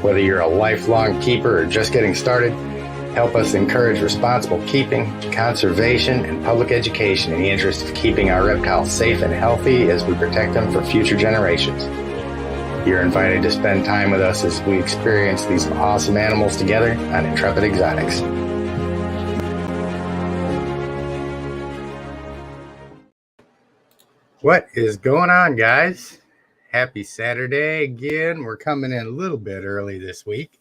Whether you're a lifelong keeper or just getting started, help us encourage responsible keeping, conservation, and public education in the interest of keeping our reptiles safe and healthy as we protect them for future generations. You're invited to spend time with us as we experience these awesome animals together on Intrepid Exotics. What is going on, guys? Happy Saturday again. We're coming in a little bit early this week.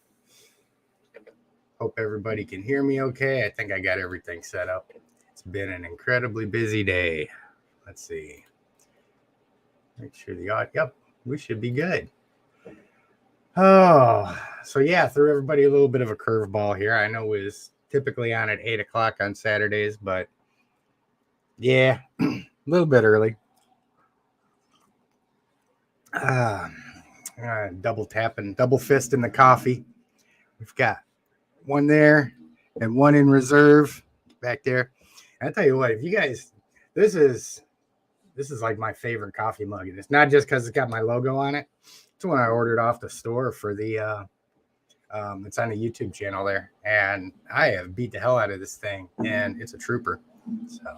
Hope everybody can hear me okay. I think I got everything set up. It's been an incredibly busy day. Let's see. Make sure the audio. Yep, we should be good. Oh, so yeah, threw everybody a little bit of a curveball here. I know it was typically on at 8 o'clock on Saturdays, but yeah, a little bit early. Double tapping, double fist in the coffee. We've got one there and one in reserve back there. And I tell you what, if you guys, this is like my favorite coffee mug, and it's not just because it's got my logo on it. It's one I ordered off the store for the it's on the YouTube channel there, and I have beat the hell out of this thing, and it's a trooper. So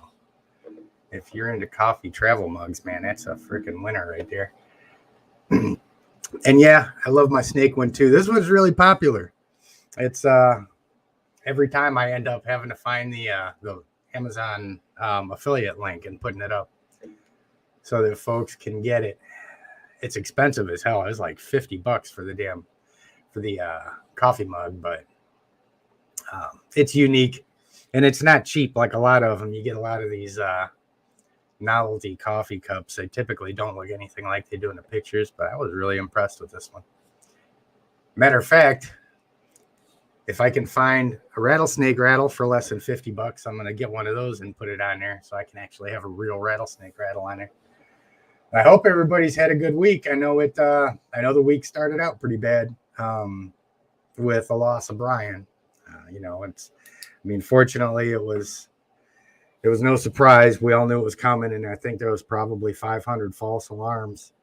if you're into coffee travel mugs, man, that's a freaking winner right there. And yeah, I love my snake one too. This one's really popular. It's every time I end up having to find the Amazon affiliate link and putting it up so that folks can get it. It's expensive as hell. It's like $50 for the coffee mug, but it's unique and it's not cheap like a lot of them. You get a lot of these novelty coffee cups. They typically don't look anything like they do in the pictures, but I was really impressed with this one. Matter of fact, if I can find a rattlesnake rattle for less than $50, I'm going to get one of those and put it on there so I can actually have a real rattlesnake rattle on there. I hope everybody's had a good week. I know the week started out pretty bad with the loss of Brian. Fortunately, it was no surprise. We all knew it was coming, and I think there was probably 500 false alarms,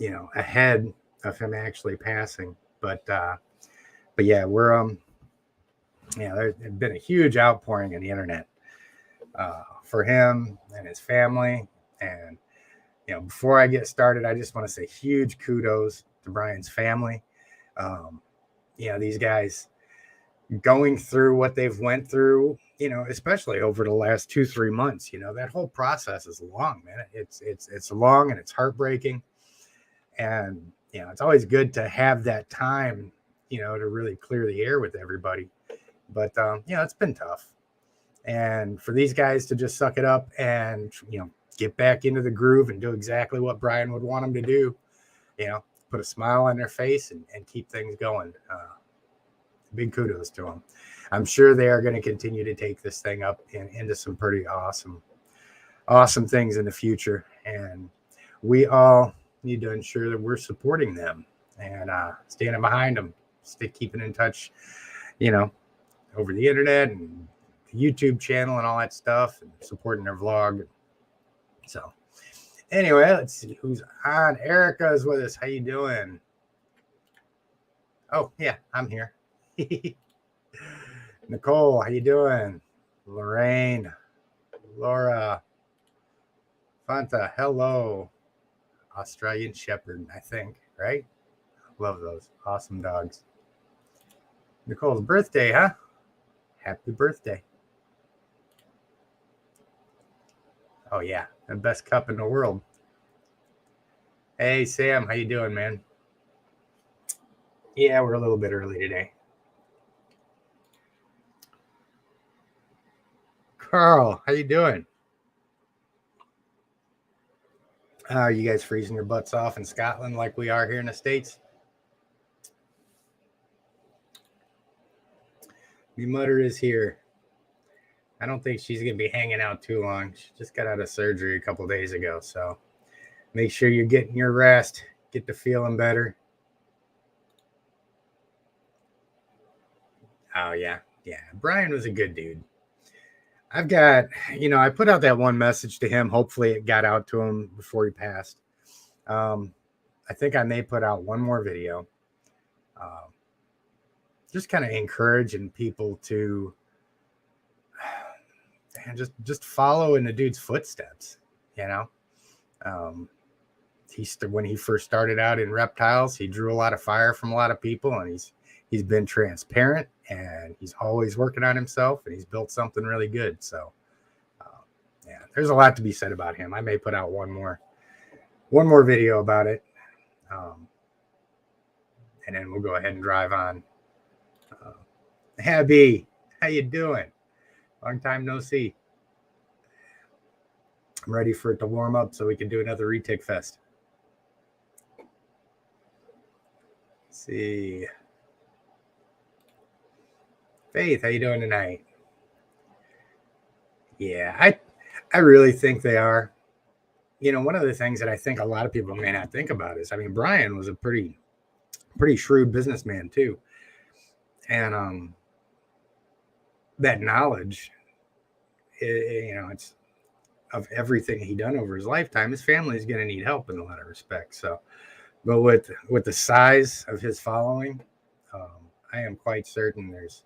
ahead of him actually passing. But yeah, there's been a huge outpouring on the internet for him and his family. And before I get started, I just want to say huge kudos to Brian's family. These guys going through what they've went through, especially over the last 2-3 months, that whole process is long, man. It's long and it's heartbreaking. And, it's always good to have that time, to really clear the air with everybody. But, it's been tough. And for these guys to just suck it up and, get back into the groove and do exactly what Brian would want them to do, put a smile on their face and keep things going. Big kudos to them. I'm sure they are going to continue to take this thing up into some pretty awesome things in the future. And we all need to ensure that we're supporting them and standing behind them, keeping in touch, over the internet and the YouTube channel and all that stuff, and supporting their vlog. So anyway, let's see who's on. Erica is with us. How you doing? Oh, yeah, I'm here. Nicole, how you doing? Lorraine, Laura, Fanta, hello. Australian Shepherd, I think, right? Love those. Awesome dogs. Nicole's birthday, huh? Happy birthday. Oh, yeah. The best cup in the world. Hey, Sam. How you doing, man? Yeah, we're a little bit early today. Carl, how you doing? Are you guys freezing your butts off in Scotland like we are here in the States? The mother is here. I don't think she's going to be hanging out too long. She just got out of surgery a couple days ago. So make sure you're getting your rest. Get to feeling better. Oh, yeah. Yeah. Brian was a good dude. I've got, I put out that one message to him. Hopefully it got out to him before he passed. I think I may put out one more video. Just kind of encouraging people to just follow in the dude's footsteps, you know. When he first started out in reptiles, he drew a lot of fire from a lot of people, and he's been transparent, and he's always working on himself, and he's built something really good. So yeah, there's a lot to be said about him. I may put out one more video about it, and then we'll go ahead and drive on. Abby, how you doing? Long time no see. I'm ready for it to warm up so we can do another retic fest. Let's see. Faith, how you doing tonight? Yeah, I really think they are. You know, one of the things that I think a lot of people may not think about is, I mean, Brian was a pretty shrewd businessman too. And that knowledge, you know, it's of everything he done over his lifetime. His family is going to need help in a lot of respects. So, but with the size of his following, I am quite certain there's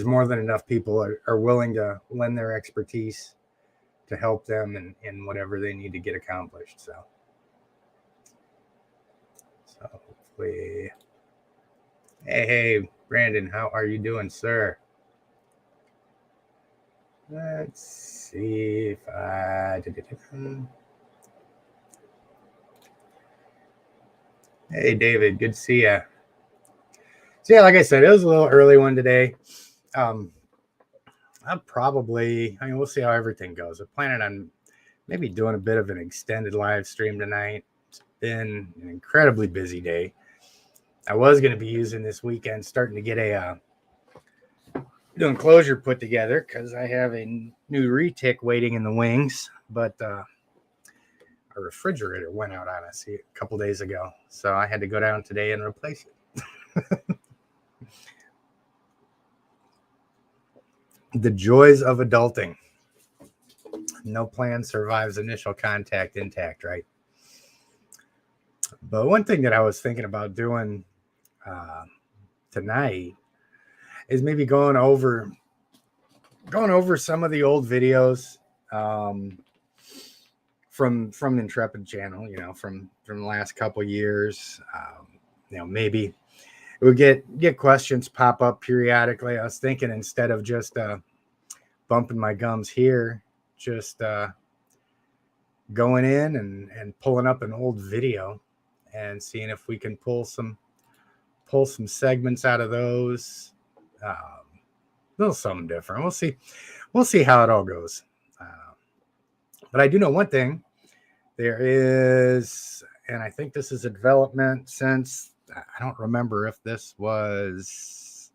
more than enough people are willing to lend their expertise to help them in whatever they need to get accomplished. So hopefully, hey, Brandon, how are you doing, sir? Let's see if I did it. Hey, David, good to see you. So yeah, like I said, it was a little early one today. I'll probably, I mean, we'll see how everything goes. I'm planning on maybe doing a bit of an extended live stream tonight. It's been an incredibly busy day. I was going to be using this weekend, starting to get a new enclosure put together because I have a new retic waiting in the wings, but our refrigerator went out on us a couple days ago, so I had to go down today and replace it. The joys of adulting. No plan survives initial contact intact, right? But one thing that I was thinking about doing tonight is maybe going over some of the old videos from Intrepid channel, you know, from the last couple years. You know, maybe it would get questions pop up periodically. I was thinking, instead of just bumping my gums here, just going in and pulling up an old video and seeing if we can pull some segments out of those. A little something different. We'll see how it all goes. But I do know one thing. There is, and I think this is a development since, I don't remember if this was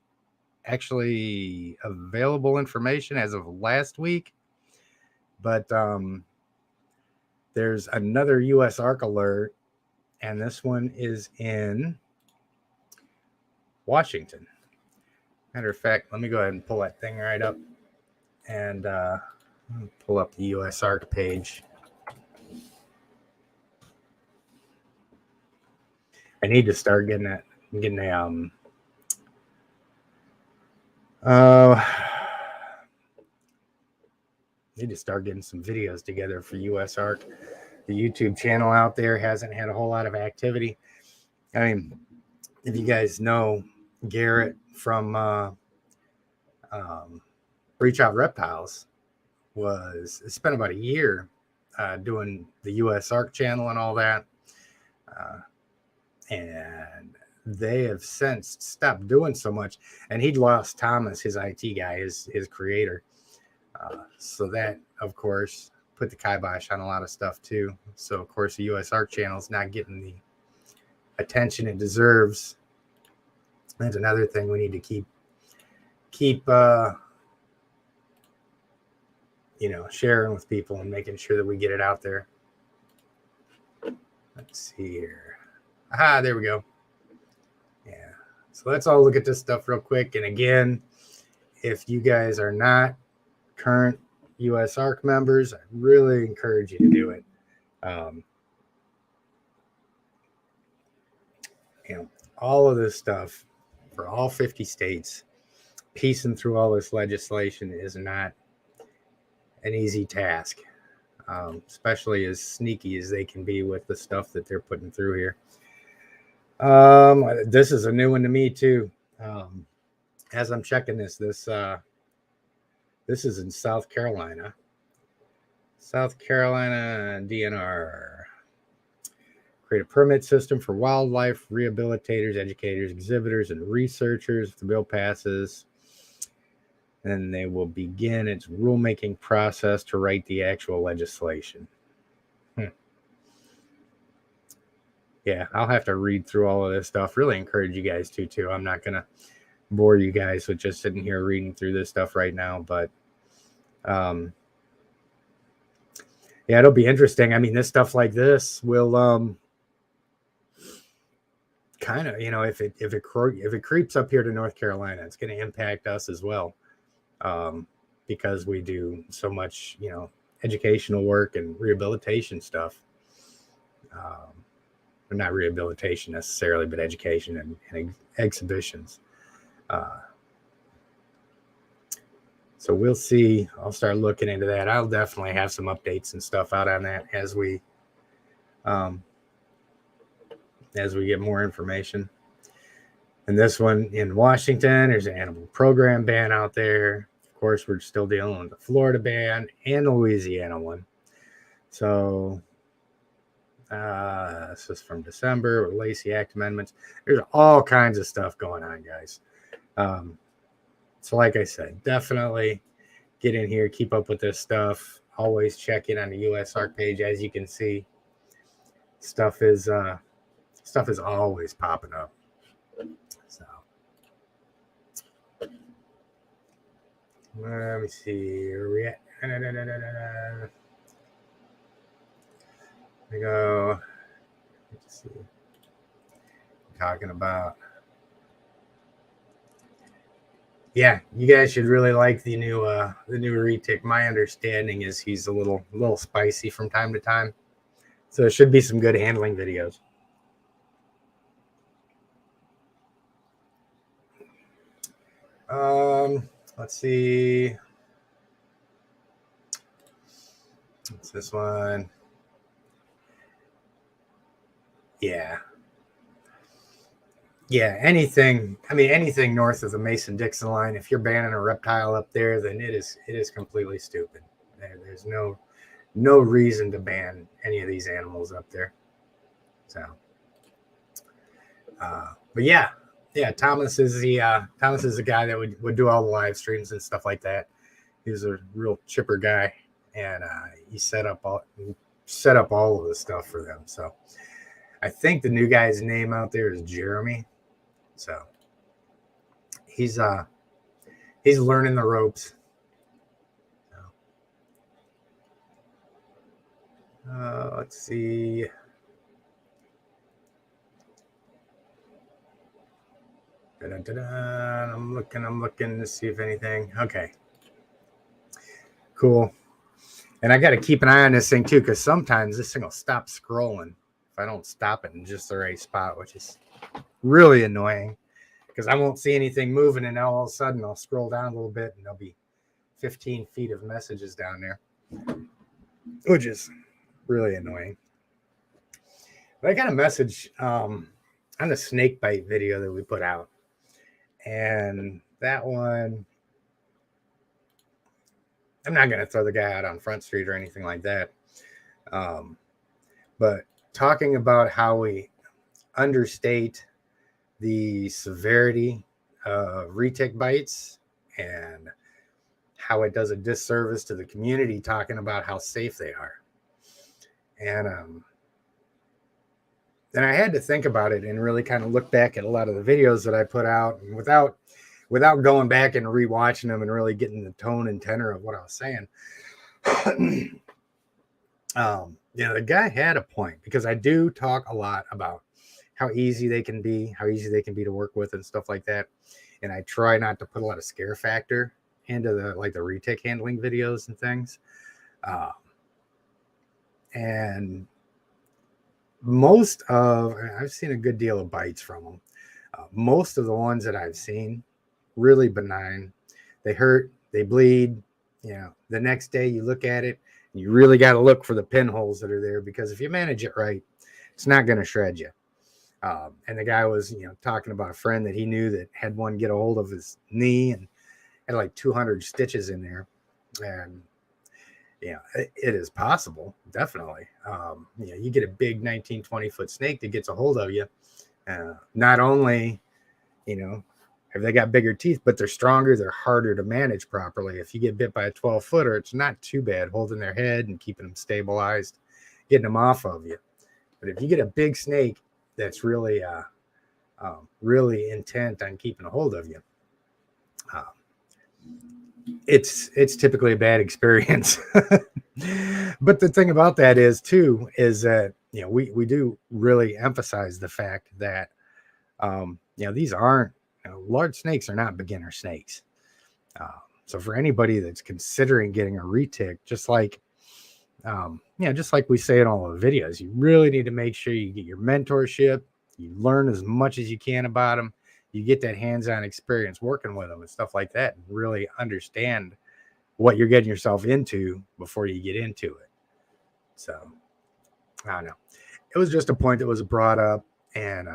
actually available information as of last week, but there's another US ARC alert, and this one is in Washington. Matter of fact, let me go ahead and pull that thing right up and pull up the US ARC page. I need to start getting a need to start getting some videos together for US ARC. The YouTube channel out there hasn't had a whole lot of activity. I mean, if you guys know Garrett from Reach Out Reptiles, spent about a year doing the US ARC channel and all that. And they have since stopped doing so much, and he'd lost Thomas, his IT guy, his creator. So that, of course, put the kibosh on a lot of stuff too. So of course the US ARC channel is not getting the attention it deserves. That's another thing we need to keep you know, sharing with people and making sure that we get it out there. Let's see here. Aha, there we go. Yeah. So let's all look at this stuff real quick. And again, if you guys are not current US ARC members, I really encourage you to do it. you know, all of this stuff for all 50 states, piecing through all this legislation is not an easy task, especially as sneaky as they can be with the stuff that they're putting through here. This is a new one to me too. As I'm checking this is in South Carolina. South Carolina DNR. Create a permit system for wildlife rehabilitators, educators, exhibitors, and researchers. If the bill passes, then they will begin its rulemaking process to write the actual legislation. Yeah, I'll have to read through all of this stuff. Really encourage you guys to too. I'm not gonna bore you guys with just sitting here reading through this stuff right now, but yeah, it'll be interesting. I mean, this stuff like this will kind of, you know, if it creeps up here to North Carolina, it's going to impact us as well, because we do so much, you know, educational work and rehabilitation stuff. Not rehabilitation necessarily, but education and exhibitions. So we'll see. I'll start looking into that. I'll definitely have some updates and stuff out on that as we get more information. And this one in Washington, there's an animal program ban out there. Of course, we're still dealing with the Florida ban and the Louisiana one. So this is from December with Lacey Act amendments. There's all kinds of stuff going on, guys. So like I said, definitely get in here, keep up with this stuff. Always check in on the USARK page. As you can see, stuff is always popping up. So let me see. Where we at? We go. Let's see. Talking about. Yeah, you guys should really like the new retic. My understanding is he's a little spicy from time to time, so it should be some good handling videos. Let's see. What's this one? Yeah. Yeah, anything north of the Mason-Dixon line, if you're banning a reptile up there, then it is completely stupid. There's no reason to ban any of these animals up there. So, but yeah, Thomas is the guy that would do all the live streams and stuff like that. He was a real chipper guy, and he set up all of the stuff for them. So, I think the new guy's name out there is Jeremy. So he's learning the ropes. Let's see. I'm looking to see if anything. Okay. Cool. And I got to keep an eye on this thing too, because sometimes this thing will stop scrolling if I don't stop it in just the right spot, which is really annoying because I won't see anything moving, and now all of a sudden I'll scroll down a little bit and there'll be 15 feet of messages down there, which is really annoying. But I got a message on the snake bite video that we put out, and that one, I'm not going to throw the guy out on Front Street or anything like that, but talking about how we understate the severity of retic bites and how it does a disservice to the community, talking about how safe they are. And then I had to think about it and really kind of look back at a lot of the videos that I put out, and without going back and rewatching them and really getting the tone and tenor of what I was saying. The guy had a point, because I do talk a lot about how easy they can be to work with and stuff like that. And I try not to put a lot of scare factor into the retic handling videos and things. And I've seen a good deal of bites from them. Most of the ones that I've seen, really benign. They hurt, they bleed. You know, the next day you look at it, you really got to look for the pinholes that are there, because if you manage it right, it's not going to shred you. And the guy was, talking about a friend that he knew that had one get a hold of his knee and had like 200 stitches in there. And it is possible, definitely. You get a big 19, 20-foot snake that gets a hold of you. Not only, have they got bigger teeth, but they're stronger, they're harder to manage properly. If you get bit by a 12-footer, it's not too bad holding their head and keeping them stabilized, getting them off of you. But if you get a big snake that's really, really intent on keeping a hold of you, it's typically a bad experience. But the thing about that is that we do really emphasize the fact that these aren't, large snakes are not beginner snakes. So for anybody that's considering getting a retic, just like we say in all the videos, you really need to make sure you get your mentorship, you learn as much as you can about them, you get that hands-on experience working with them and stuff like that, and really understand what you're getting yourself into before you get into it. So I don't know. It was just a point that was brought up, and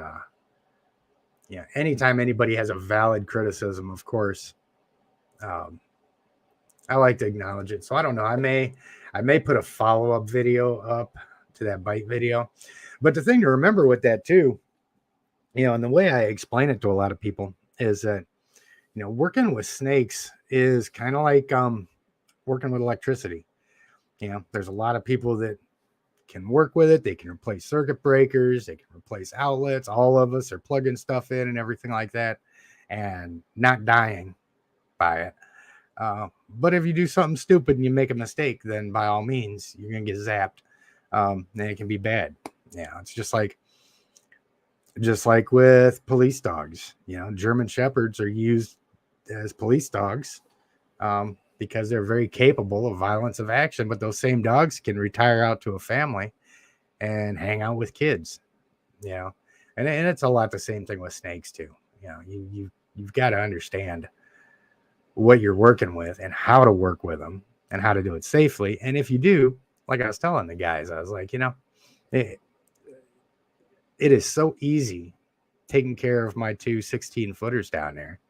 anytime anybody has a valid criticism, of course, I like to acknowledge it. So I don't know. I may put a follow-up video up to that bite video. But the thing to remember with that too, and the way I explain it to a lot of people is that, working with snakes is kind of like working with electricity. There's a lot of people that can work with it. They can replace circuit breakers, they can replace outlets. All of us are plugging stuff in and everything like that and not dying by it. But if you do something stupid and you make a mistake, then by all means, you're going to get zapped. Then it can be bad. It's just like with police dogs. German Shepherds are used as police dogs because they're very capable of violence of action. But those same dogs can retire out to a family and hang out with kids. And it's a lot the same thing with snakes too. You've got to understand what you're working with and how to work with them and how to do it safely. And if you do, like I was telling the guys, I was like, it is so easy taking care of my 2 16-footers down there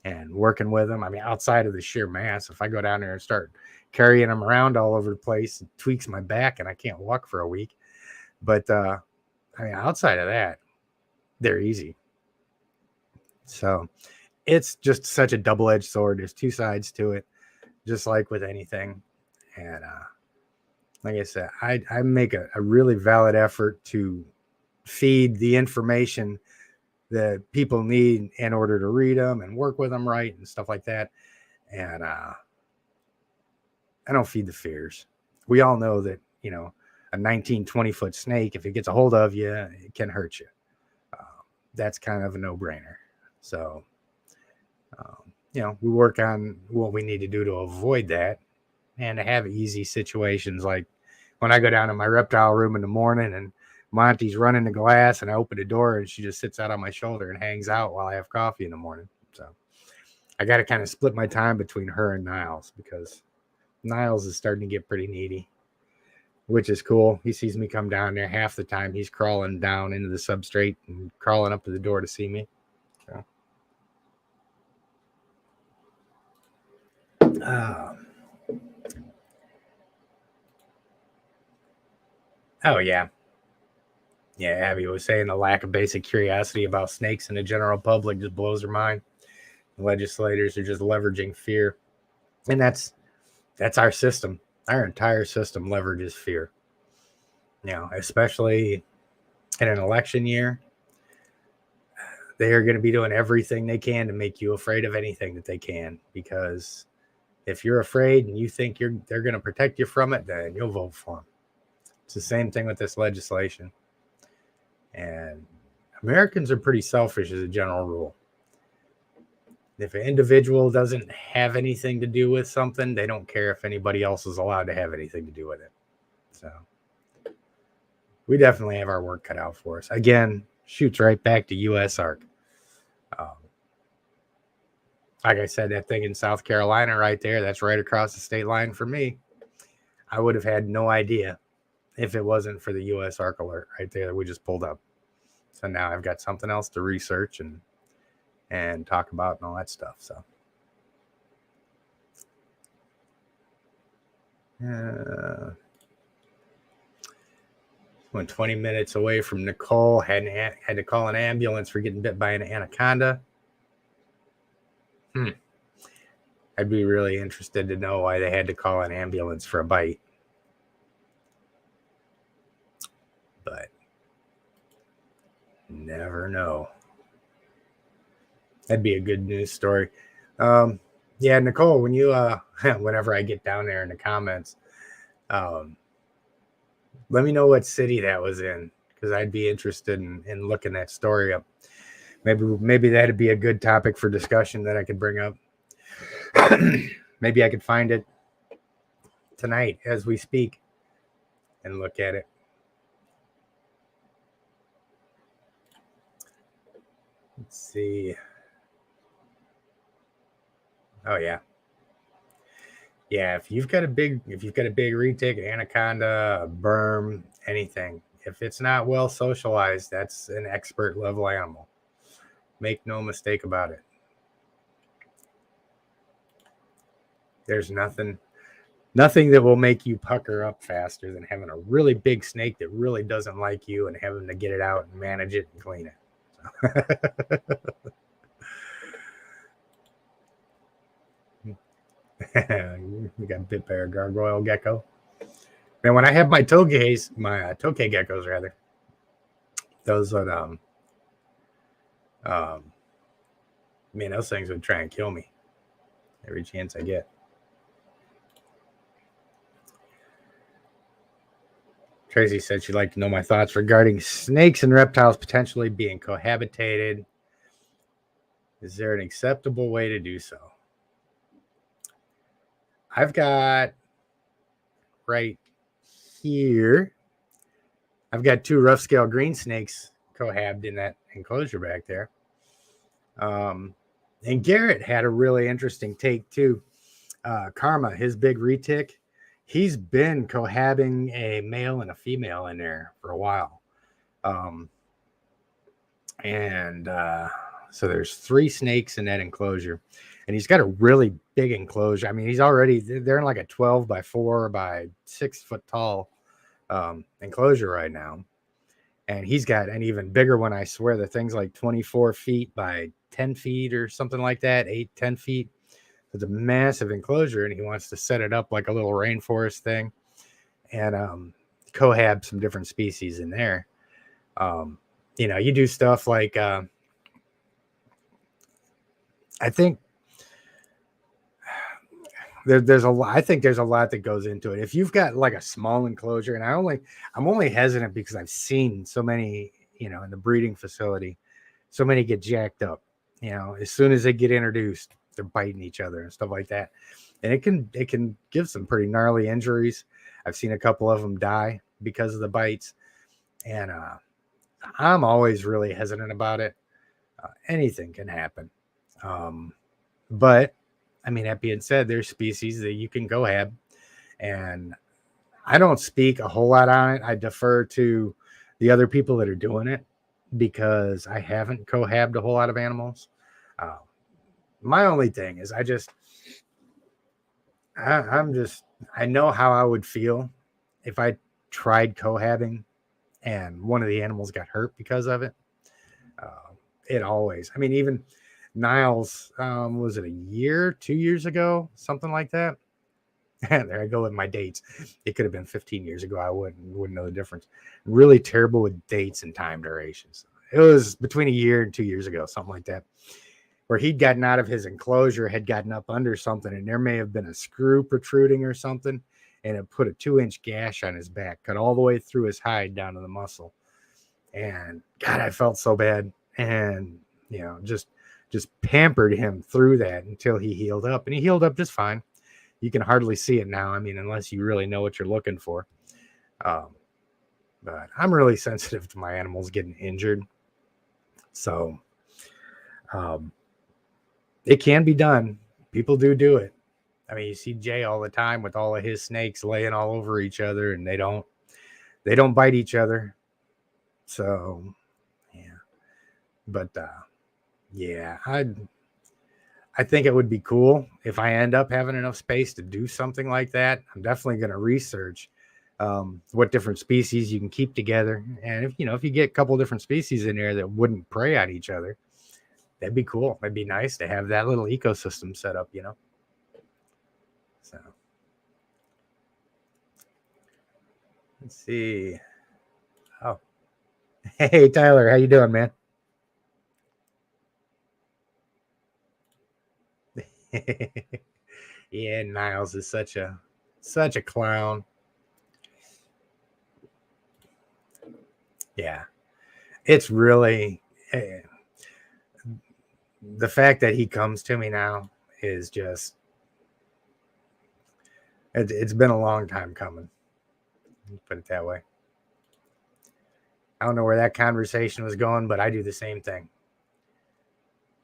and working with them. I mean, outside of the sheer mass, if I go down there and start carrying them around all over the place, it tweaks my back and I can't walk for a week. But outside of that, they're easy. So it's just such a double-edged sword. There's two sides to it, just like with anything. And like I said, I make a really valid effort to feed the information that people need in order to read them and work with them right and stuff like that. And I don't feed the fears. We all know that, a 19, 20-foot snake, if it gets a hold of you, it can hurt you. That's kind of a no-brainer. So, we work on what we need to do to avoid that and to have easy situations. Like when I go down to my reptile room in the morning and Monty's running the glass and I open the door and she just sits out on my shoulder and hangs out while I have coffee in the morning. So I got to kind of split my time between her and Niles, because Niles is starting to get pretty needy, which is cool. He sees me come down there. Half the time he's crawling down into the substrate and crawling up to the door to see me. So. Oh, yeah. Yeah, Abby was saying the lack of basic curiosity about snakes in the general public just blows her mind. The legislators are just leveraging fear. And that's our system. Our entire system leverages fear. Especially in an election year, they are going to be doing everything they can to make you afraid of anything that they can, because if you're afraid and you think they're going to protect you from it, then you'll vote for them. It's the same thing with this legislation. And Americans are pretty selfish as a general rule. If an individual doesn't have anything to do with something, they don't care if anybody else is allowed to have anything to do with it. So we definitely have our work cut out for us. Again, shoots right back to U.S. Ark. Like I said, that thing in South Carolina right there, that's right across the state line for me. I would have had no idea if it wasn't for the U.S. Ark alert right there that we just pulled up. So now I've got something else to research and talk about and all that stuff. So went 20 minutes away from Nicole. Had to call an ambulance for getting bit by an anaconda. I'd be really interested to know why they had to call an ambulance for a bite. But never know. That'd be a good news story. Yeah, Nicole, when you whenever I get down there in the comments, let me know what city that was in, because I'd be interested in looking that story up. Maybe that'd be a good topic for discussion that I could bring up. Maybe I could find it tonight as we speak and look at it. Let's see. Oh yeah. Yeah, if you've got a big retic, anaconda, a berm, anything, if it's not well socialized, that's an expert level animal. Make no mistake about it. There's nothing that will make you pucker up faster than having a really big snake that really doesn't like you and having to get it out and manage it and clean it. We got bit by a gargoyle gecko. Man, when I have my tokay geckos rather, those would man, those things would try and kill me every chance I get. Tracy said she'd like to know my thoughts regarding snakes and reptiles potentially being cohabitated. Is there an acceptable way to do so? I've got right here, I've got 2 rough scale green snakes cohabbed in that enclosure back there. And Garrett had a really interesting take too. Karma, his big retic, he's been cohabbing a male and a female in there for a while. So there's 3 snakes in that enclosure, and he's got a really big enclosure. I mean, they're in like a 12 by 4 by 6 foot tall enclosure right now. And he's got an even bigger one. I swear the thing's like 24 feet by 10 feet or something like that, 10 feet. It's a massive enclosure, and he wants to set it up like a little rainforest thing and cohab some different species in there. You do stuff like I think there's a lot. I think there's a lot that goes into it. If you've got like a small enclosure, and I'm only hesitant because I've seen so many, in the breeding facility, so many get jacked up. As soon as they get introduced, they're biting each other and stuff like that, and it can give some pretty gnarly injuries. I've seen a couple of them die because of the bites, and I'm always really hesitant about it. Anything can happen, but I mean, that being said, there's species that you can cohab, and I don't speak a whole lot on it. I defer to the other people that are doing it because I haven't cohabbed a whole lot of animals. My only thing is I know how I would feel if I tried cohabbing and one of the animals got hurt because of it. Even Niles, was it 2 years ago, something like that? There I go with my dates. It could have been 15 years ago. I wouldn't know the difference. Really terrible with dates and time durations. It was between 1 year and 2 years ago, something like that, where he'd gotten out of his enclosure, had gotten up under something, and there may have been a screw protruding or something, and it put a 2-inch gash on his back, cut all the way through his hide down to the muscle. And God, I felt so bad. And, just pampered him through that until he healed up, and he healed up just fine. You can hardly see it now. I mean, unless you really know what you're looking for. But I'm really sensitive to my animals getting injured. So it can be done. People do it. I mean, you see Jay all the time with all of his snakes laying all over each other, and they don't bite each other. So yeah, but yeah, I think it would be cool if I end up having enough space to do something like that. I'm definitely going to research what different species you can keep together, and if you get a couple different species in there that wouldn't prey on each other, that'd be cool. It'd be nice to have that little ecosystem set up, So let's see. Oh, hey Tyler, how you doing, man? Yeah, Niles is such a clown. Yeah, it's really the fact that he comes to me now is just it's been a long time coming. Put it that way. I don't know where that conversation was going, but I do the same thing.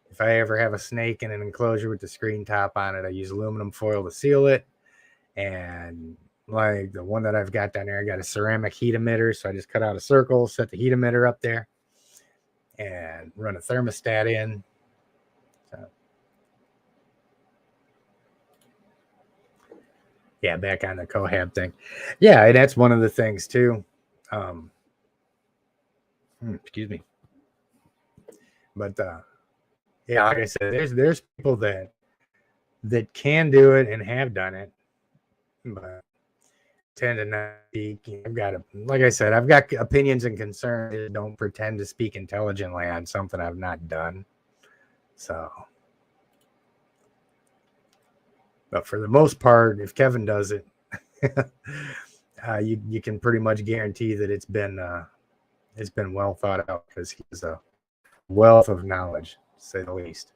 If I ever have a snake in an enclosure with the screen top on it, I use aluminum foil to seal it. And like the one that I've got down there, I got a ceramic heat emitter. So I just cut out a circle, set the heat emitter up there, and run a thermostat in. So, yeah, back on the cohab thing. Yeah, and that's one of the things too. Excuse me. But yeah, like I said, there's people that can do it and have done it, but tend to not speak. I've got like I said, I've got opinions and concerns. Don't pretend to speak intelligently on something I've not done. So, but for the most part, if Kevin does it, you can pretty much guarantee that it's been well thought out because he's a wealth of knowledge, to say the least.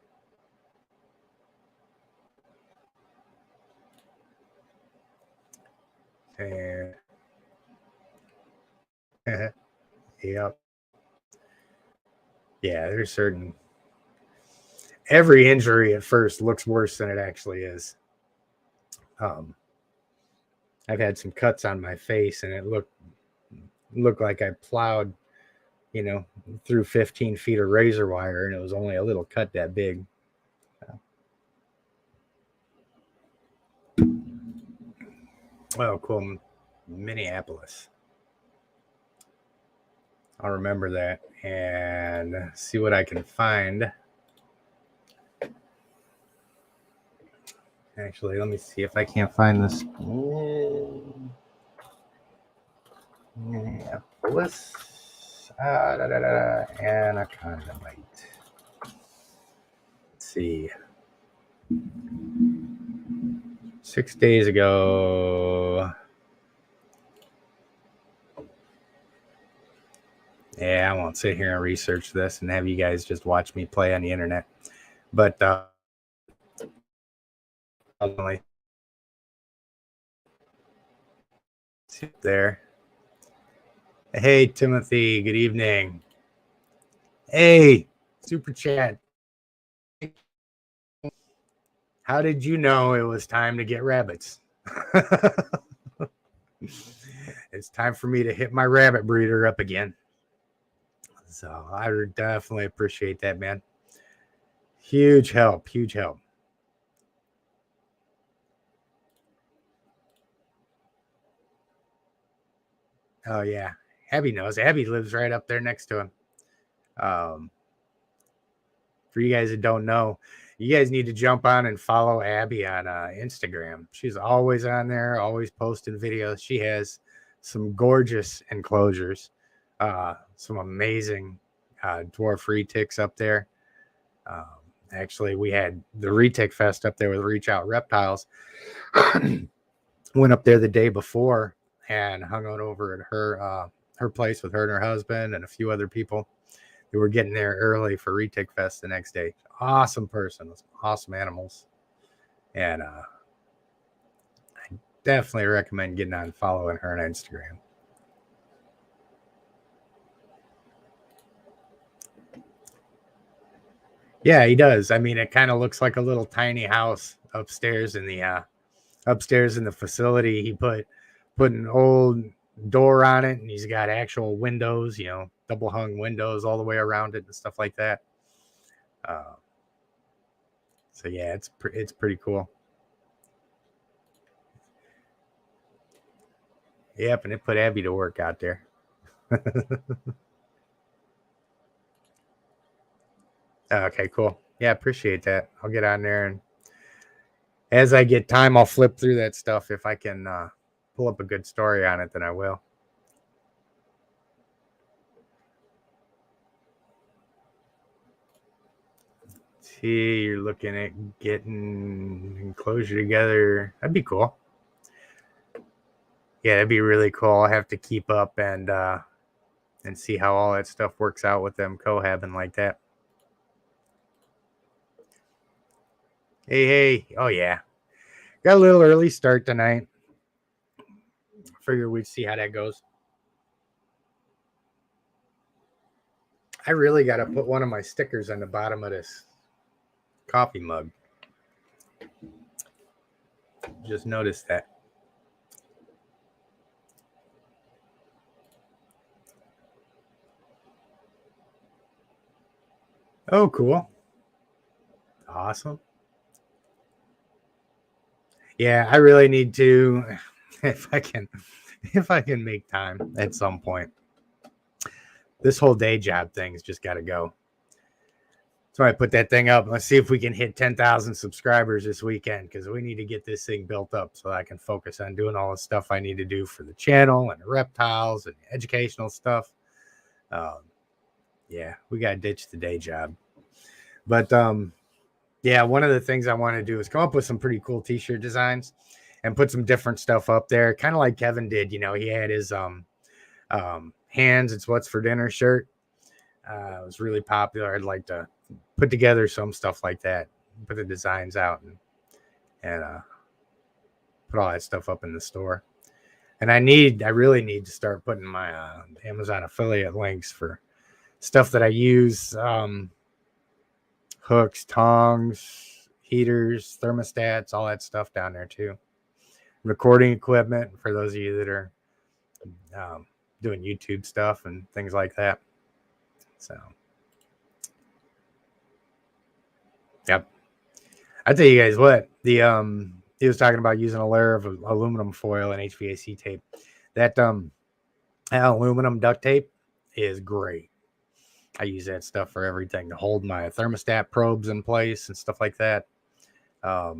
And yep. Yeah, there's certain every injury at first looks worse than it actually is. I've had some cuts on my face and it looked like I plowed, through 15 feet of razor wire and it was only a little cut that big. Oh, cool. Minneapolis. I'll remember that and see what I can find. Actually, let me see if I can't find this. Minneapolis. Anaconda bite. Let's see. 6 days ago. Yeah, I won't sit here and research this and have you guys just watch me play on the internet. But there. Hey, Timothy. Good evening. Hey, super chat. How did you know it was time to get rabbits? It's time for me to hit my rabbit breeder up again. So I would definitely appreciate that, man. Huge help. Huge help. Oh, yeah. Abby knows. Abby lives right up there next to him. For you guys that don't know, you guys need to jump on and follow Abby on Instagram. She's always on there, always posting videos. She has some gorgeous enclosures, some amazing dwarf retics up there. Actually, we had the retic fest up there with Reach Out Reptiles. Went up there the day before and hung out over at her place with her and her husband and a few other people. They were getting there early for Retic Fest the next day. Awesome person, awesome animals, and I definitely recommend getting on and following her on Instagram. Yeah, he does. I mean, it kind of looks like a little tiny house upstairs in the facility. He put an old door on it, and he's got actual windows, double hung windows all the way around it and stuff like that. Uh, so yeah, it's pretty cool. Yep, and it put Abby to work out there. Okay, cool. Yeah, appreciate that. I'll get on there, and as I get time, I'll flip through that stuff. If I can pull up a good story on it, then I will. See, you're looking at getting enclosure together. That'd be cool. Yeah, that'd be really cool. I'll have to keep up and see how all that stuff works out with them cohabbing like that. Hey. Oh, yeah. Got a little early start tonight. Figure we'd see how that goes. I really got to put one of my stickers on the bottom of this coffee mug. Just noticed that. Oh, cool. Awesome. Yeah, I really need to, if I can make time at some point. This whole day job thing's just got to go. So I put that thing up. Let's see if we can hit 10,000 subscribers this weekend, because we need to get this thing built up so I can focus on doing all the stuff I need to do for the channel and the reptiles and educational stuff. Yeah, we got to ditch the day job. But yeah, one of the things I want to do is come up with some pretty cool t-shirt designs and put some different stuff up there, kind of like Kevin did. He had his hands it's what's for dinner shirt. It was really popular. I'd like to put together some stuff like that, put the designs out, and put all that stuff up in the store. And I really need to start putting my Amazon affiliate links for stuff that I use, hooks, tongs, heaters, thermostats, all that stuff down there too. Recording equipment for those of you that are doing YouTube stuff and things like that. So, yep. I tell you guys what, he was talking about using a layer of aluminum foil and HVAC tape. That aluminum duct tape is great. I use that stuff for everything to hold my thermostat probes in place and stuff like that.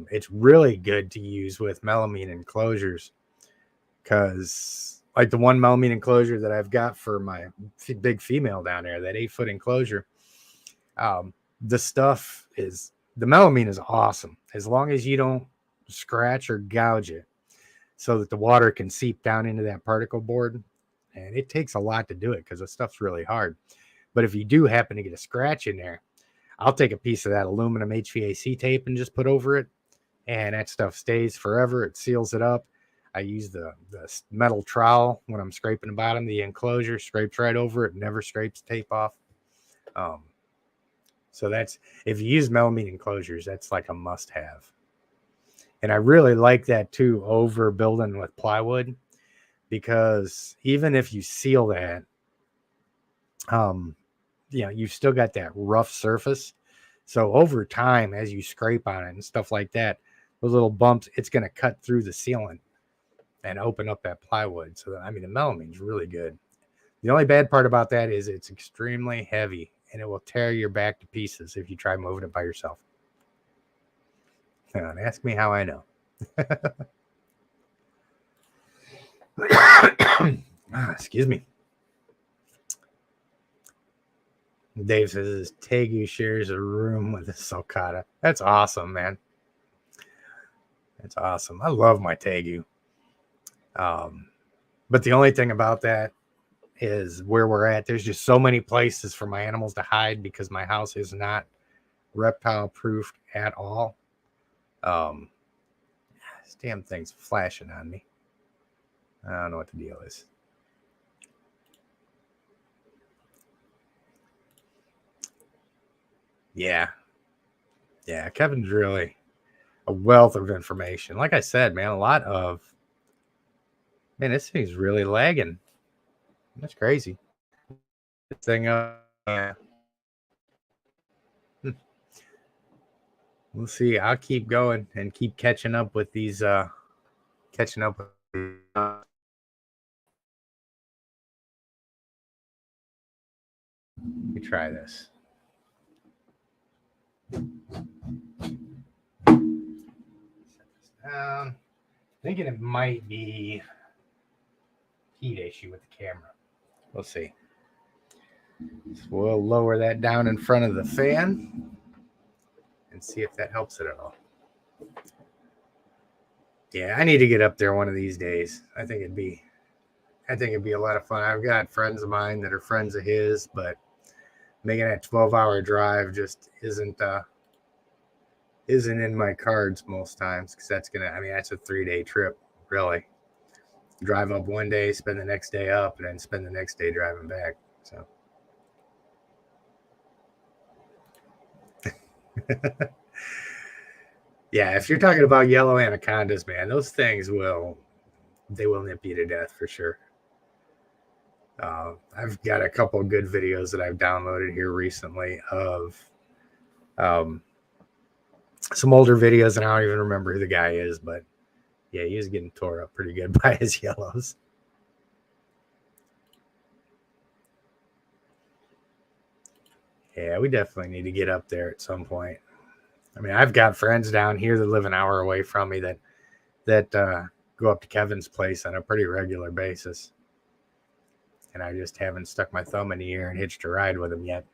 It's really good to use with melamine enclosures, because like the one melamine enclosure that I've got for my big female down there, that 8-foot enclosure, the melamine is awesome as long as you don't scratch or gouge it, so that the water can seep down into that particle board. And it takes a lot to do it because the stuff's really hard. But if you do happen to get a scratch in there, I'll take a piece of that aluminum HVAC tape and just put over it, and that stuff stays forever. It seals it up. I use the metal trowel when I'm scraping the bottom of the enclosure, scrapes right over it, never scrapes tape off. So that's, if you use melamine enclosures, that's like a must-have. And I really like that too over building with plywood, because even if you seal that, you've still got that rough surface. So over time, as you scrape on it and stuff like that, those little bumps, it's going to cut through the sealant and open up that plywood. So the melamine is really good. The only bad part about that is it's extremely heavy, and it will tear your back to pieces if you try moving it by yourself. And ask me how I know. Excuse me. Dave says his Tegu shares a room with a sulcata. That's awesome, man. That's awesome. I love my Tegu. But the only thing about that is where we're at. There's just so many places for my animals to hide, because my house is not reptile proofed at all. This damn thing's flashing on me. I don't know what the deal is. Yeah. Yeah, Kevin's really a wealth of information. Like I said, man, this thing's really lagging. That's crazy. This thing we'll see. I'll keep going and keep catching up with these catching up with these. Let me try this. Set this down. Thinking it might be heat issue with the camera. We'll see. So we'll lower that down in front of the fan and see if that helps it at all. Yeah, I need to get up there one of these days. I think it'd be a lot of fun. I've got friends of mine that are friends of his, but making that 12-hour drive just isn't in my cards most times, because that's a 3-day trip, really. Drive up one day, spend the next day up, and then spend the next day driving back. So yeah, if you're talking about yellow anacondas, man, those things will nip you to death for sure. I've got a couple of good videos that I've downloaded here recently of some older videos, and I don't even remember who the guy is, but yeah, he was getting tore up pretty good by his yellows. Yeah, we definitely need to get up there at some point. I mean, I've got friends down here that live an hour away from me that go up to Kevin's place on a pretty regular basis. And I just haven't stuck my thumb in the ear and hitched a ride with them yet.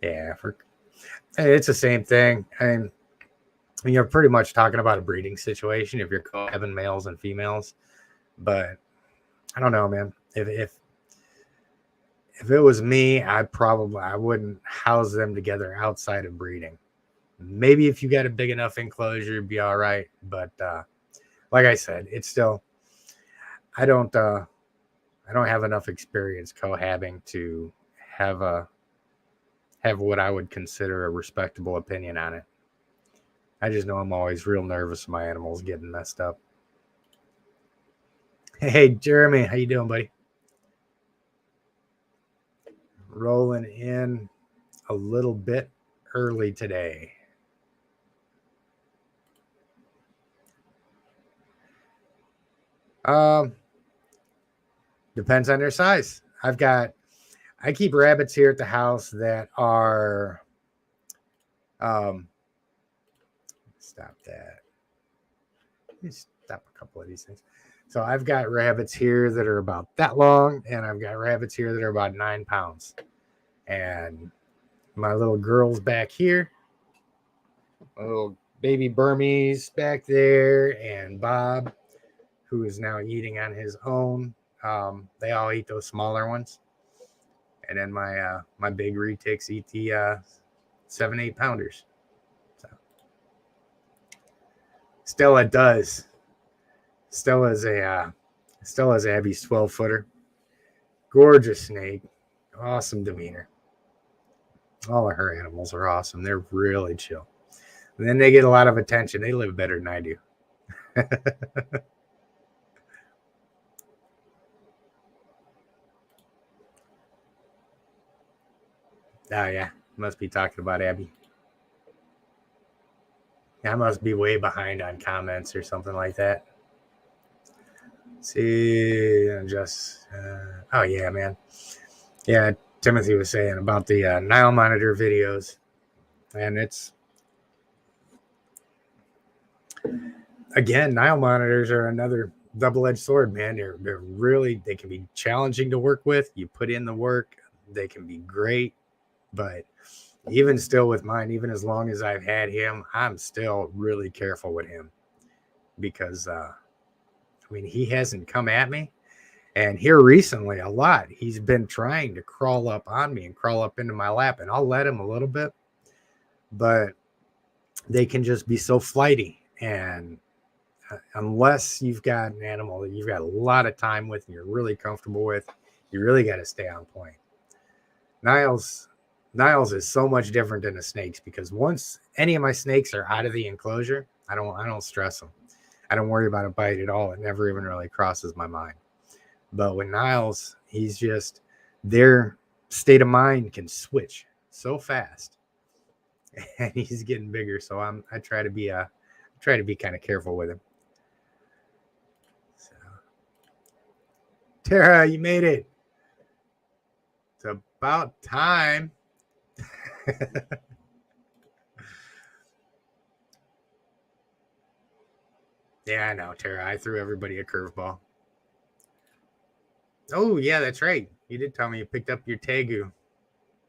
Yeah, it's the same thing. And you're pretty much talking about a breeding situation if you're having males and females. But I don't know, man. If it was me, I wouldn't house them together outside of breeding. Maybe if you got a big enough enclosure, you'd be all right. But like I said, it's still, I don't have enough experience cohabbing to have what I would consider a respectable opinion on it. I just know I'm always real nervous of my animals getting messed up. Hey, Jeremy, how you doing, buddy? Rolling in a little bit early today. Depends on their size. I keep rabbits here at the house that are stop that. Let me stop a couple of these things. So I've got rabbits here that are about that long, and I've got rabbits here that are about 9 pounds. And my little girls back here, my little baby Burmese back there, and Bob, who is now eating on his own. They all eat those smaller ones. And then my big retics eat the 7-8 pounders. So Stella does. Stella's Abby's 12-footer. Gorgeous snake. Awesome demeanor. All of her animals are awesome. They're really chill. And then they get a lot of attention. They live better than I do. Oh, yeah. Must be talking about Abby. I must be way behind on comments or something like that. See, oh, yeah, man. Yeah, Timothy was saying about the Nile monitor videos. And it's, again, Nile monitors are another double-edged sword, man. They can be challenging to work with. You put in the work, they can be great. But even still with mine, even as long as I've had him, I'm still really careful with him because, he hasn't come at me. And here recently, a lot, he's been trying to crawl up on me and crawl up into my lap, and I'll let him a little bit, but they can just be so flighty. And unless you've got an animal that you've got a lot of time with and you're really comfortable with, You really got to stay on point. Niles is so much different than the snakes because once any of my snakes are out of the enclosure, I don't stress them. I don't worry about a bite at all. It never even really crosses my mind. But with Niles, he's just their state of mind can switch so fast, and he's getting bigger. So I try to be kind of careful with him. So, Tara, you made it. It's about time. Yeah, I know, Tara. I threw everybody a curveball. Oh, yeah, that's right. You did tell me you picked up your Tegu.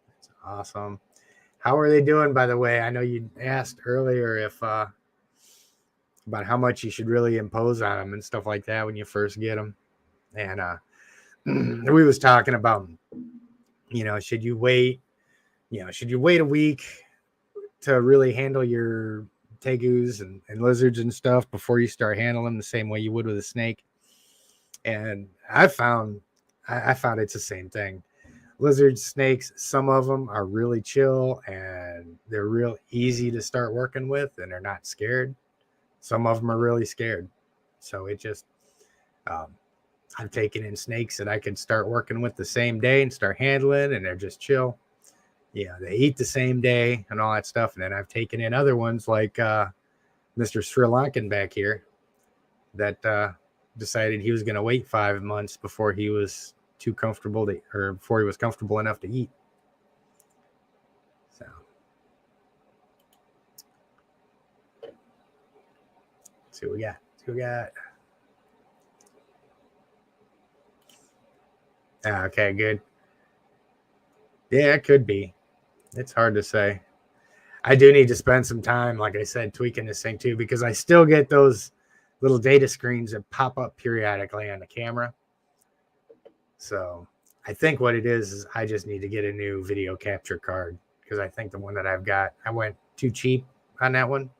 That's awesome. How are they doing, by the way? I know you asked earlier if about how much you should really impose on them and stuff like that when you first get them. And we was talking about, should you wait a week to really handle your tegus and lizards and stuff before you start handling them the same way you would with a snake? And I found it's the same thing. Lizards, snakes, some of them are really chill and they're real easy to start working with and they're not scared. Some of them are really scared. So it just, I've taken in snakes that I could start working with the same day and start handling, and they're just chill. Yeah, they eat the same day and all that stuff. And then I've taken in other ones like Mr. Sri Lankan back here that decided he was going to wait 5 months before he was before he was comfortable enough to eat. So, let's see what we got. Okay, good. Yeah, it could be. It's hard to say. I do need to spend some time, like I said, tweaking this thing too, because I still get those little data screens that pop up periodically on the camera. So I think what it is I just need to get a new video capture card because I think the one that I've got, I went too cheap on that one.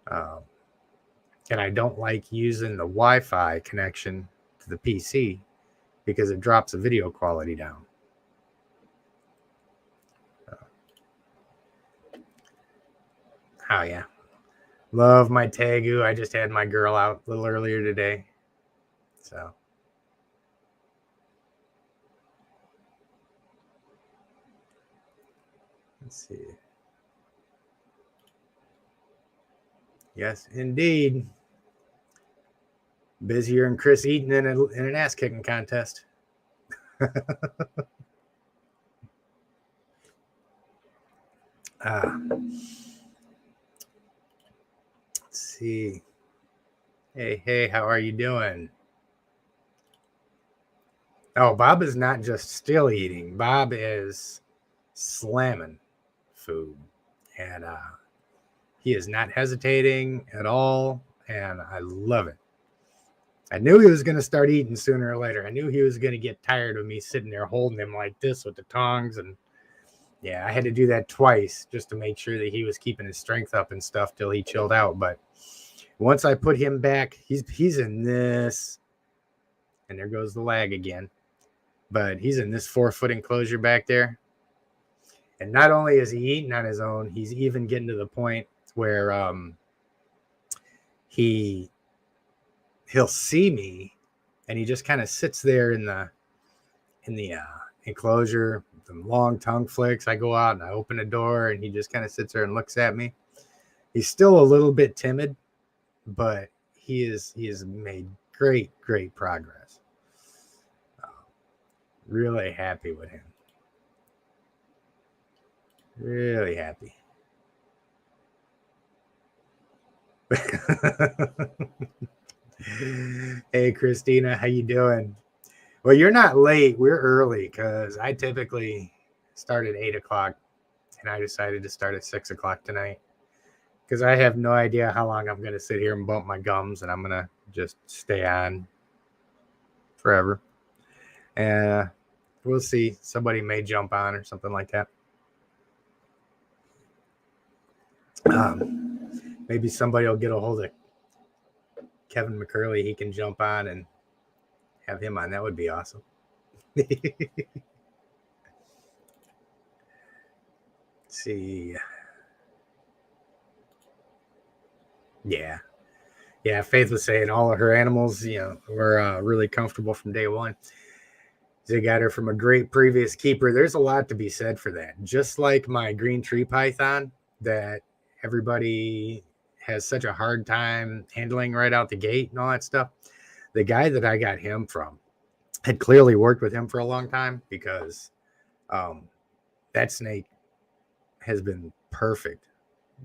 And I don't like using the Wi-Fi connection to the PC because it drops the video quality down. Oh, yeah. Love my Tegu. I just had my girl out a little earlier today. So. Let's see. Yes, indeed. Busier than Chris Eaton in an ass-kicking contest. Let's see. Hey, how are you doing? Oh, Bob is not just still eating. Bob is slamming food. And he is not hesitating at all. And I love it. I knew he was going to start eating sooner or later. I knew he was going to get tired of me sitting there holding him like this with the tongs. And yeah, I had to do that twice just to make sure that he was keeping his strength up and stuff till he chilled out. But once I put him back, he's in this, and there goes the lag again. But he's in this 4-foot enclosure back there. And not only is he eating on his own, he's even getting to the point where he'll see me, and he just kind of sits there in the enclosure. The long tongue flicks. I go out and I open the door, and he just kind of sits there and looks at me. He's still a little bit timid, but he has made great progress. Really happy with him. Really happy. Hey, Christina, how you doing? Well, you're not late. We're early because I typically start at 8 o'clock, and I decided to start at 6 o'clock tonight because I have no idea how long I'm going to sit here and bump my gums, and I'm going to just stay on forever. And we'll see. Somebody may jump on or something like that. Maybe somebody will get a hold of Kevin McCurley. He can jump on and have him on. That would be awesome. See. Yeah. Yeah, Faith was saying all of her animals, were really comfortable from day one. They got her from a great previous keeper. There's a lot to be said for that. Just like my green tree python that everybody has such a hard time handling right out the gate and all that stuff. The guy that I got him from had clearly worked with him for a long time because that snake has been perfect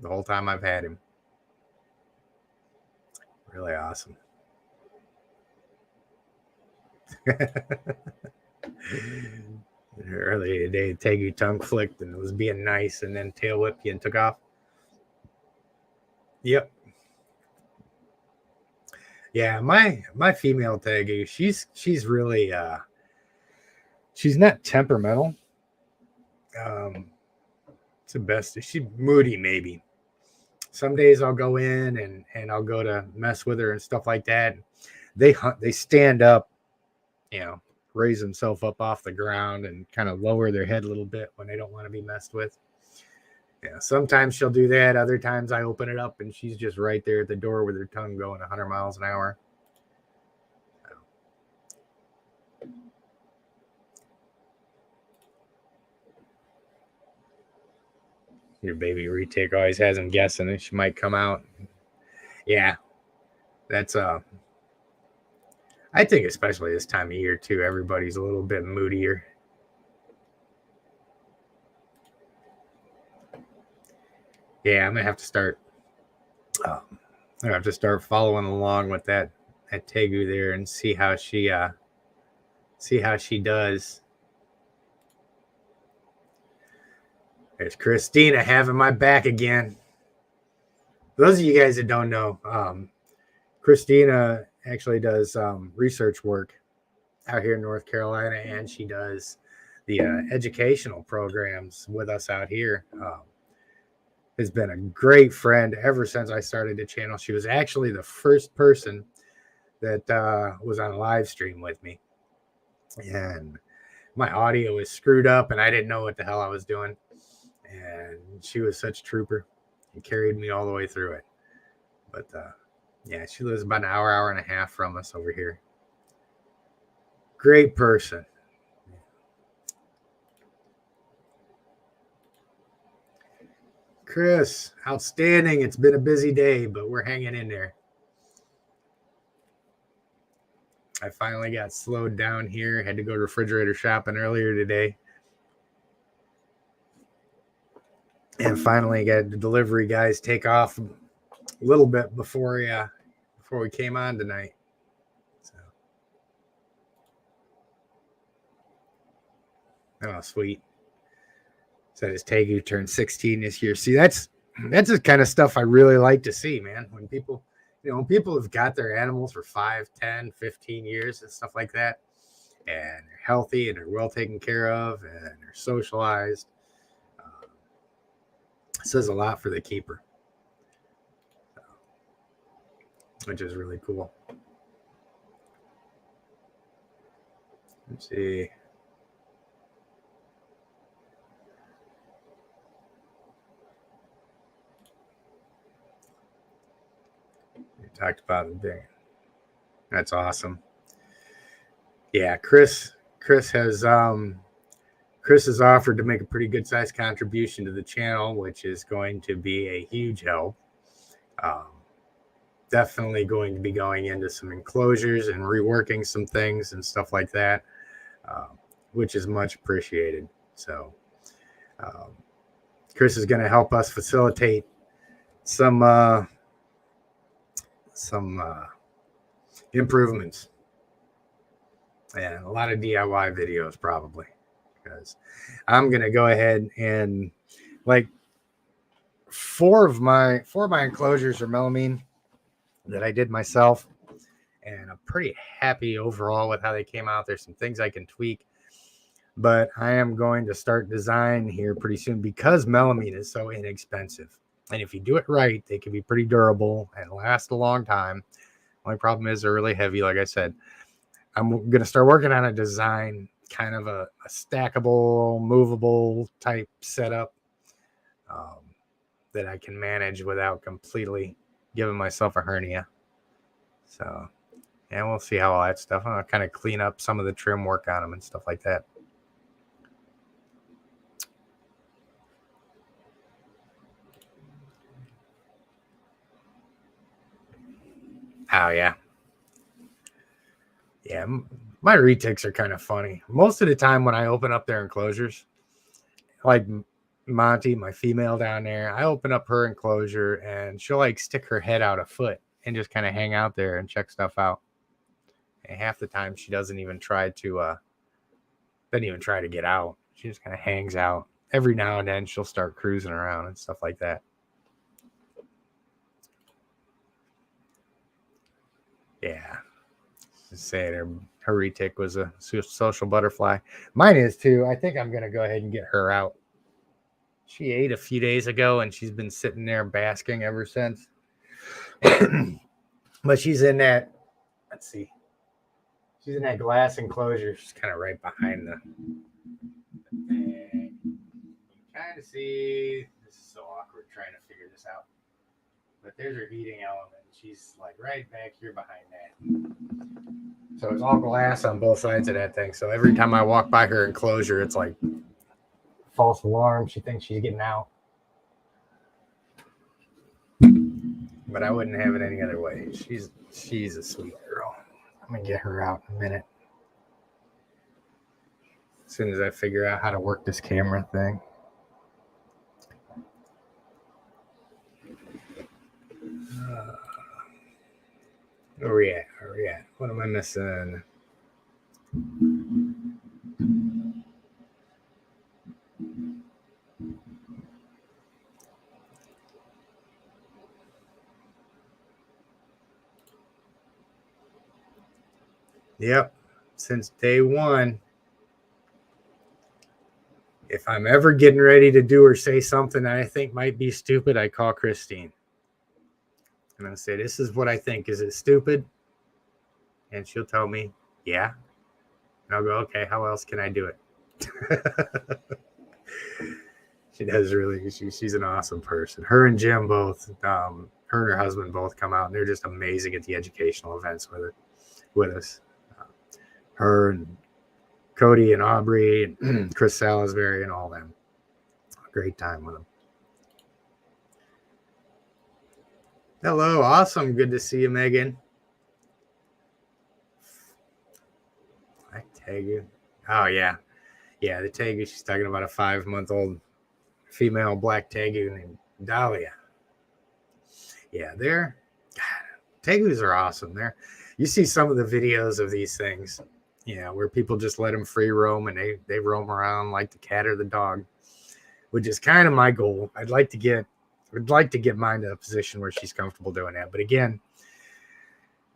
the whole time I've had him. Really awesome. Earlier today, Tegu tongue flicked and was being nice and then tail whipped you and took off. Yep. Yeah, my female Tegu, she's really she's not temperamental. It's the best. She's moody maybe. Some days I'll go in and I'll go to mess with her and stuff like that. They stand up, raise themselves up off the ground and kind of lower their head a little bit when they don't want to be messed with. Yeah, sometimes she'll do that. Other times I open it up and she's just right there at the door with her tongue going 100 miles an hour. Your baby retake always has them guessing and she might come out. Yeah, that's I think especially this time of year too, everybody's a little bit moodier. Yeah, I'm gonna have to start. I have to start following along with that Tegu there and see how she does. There's Christina having my back again. Those of you guys that don't know, Christina actually does research work out here in North Carolina, and she does the educational programs with us out here. Has been a great friend ever since I started the channel. She was actually the first person that was on a live stream with me. And my audio was screwed up and I didn't know what the hell I was doing. And she was such a trooper and carried me all the way through it. But yeah, she lives about an hour and a half from us over here. Great person. Chris, outstanding. It's been a busy day, but we're hanging in there. I finally got slowed down here. Had to go refrigerator shopping earlier today. And finally got the delivery guys take off a little bit before we came on tonight. So. Oh, sweet. Said his Tegu turned 16 this year. See, that's the kind of stuff I really like to see, man. When people, when people have got their animals for 5, 10, 15 years and stuff like that, and they're healthy and they're well taken care of and they're socialized, it says a lot for the keeper, which is really cool. Let's see. Talked about it there. That's awesome. Yeah, Chris has offered to make a pretty good sized contribution to the channel, which is going to be a huge help. Definitely going to be going into some enclosures and reworking some things and stuff like that, which is much appreciated. So Chris is going to help us facilitate some improvements and a lot of DIY videos probably, because I'm going to go ahead and like four of my enclosures are melamine that I did myself, and I'm pretty happy overall with how they came out. There's some things I can tweak, but I am going to start design here pretty soon because melamine is so inexpensive. And if you do it right, they can be pretty durable and last a long time. Only problem is they're really heavy, like I said. I'm going to start working on a design kind of a stackable, movable type setup that I can manage without completely giving myself a hernia. So, and we'll see how all that stuff. I'm going to kind of clean up some of the trim work on them and stuff like that. Oh, yeah. Yeah, my retics are kind of funny. Most of the time when I open up their enclosures, like Monty, my female down there, I open up her enclosure and she'll like stick her head out a foot and just kind of hang out there and check stuff out. And half the time she doesn't even try to get out. She just kind of hangs out. Every now and then she'll start cruising around and stuff like that. Yeah. Just saying her retic was a social butterfly. Mine is too. I think I'm going to go ahead and get her out. She ate a few days ago and she's been sitting there basking ever since. But she's in that, let's see. She's in that glass enclosure. She's kind of right behind the thing. You kind of see, this is so awkward trying to figure this out. But there's her heating element. She's like right back here behind that. So it's all glass on both sides of that thing. So every time I walk by her enclosure, it's like false alarm. She thinks she's getting out. But I wouldn't have it any other way. She's a sweet girl. I'm going to get her out in a minute. As soon as I figure out how to work this camera thing. Where are we at? What am I missing? Yep. Since day one, if I'm ever getting ready to do or say something that I think might be stupid, I call Christine. And I'll say, this is what I think. Is it stupid? And she'll tell me, yeah. And I'll go, okay, how else can I do it? She does really. She's an awesome person. Her and Jim both, her and her husband both come out, and they're just amazing at the educational events with us. Her and Cody and Aubrey and Chris Salisbury and all them. Great time with them. Hello, awesome. Good to see you, Megan. Black Tegu. Oh, yeah. Yeah, the Tegu, she's talking about a 5-month-old female black Tegu named Dahlia. Yeah, Tegus are awesome. You see some of the videos of these things, where people just let them free roam and they roam around like the cat or the dog, which is kind of my goal. I'd like to get mine to a position where she's comfortable doing that. But again,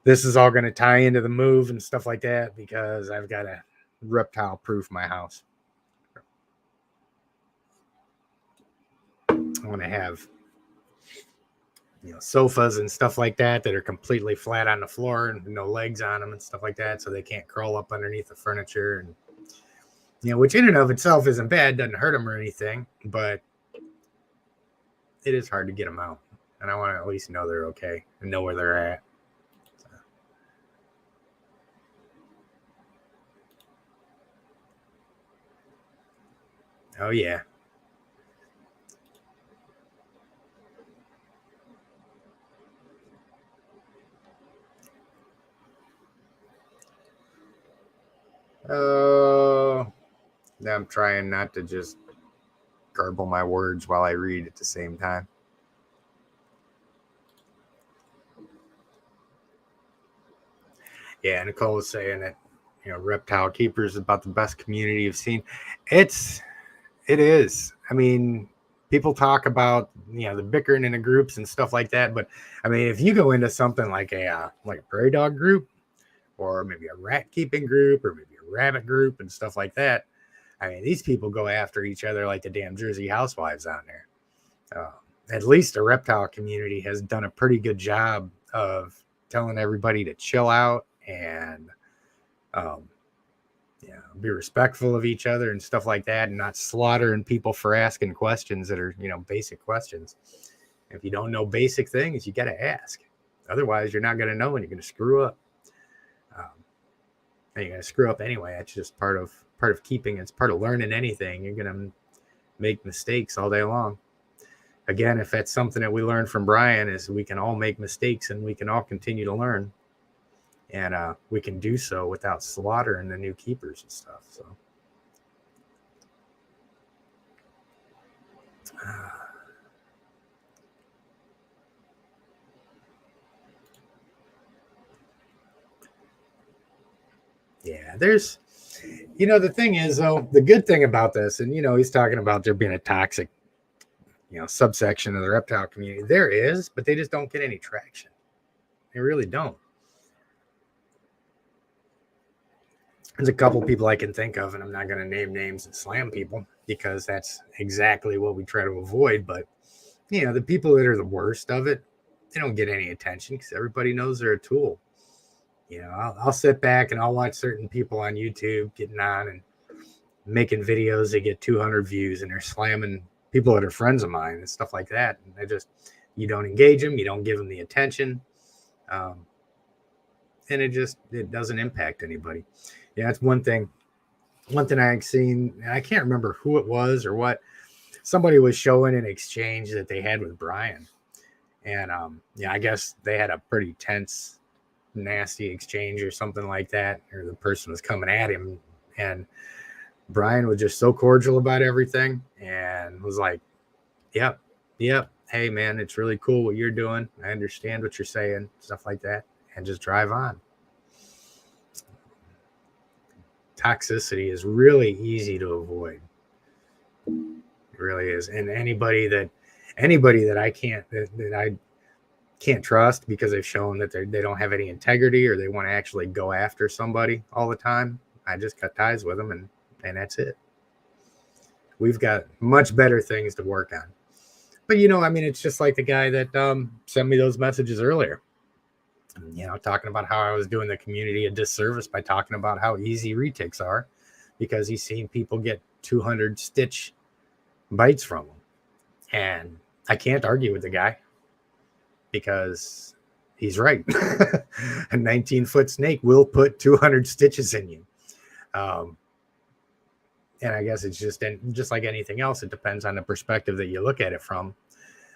this is all going to tie into the move and stuff like that because I've got to reptile proof my house. I want to have sofas and stuff like that are completely flat on the floor and no legs on them and stuff like that, so they can't crawl up underneath the furniture, and which in and of itself isn't bad, doesn't hurt them or anything, but it is hard to get them out, and I want to at least know they're okay and know where they're at. Oh yeah. I'm trying not to just garble my words while I read at the same time. Yeah, Nicole was saying that Reptile Keepers is about the best community you've seen. It is. I mean, people talk about the bickering in the groups and stuff like that, but I mean, if you go into something like a prairie dog group, or maybe a rat keeping group, or maybe a rabbit group and stuff like that, I mean, these people go after each other like the damn Jersey housewives on there. At least the reptile community has done a pretty good job of telling everybody to chill out and be respectful of each other and stuff like that, and not slaughtering people for asking questions that are, basic questions. If you don't know basic things, you got to ask. Otherwise, you're not going to know, and you're going to screw up. And you're going to screw up anyway. That's just part of keeping. It's part of learning anything. You're going to make mistakes all day long. Again, if that's something that we learned from Brian, is we can all make mistakes and we can all continue to learn. And we can do so without slaughtering the new keepers and stuff. So, yeah, there's, the thing is, though, the good thing about this, and, he's talking about there being a toxic, subsection of the reptile community. There is, but they just don't get any traction. They really don't. There's a couple people I can think of, and I'm not going to name names and slam people because that's exactly what we try to avoid. But, the people that are the worst of it, they don't get any attention because everybody knows they're a tool. I'll sit back and I'll watch certain people on YouTube getting on and making videos. They get 200 views and they're slamming people that are friends of mine and stuff like that. And you don't engage them. You don't give them the attention. And it doesn't impact anybody. Yeah, that's one thing. One thing I've seen, and I can't remember who it was or what, somebody was showing an exchange that they had with Brian. And I guess they had a pretty tense, nasty exchange or something like that, or the person was coming at him, and Brian was just so cordial about everything and was like, yep, hey man, it's really cool what you're doing, I understand what you're saying, stuff like that, and just drive on. Toxicity is really easy to avoid. It really is. And anybody that I can't trust because they've shown that they don't have any integrity or they want to actually go after somebody all the time, I just cut ties with them, and that's it. We've got much better things to work on. But, it's just like the guy that sent me those messages earlier, talking about how I was doing the community a disservice by talking about how easy retics are because he's seen people get 200 stitch bites from them. And I can't argue with the guy because he's right. A 19-foot snake will put 200 stitches in you. And I guess it's just like anything else. It depends on the perspective that you look at it from.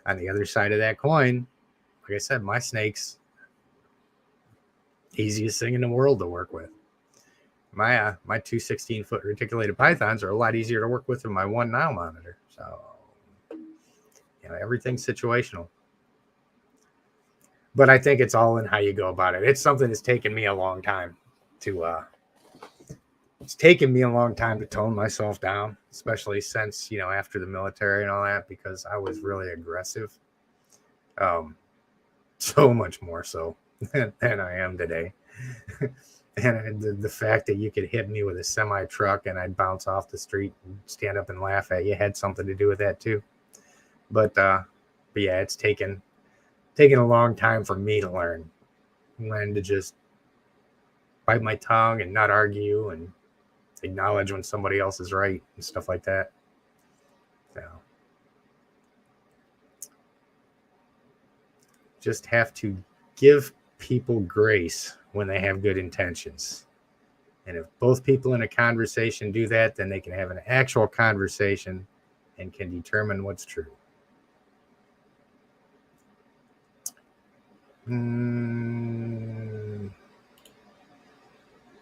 On the other side of that coin, like I said, my snakes, easiest thing in the world to work with. My 2 16-foot reticulated pythons are a lot easier to work with than my 1 Nile monitor. So, everything's situational. But I think it's all in how you go about it. It's something that's taken me a long time to tone myself down, especially since, after the military and all that, because I was really aggressive. So much more so than I am today. And the fact that you could hit me with a semi truck and I'd bounce off the street and stand up and laugh at you had something to do with that too. But yeah, it's taken a long time for me to learn when to just bite my tongue and not argue and acknowledge when somebody else is right and stuff like that. So just have to give people grace when they have good intentions. And if both people in a conversation do that, then they can have an actual conversation and can determine what's true.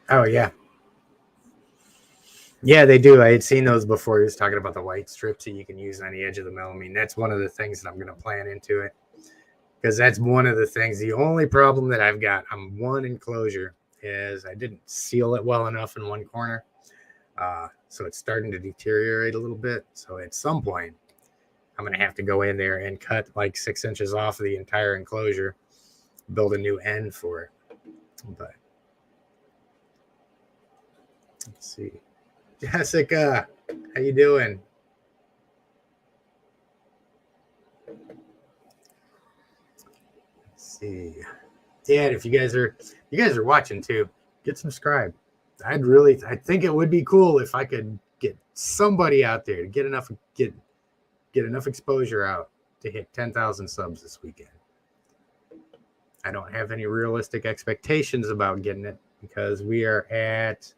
Oh, yeah. Yeah, they do. I had seen those before. He was talking about the white strips that you can use on the edge of the melamine. That's one of the things that I'm going to plan into it. Because that's one of the things. The only problem that I've got on one enclosure is I didn't seal it well enough in one corner. So it's starting to deteriorate a little bit. So at some point, I'm going to have to go in there and cut like 6 inches off of the entire enclosure, build a new end for it. But let's see. Jessica, how you doing? Let's see. Dad, if you guys are watching too, get subscribed. I think it would be cool if I could get somebody out there to get enough exposure out to hit 10,000 subs this weekend. I don't have any realistic expectations about getting it because we're at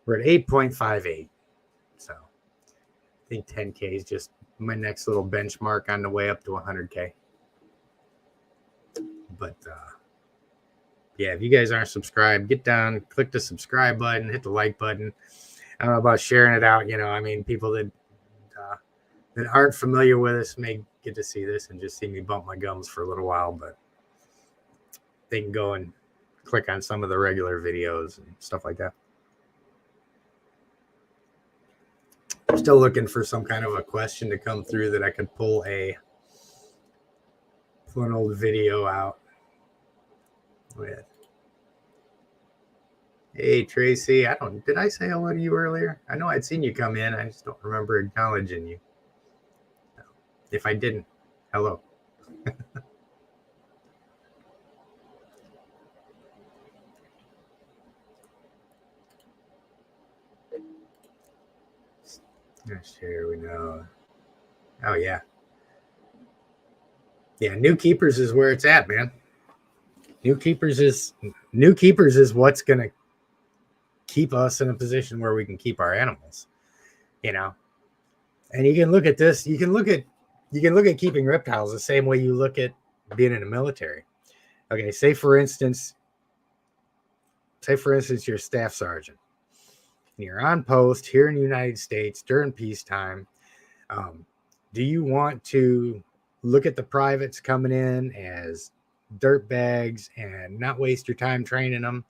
8.58. So I think 10K is just my next little benchmark on the way up to 100K. But yeah, if you guys aren't subscribed, get down, click the subscribe button, hit the like button. I don't know about sharing it out. I mean, people that aren't familiar with us may get to see this and just see me bump my gums for a little while, but they can go and click on some of the regular videos and stuff like that. I'm still looking for some kind of a question to come through that I could pull an old video out with. Hey Tracy, did I say hello to you earlier? I know I'd seen you come in. I just don't remember acknowledging you. If I didn't, hello. Here we know. Oh yeah. Yeah, new keepers is where it's at, man. New keepers is what's gonna keep us in a position where we can keep our animals. And you can look at this, you can look at keeping reptiles the same way you look at being in the military. Okay, say for instance you're a staff sergeant. And you're on post here in the United States during peacetime. Do you want to look at the privates coming in as dirt bags and not waste your time training them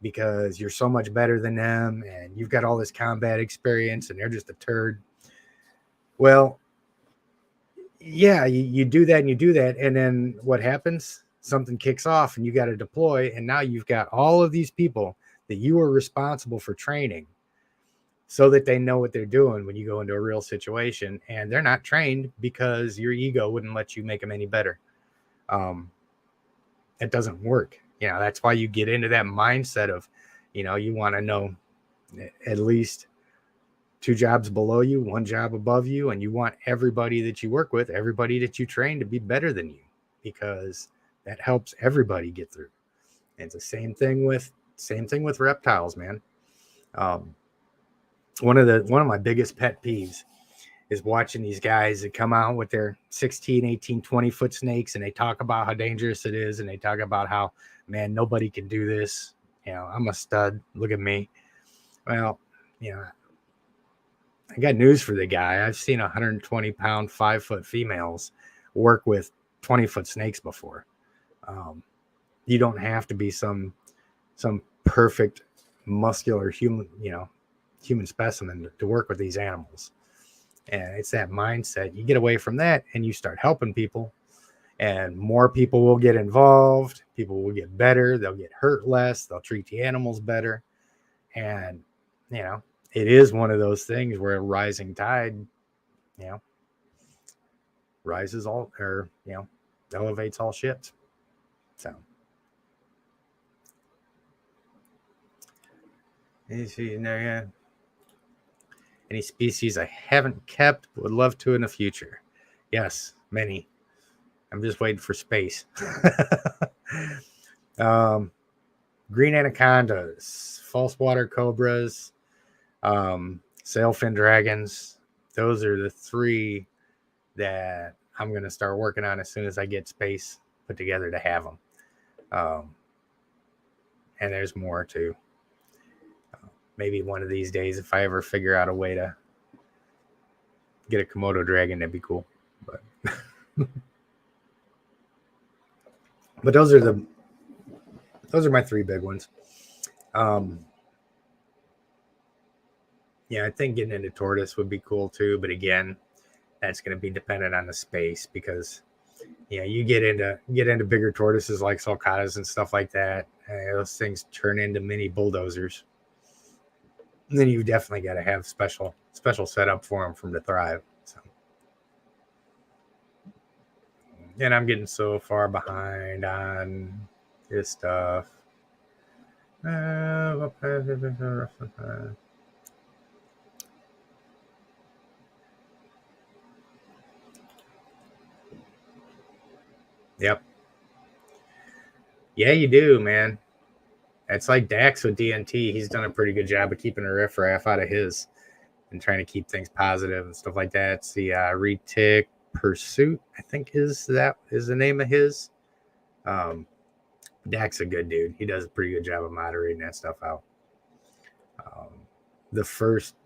because you're so much better than them and you've got all this combat experience and they're just a turd? Well, yeah, you do that and you do that. And then what happens? Something kicks off and you got to deploy. And now you've got all of these people that you are responsible for training so that they know what they're doing when you go into a real situation, and they're not trained because your ego wouldn't let you make them any better. It doesn't work. That's why you get into that mindset of, you want to know at least 2 jobs below you, 1 job above you, and you want everybody that you work with, everybody that you train to be better than you, because that helps everybody get through. And it's the same thing with reptiles, man. One of my biggest pet peeves is watching these guys that come out with their 16, 18, 20 foot snakes, and they talk about how dangerous it is. And they talk about how, man, nobody can do this. I'm a stud. Look at me. Well, I got news for the guy. I've seen 120 pound, 5 foot females work with 20 foot snakes before. You don't have to be some perfect muscular human specimen to work with these animals. And it's that mindset. You get away from that and you start helping people, and more people will get involved. People will get better. They'll get hurt less. They'll treat the animals better. And, it is one of those things where a rising tide, rises all, or, elevates all ships. So. Any species I haven't kept, would love to in the future? Yes, many. I'm just waiting for space. Green anacondas, false water cobras, sailfin dragons. Those are the 3 that I'm going to start working on as soon as I get space put together to have them. And there's more too. Maybe one of these days, if I ever figure out a way to get a Komodo dragon, that'd be cool. But but those are my 3 big ones. I think getting into tortoise would be cool too. But again, that's going to be dependent on the space, because you get into bigger tortoises like sulcatas and stuff like that. Those things turn into mini bulldozers. And then you definitely got to have special setup for them to thrive. So. And I'm getting so far behind on this stuff. Yep. Yeah, you do, man. It's like Dax with DNT. He's done a pretty good job of keeping a riffraff out of his and trying to keep things positive and stuff like that. It's the Retic Pursuit, I think is the name of his. Dak's a good dude. He does a pretty good job of moderating that stuff out. The first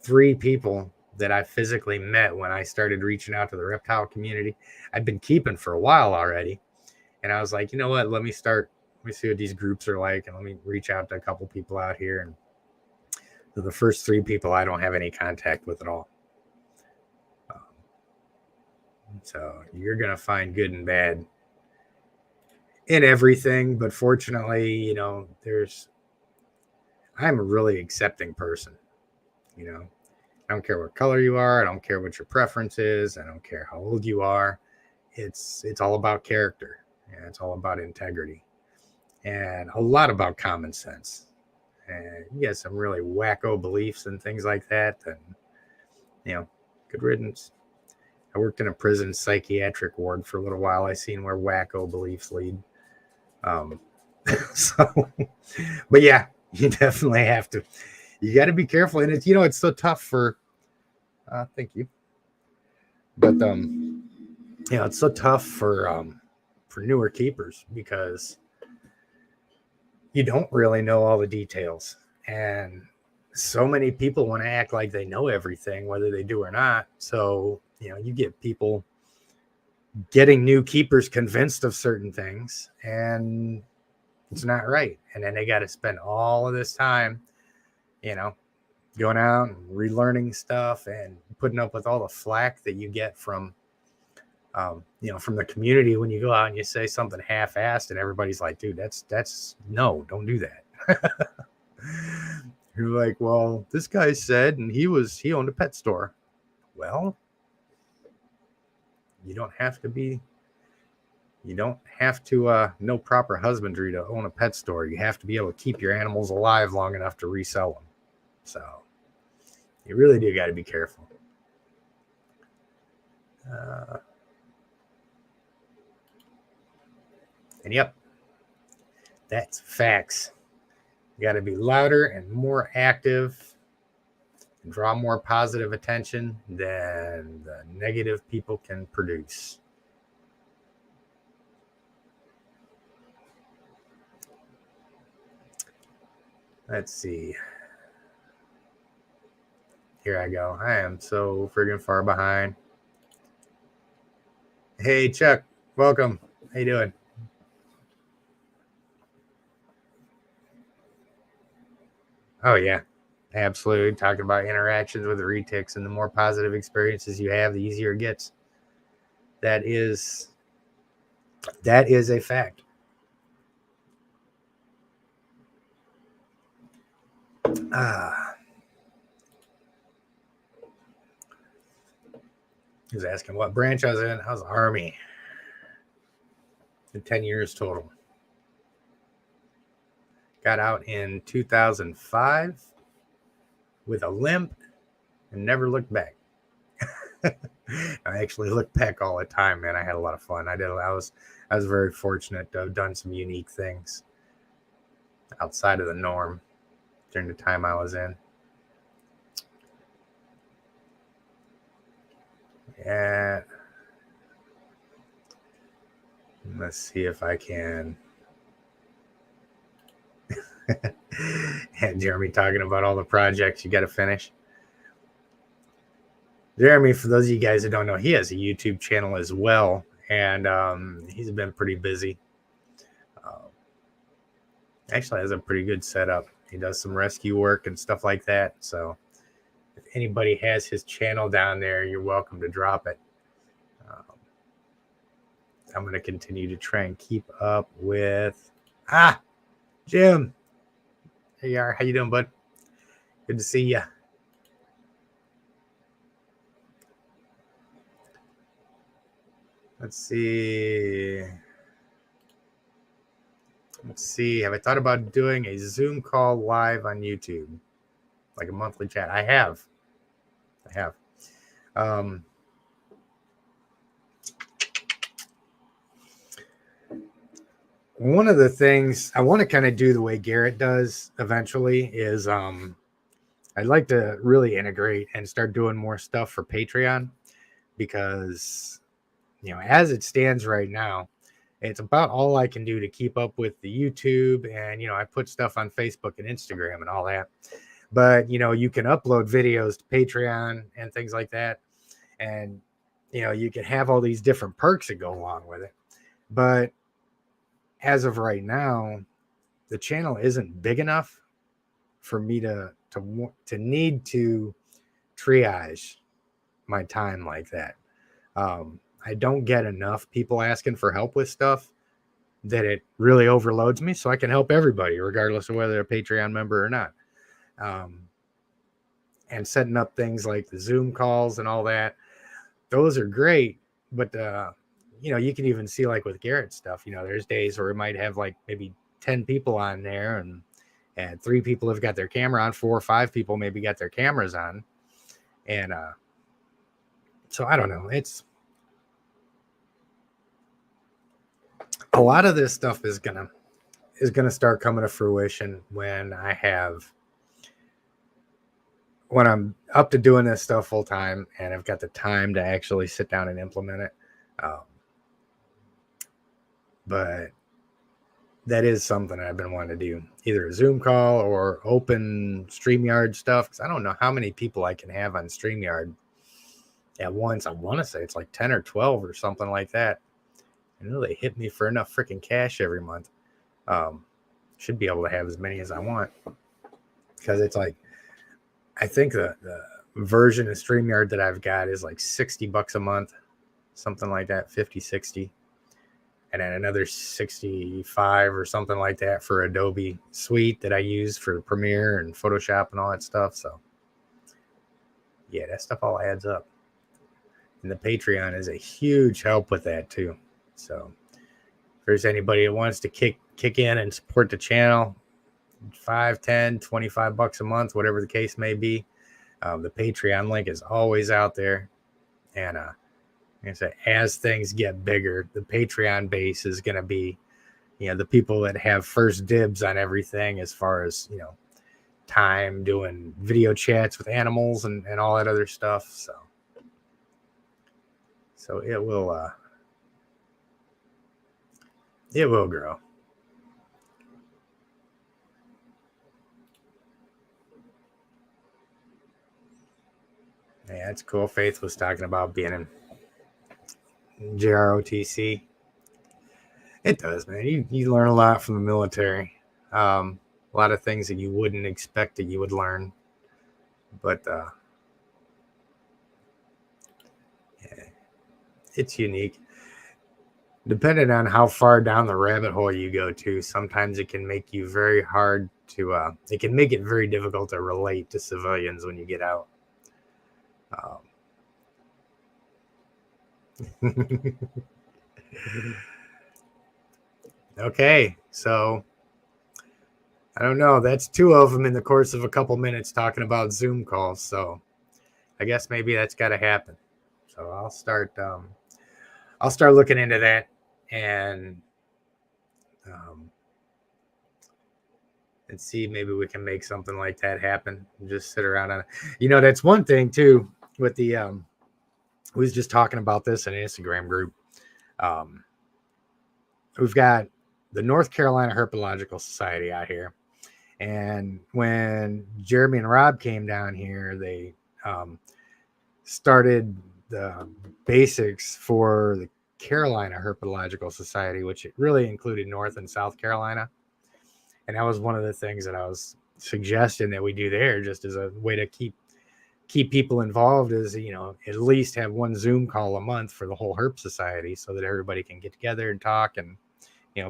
3 people that I physically met when I started reaching out to the reptile community, I've been keeping for a while already. And I was like, you know what? Let me see what these groups are like, and let me reach out to a couple people out here. And so the first 3 people I don't have any contact with at all. So you're going to find good and bad in everything. But fortunately, you know, I'm a really accepting person. You know, I don't care what color you are. I don't care what your preference is. I don't care how old you are. It's all about character. And it's all about integrity and a lot about common sense. And you get some really wacko beliefs and things like that, then, you know, good riddance. I worked in a prison psychiatric ward for a little while. I seen where wacko beliefs lead. So, but yeah, you definitely have to. You got to be careful, and it's so tough for. Thank you. But it's so tough for newer keepers because you don't really know all the details, and so many people want to act like they know everything, whether they do or not. So you get people getting new keepers convinced of certain things, and it's not right. And then they got to spend all of this time, going out and relearning stuff and putting up with all the flack that you get from from the community when you go out and you say something half-assed, and everybody's like, dude, that's no, don't do that. You're like, well, this guy said, and he owned a pet store. Well, you don't have to know proper husbandry to own a pet store. You have to be able to keep your animals alive long enough to resell them. So you really do got to be careful. And yep, that's facts. You got to be louder and more active and draw more positive attention than the negative people can produce. Let's see. Here I go. I am so friggin' far behind. Hey, Chuck. Welcome. How you doing? Oh, yeah. Absolutely. Talking about interactions with the retics, and the more positive experiences you have, the easier it gets. That is a fact. He was asking what branch I was in. I was Army. 10 years total. Got out in 2005 with a limp and never looked back. I actually look back all the time, man. I had a lot of fun. I was very fortunate to have done some unique things outside of the norm during the time I was in. Yeah. Let's see if I can. And Jeremy talking about all the projects you got to finish. Jeremy, for those of you guys that don't know, he has a YouTube channel as well, and he's been pretty busy. Actually has a pretty good setup. He does some rescue work and stuff like that. So if anybody has his channel down there, you're welcome to drop it. I'm going to continue to try and keep up with... Jim. There you are. How you doing, bud? Good to see you. Let's see. Let's see. Have I thought about doing a Zoom call live on YouTube, like a monthly chat? I have. Um, one of the things I want to kind of do the way Garrett does eventually is I'd like to really integrate and start doing more stuff for Patreon, because as it stands right now, it's about all I can do to keep up with the YouTube, and I put stuff on Facebook and Instagram and all that. But you can upload videos to Patreon and things like that, and you can have all these different perks that go along with it. But as of right now, the channel isn't big enough for me to need to triage my time like that. I don't get enough people asking for help with stuff that it really overloads me, so I can help everybody, regardless of whether they're a Patreon member or not. And setting up things like the Zoom calls and all that, those are great. But you can even see, like with Garrett's stuff, there's days where we might have like maybe 10 people on there, and 3 people have got their camera on, 4 or 5 people maybe got their cameras on. And so I don't know. It's a lot of this stuff is gonna start coming to fruition when I'm up to doing this stuff full time and I've got the time to actually sit down and implement it. But that is something I've been wanting to do, either a Zoom call or open StreamYard stuff, because I don't know how many people I can have on StreamYard at once. I want to say it's like 10 or 12 or something like that. And they hit me for enough freaking cash every month. Should be able to have as many as I want, because it's like, I think the version of StreamYard that I've got is like $60 a month, something like that, 50, 60. And then another 65 or something like that for Adobe Suite that I use for Premiere and Photoshop and all that stuff. So yeah, that stuff all adds up. And the Patreon is a huge help with that too. So if there's anybody that wants to kick in and support the channel, 5, 10, 25 bucks a month, whatever the case may be, the Patreon link is always out there. And like I said, as things get bigger, the Patreon base is going to be, the people that have first dibs on everything, as far as, time doing video chats with animals and all that other stuff. So it will grow. Yeah, it's cool. Faith was talking about being in JROTC. It does, man. You learn a lot from the military. A lot of things that you wouldn't expect that you would learn. But yeah, it's unique. Depending on how far down the rabbit hole you go to, sometimes it can make you very hard to, it can make it very difficult to relate to civilians when you get out. Okay, so I don't know. That's 2 of them in the course of a couple minutes talking about Zoom calls. So I guess maybe that's got to happen. So I'll start looking into that, and see, maybe we can make something like that happen. Just sit around on it. That's one thing too with the we was just talking about this in an Instagram group. We've got the North Carolina Herpetological Society out here. And when Jeremy and Rob came down here, they started the basics for the Carolina Herpetological Society, which really included North and South Carolina. And that was one of the things that I was suggesting that we do there, just as a way to keep people involved, is, at least have one Zoom call a month for the whole Herp Society, so that everybody can get together and talk and,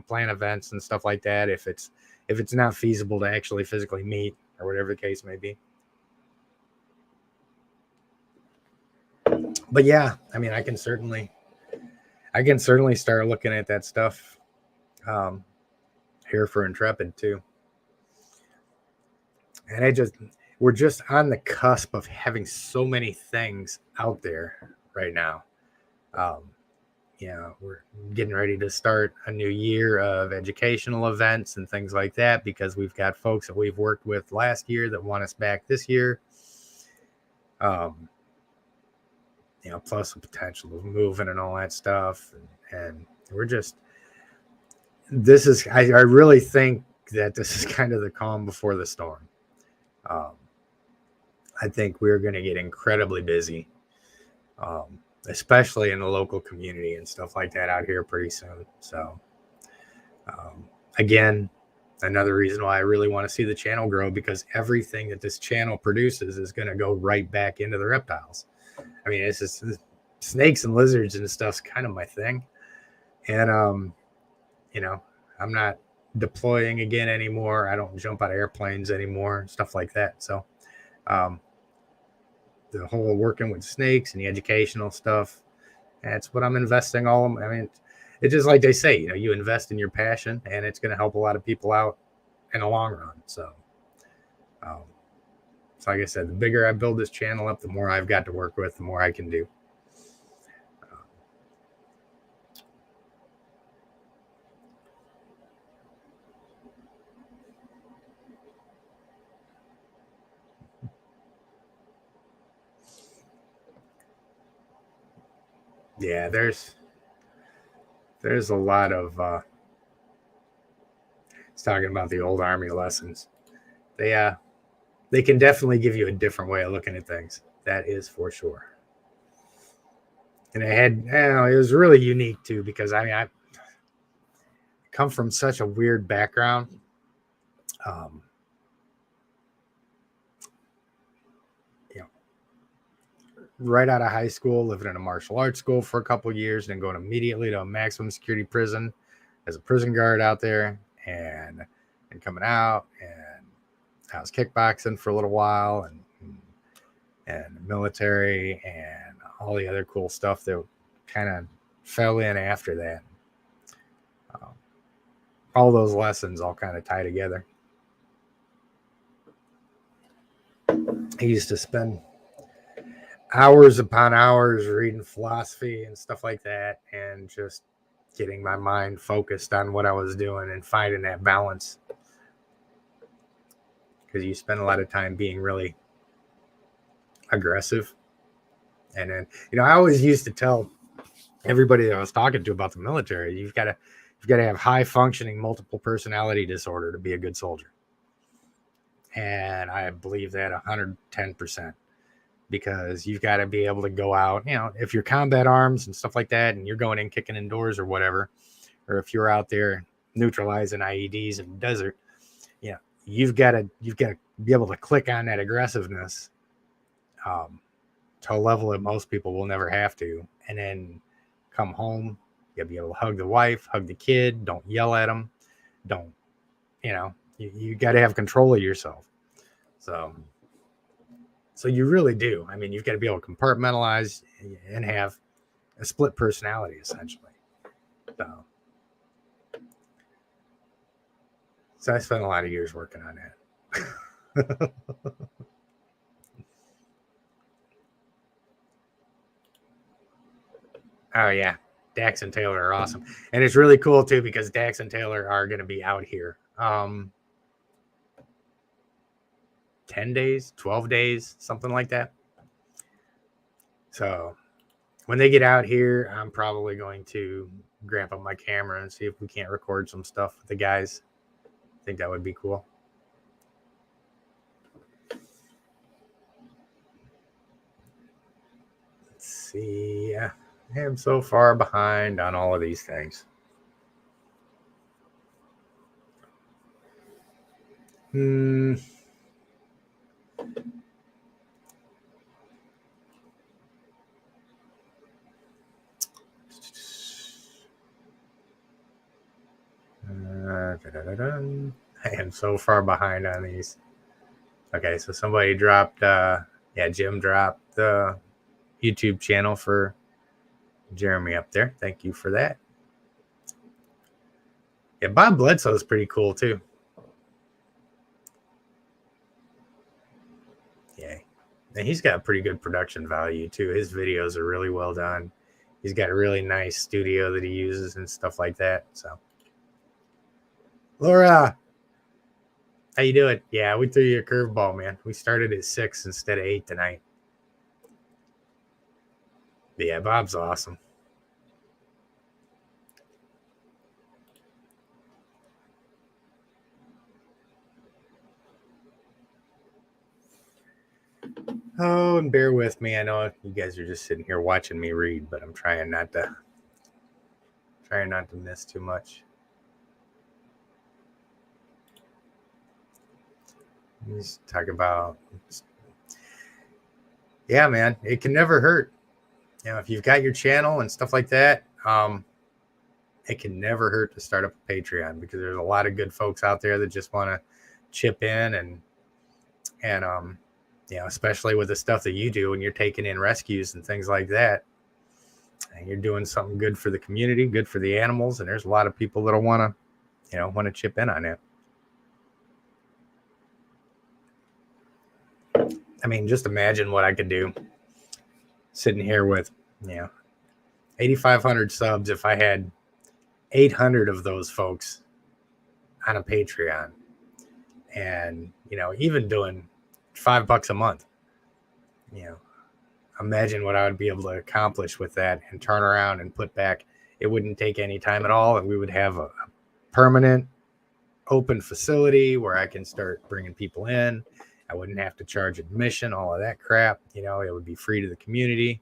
plan events and stuff like that. If it's not feasible to actually physically meet, or whatever the case may be. But yeah, I mean, I can certainly start looking at that stuff. here for Intrepid too. And we're just on the cusp of having so many things out there right now. We're getting ready to start a new year of educational events and things like that, because we've got folks that we've worked with last year that want us back this year. Plus the potential of moving and all that stuff. And we're just, I really think that this is kind of the calm before the storm. I think we're going to get incredibly busy, especially in the local community and stuff like that out here pretty soon. So, again, another reason why I really want to see the channel grow, because everything that this channel produces is going to go right back into the reptiles. I mean, it's just snakes and lizards and stuff's kind of my thing. And, I'm not deploying again anymore. I don't jump out of airplanes anymore, stuff like that. So, the whole working with snakes and the educational stuff, that's what I'm investing all of. I mean, it's just like they say, you invest in your passion, and it's going to help a lot of people out in the long run. So, like I said, the bigger I build this channel up, the more I've got to work with, the more I can do. Yeah, there's a lot of it's talking about the old Army lessons. They can definitely give you a different way of looking at things. That is for sure. And it was really unique too, because I come from such a weird background. Right out of high school, living in a martial arts school for a couple of years, and then going immediately to a maximum security prison as a prison guard out there, and coming out, and I was kickboxing for a little while, and military, and all the other cool stuff that kind of fell in after that. All those lessons all kind of tie together. I used to spend hours upon hours reading philosophy and stuff like that, and just getting my mind focused on what I was doing and finding that balance, because you spend a lot of time being really aggressive. And then, I always used to tell everybody that I was talking to about the military, you've got to have high functioning multiple personality disorder to be a good soldier. And I believe that 110%. Because you've got to be able to go out, if you're combat arms and stuff like that, and you're going in kicking indoors or whatever, or if you're out there neutralizing IEDs in the desert, you've got to be able to click on that aggressiveness to a level that most people will never have to, and then come home, you'll be able to hug the wife, hug the kid, don't yell at them, don't, you got to have control of yourself. So you really do. I mean, you've got to be able to compartmentalize and have a split personality, essentially. So I spent a lot of years working on that. Oh, yeah. Dax and Taylor are awesome. And it's really cool, too, because Dax and Taylor are going to be out here 10 days, 12 days, something like that. So when they get out here, I'm probably going to grab up my camera and see if we can't record some stuff with the guys. I think that would be cool. Let's see. I am so far behind on all of these things. I am so far behind on these. Okay, so somebody dropped, Jim dropped the YouTube channel for Jeremy up there. Thank you for that. Yeah, Bob Bledsoe is pretty cool too. Yeah, and he's got pretty good production value too. His videos are really well done. He's got a really nice studio that he uses and stuff like that. So, Laura, how you doing? Yeah, we threw you a curveball, man. We started at 6 instead of 8 tonight. But yeah, Bob's awesome. Oh, and bear with me. I know you guys are just sitting here watching me read, but I'm trying not to miss too much. Let's talk about, yeah, man, it can never hurt. You know, if you've got your channel and stuff like that, it can never hurt to start up a Patreon, because there's a lot of good folks out there that just want to chip in and you know, especially with the stuff that you do when you're taking in rescues and things like that, and you're doing something good for the community, good for the animals, and there's a lot of people that'll want to, you know, want to chip in on it. I mean, just imagine what I could do sitting here with, you know, 8,500 subs if I had 800 of those folks on a Patreon, and, you know, even doing $5 a month, you know, imagine what I would be able to accomplish with that and turn around and put back. It wouldn't take any time at all, and we would have a permanent open facility where I can start bringing people in. I wouldn't have to charge admission, all of that crap. You know, it would be free to the community.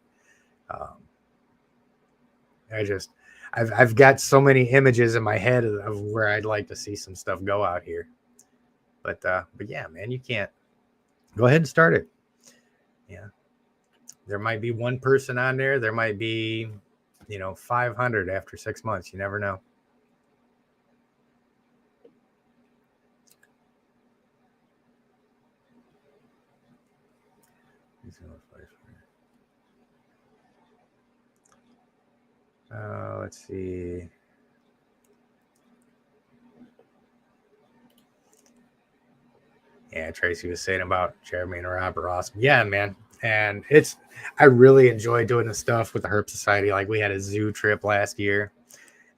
I've got so many images in my head of where I'd like to see some stuff go out here. But yeah, man, you can't. Go ahead and start it. Yeah. There might be one person on there. There might be, you know, 500 after 6 months. You never know. Let's see. Yeah, Tracy was saying about Jeremy and Rob are awesome. Yeah, man. And I really enjoy doing the stuff with the Herp Society. Like, we had a zoo trip last year,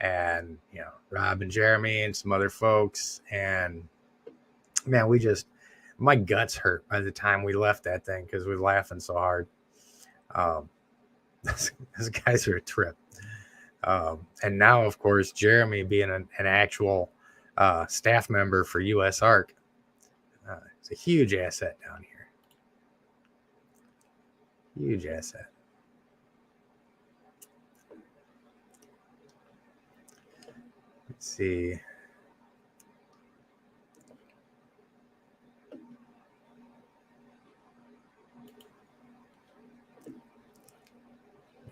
and, you know, Rob and Jeremy and some other folks. And man, my guts hurt by the time we left that thing because we were laughing so hard. Those guys are a trip. And now, of course, Jeremy being an actual staff member for US ARC, it's a huge asset down here. Huge asset. Let's see.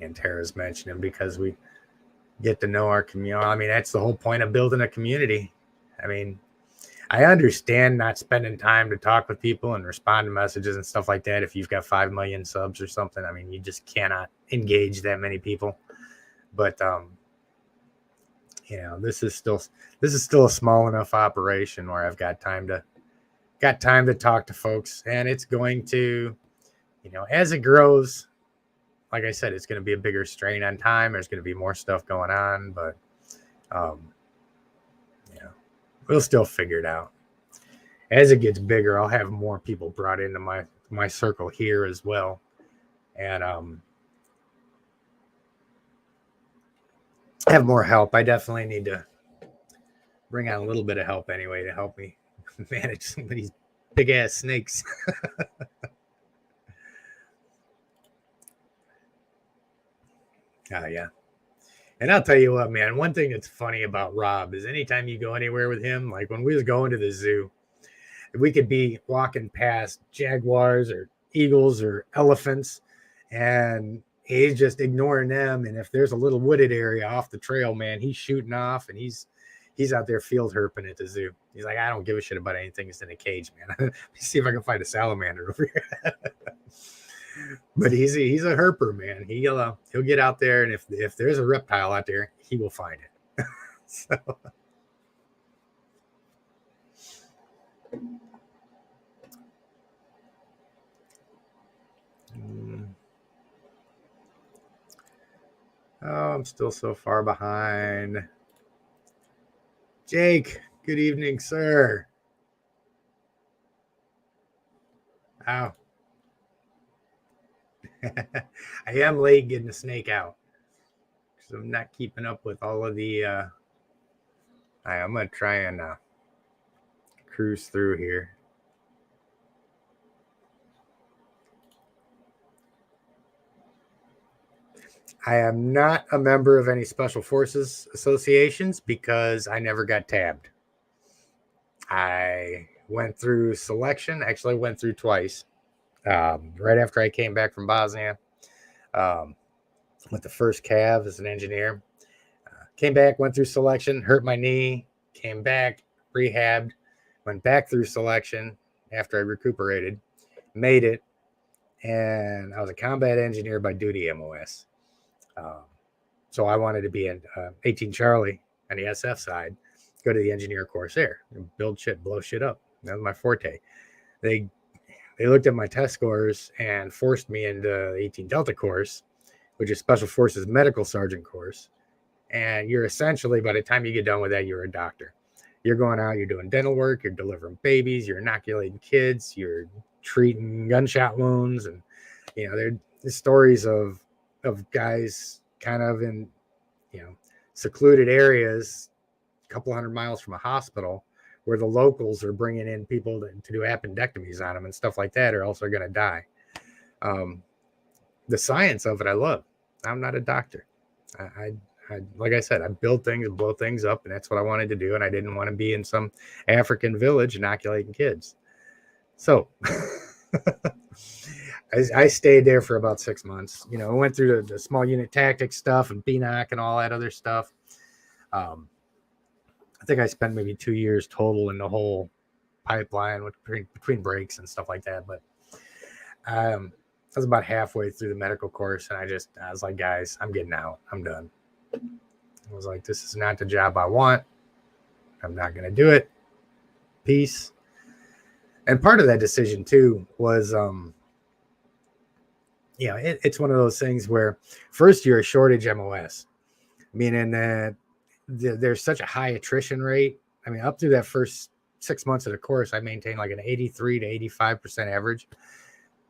And Tara's mentioning, because we get to know our community. I mean, that's the whole point of building a community. I mean, I understand not spending time to talk with people and respond to messages and stuff like that if you've got 5 million subs or something. I mean, you just cannot engage that many people. But you know, this is still a small enough operation where I've got time to talk to folks, and it's going to, you know, as it grows, like I said, it's going to be a bigger strain on time. There's going to be more stuff going on, but you know, we'll still figure it out. As it gets bigger, I'll have more people brought into my circle here as well, and have more help. I definitely need to bring on a little bit of help anyway to help me manage some of these big ass snakes. Yeah. And I'll tell you what, man, one thing that's funny about Rob is anytime you go anywhere with him, like when we was going to the zoo, we could be walking past jaguars or eagles or elephants, and he's just ignoring them. And if there's a little wooded area off the trail, man, he's shooting off, and he's out there field herping at the zoo. He's like, I don't give a shit about anything that's in a cage, man. Let me see if I can find a salamander over here. But he's a herper, man. He'll get out there, and if there's a reptile out there, he will find it. So I'm still so far behind. Jake, good evening, sir. Ow. I am late getting the snake out because I'm not keeping up with all of the. I'm going to try and cruise through here. I am not a member of any special forces associations because I never got tabbed. I went through selection. Actually, I went through twice. Right after I came back from Bosnia, with the first Cav as an engineer. Came back, went through selection, hurt my knee, came back, rehabbed, went back through selection after I recuperated, made it, and I was a combat engineer by duty MOS. So I wanted to be an 18 Charlie on the SF side, go to the engineer course there, build shit, blow shit up. That was my forte. They looked at my test scores and forced me into the 18 Delta course, which is Special Forces Medical Sergeant course. And you're essentially, by the time you get done with that, you're a doctor. You're going out, you're doing dental work, you're delivering babies, you're inoculating kids, you're treating gunshot wounds. And, you know, there's stories of guys kind of in, you know, secluded areas, a couple hundred miles from a hospital, where the locals are bringing in people to do appendectomies on them and stuff like that, or else they're going to die. The science of it, I love. I'm not a doctor. I like I said, I build things and blow things up, and that's what I wanted to do. And I didn't want to be in some African village inoculating kids. So I stayed there for about 6 months. You know, I went through the small unit tactics stuff and BNOC and all that other stuff. I think I spent maybe 2 years total in the whole pipeline between breaks and stuff like that. But I was about halfway through the medical course, and I was like, guys, I'm getting out. I'm done. I was like, this is not the job I want. I'm not going to do it. Peace. And part of that decision too was, you know, it's one of those things where first you're a shortage MOS, meaning that there's such a high attrition rate. I mean, up through that first 6 months of the course, I maintained like an 83 to 85% average.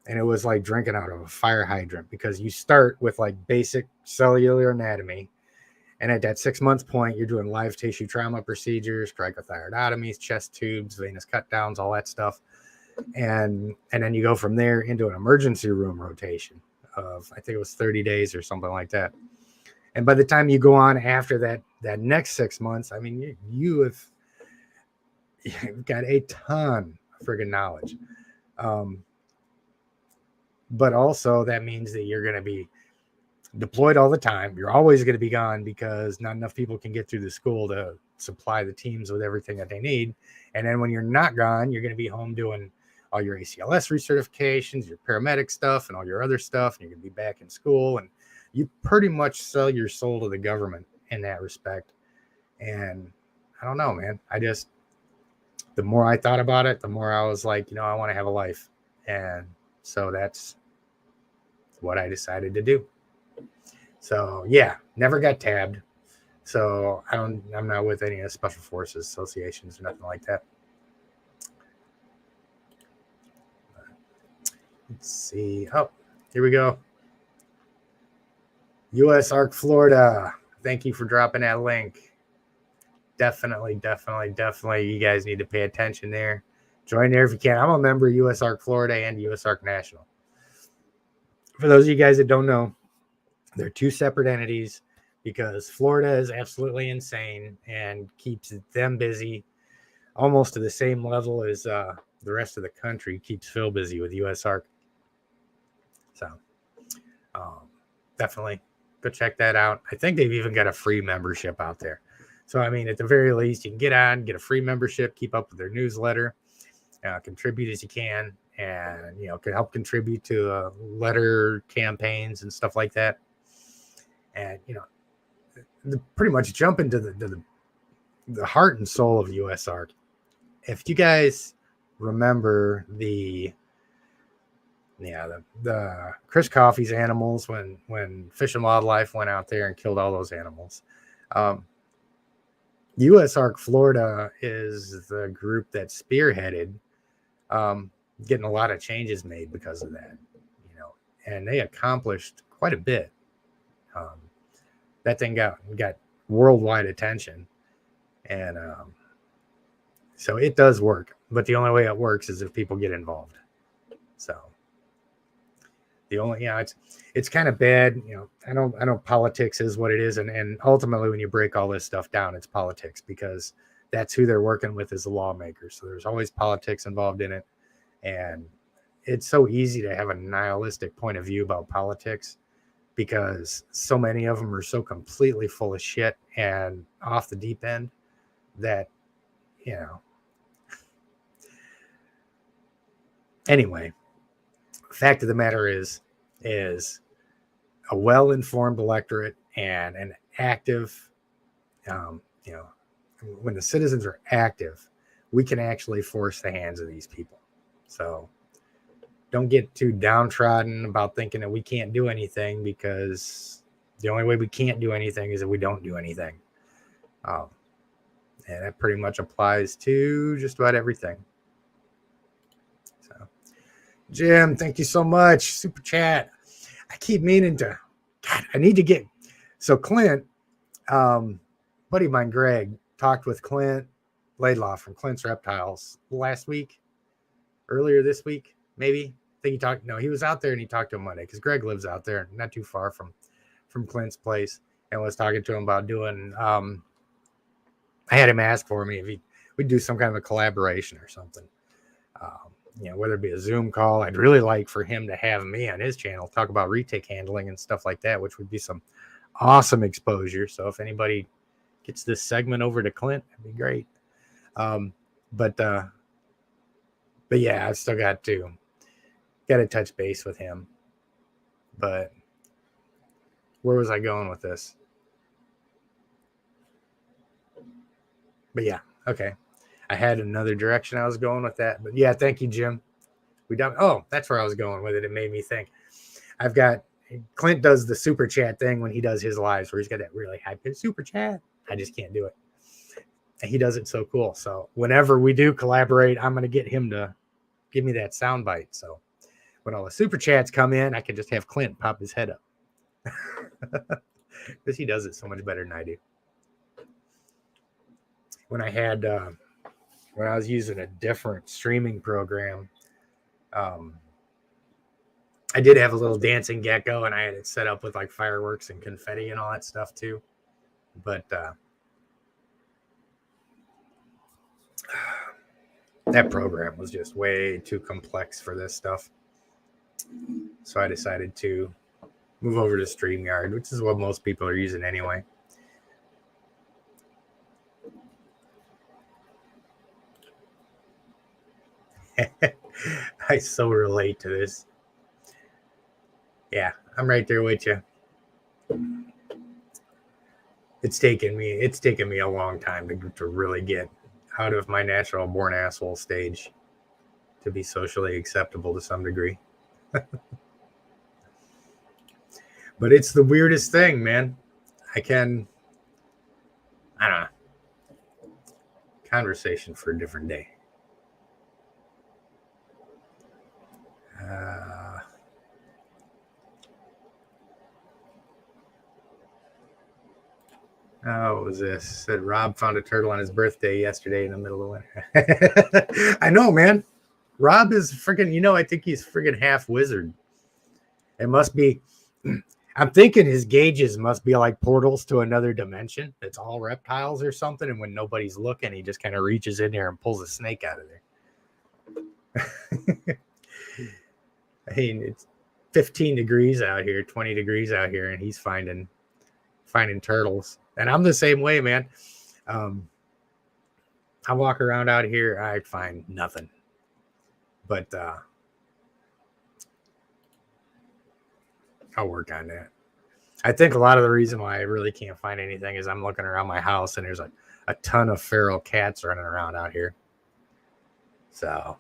And it was like drinking out of a fire hydrant, because you start with like basic cellular anatomy. And at that 6 months point, you're doing live tissue trauma procedures, cricothyroidotomies, chest tubes, venous cut downs, all that stuff. And then you go from there into an emergency room rotation of, I think it was 30 days or something like that. And by the time you go on after that next 6 months, I mean, you've got a ton of friggin' knowledge. But also that means that you're going to be deployed all the time. You're always going to be gone because not enough people can get through the school to supply the teams with everything that they need. And then when you're not gone, you're going to be home doing all your ACLS recertifications, your paramedic stuff, and all your other stuff. And you're going to be back in school, and you pretty much sell your soul to the government in that respect. And I don't know, man. The more I thought about it, the more I was like, you know, I want to have a life. And so that's what I decided to do. So yeah, never got tabbed. So I'm not with any of the special forces associations or nothing like that. Let's see. Oh, here we go. US Arc Florida. Thank you for dropping that link. Definitely. You guys need to pay attention there. Join there if you can. I'm a member of US Arc Florida and US Arc National. For those of you guys that don't know, they're two separate entities, because Florida is absolutely insane and keeps them busy almost to the same level as the rest of the country keeps Phil busy with US Arc. So definitely go check that out. I think they've even got a free membership out there. So, I mean, at the very least, you can get on, get a free membership, keep up with their newsletter, contribute as you can, and, you know, can help contribute to letter campaigns and stuff like that. And, you know, pretty much jump into the heart and soul of US Arc. If you guys remember the Yeah, the Chris Coffey's animals when Fish and Wildlife went out there and killed all those animals. USARK Florida is the group that spearheaded getting a lot of changes made because of that, and they accomplished quite a bit. That thing got worldwide attention, and so it does work. But the only way it works is if people get involved. So the only, it's kind of bad. I know politics is what it is, and ultimately when you break all this stuff down, it's politics, because that's who they're working with, is the lawmakers. So there's always politics involved in it, and it's so easy to have a nihilistic point of view about politics, because so many of them are so completely full of shit and off the deep end that, anyway, fact of the matter is a well-informed electorate and an active, when the citizens are active, we can actually force the hands of these people. So don't get too downtrodden about thinking that we can't do anything, because the only way we can't do anything is if we don't do anything. And that pretty much applies to just about everything. So, Jim, thank you so much. Super chat. I keep meaning to, God, I need to get, so Clint, buddy of mine, Greg, talked with Clint Laidlaw from Clint's Reptiles earlier this week, maybe. I think he talked, no, he was out there and he talked to him Monday, because Greg lives out there, not too far from Clint's place, and was talking to him about doing, I had him ask for me if we'd do some kind of a collaboration or something. Whether it be a Zoom call. I'd really like for him to have me on his channel, talk about retake handling and stuff like that, which would be some awesome exposure. So if anybody gets this segment over to Clint, that'd be great. But yeah, I've still got to touch base with him. But where was I going with this? But yeah, okay. I had another direction I was going with that. But yeah, thank you, Jim. That's where I was going with it. It made me think. Clint does the super chat thing when he does his lives, where he's got that really high pitched super chat. I just can't do it. And he does it so cool. So whenever we do collaborate, I'm going to get him to give me that sound bite. So when all the super chats come in, I can just have Clint pop his head up, because he does it so much better than I do. When I was using a different streaming program, I did have a little dancing gecko, and I had it set up with like fireworks and confetti and all that stuff too. But that program was just way too complex for this stuff. So I decided to move over to StreamYard, which is what most people are using anyway. I so relate to this. Yeah, I'm right there with you. It's taken me a long time to really get out of my natural born asshole stage to be socially acceptable to some degree. But it's the weirdest thing, man. I don't know. Conversation for a different day. What was this? Said Rob found a turtle on his birthday yesterday in the middle of winter. I know, man. Rob is freaking, I think he's freaking half wizard. It must be, I'm thinking his gauges must be like portals to another dimension. It's all reptiles or something. And when nobody's looking, he just kind of reaches in there and pulls a snake out of there. I mean, it's 15 degrees out here, 20 degrees out here, and he's finding turtles. And I'm the same way, man. I walk around out here, I find nothing. But I'll work on that. I think a lot of the reason why I really can't find anything is I'm looking around my house and there's a ton of feral cats running around out here. So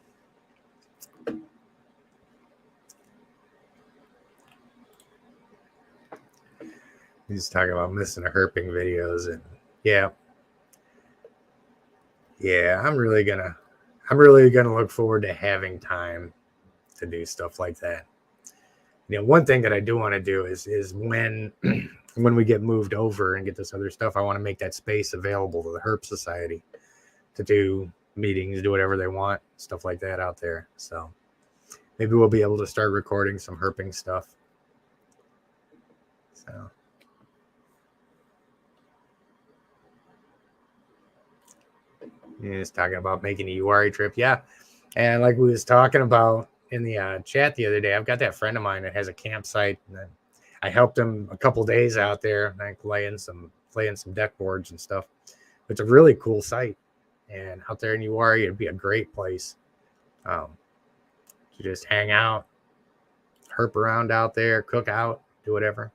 He's talking about missing the herping videos, and yeah, I'm really gonna look forward to having time to do stuff like that. One thing that I do want to do is when when we get moved over and get this other stuff, I want to make that space available to the Herp Society to do meetings, do whatever they want, stuff like that out there. So maybe we'll be able to start recording some herping stuff. So he's talking about making a URI trip. Yeah. And like we was talking about in the chat the other day, I've got that friend of mine that has a campsite, and I helped him a couple days out there, like laying some deck boards and stuff. It's a really cool site, and out there in URI, it'd be a great place to just hang out, herp around out there, cook out, do whatever.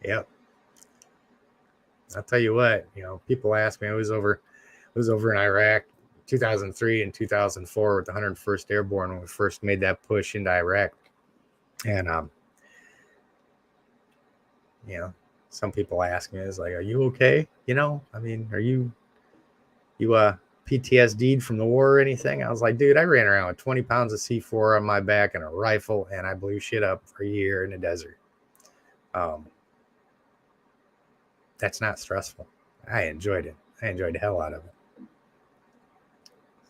Yep. I'll tell you what, people ask me, I was over in Iraq 2003 and 2004 with the 101st Airborne when we first made that push into Iraq. And, some people ask me, is like, are you okay? I mean, are you PTSD'd from the war or anything? I was like, dude, I ran around with 20 pounds of C4 on my back and a rifle, and I blew shit up for a year in the desert. That's not stressful. I enjoyed it. I enjoyed the hell out of it.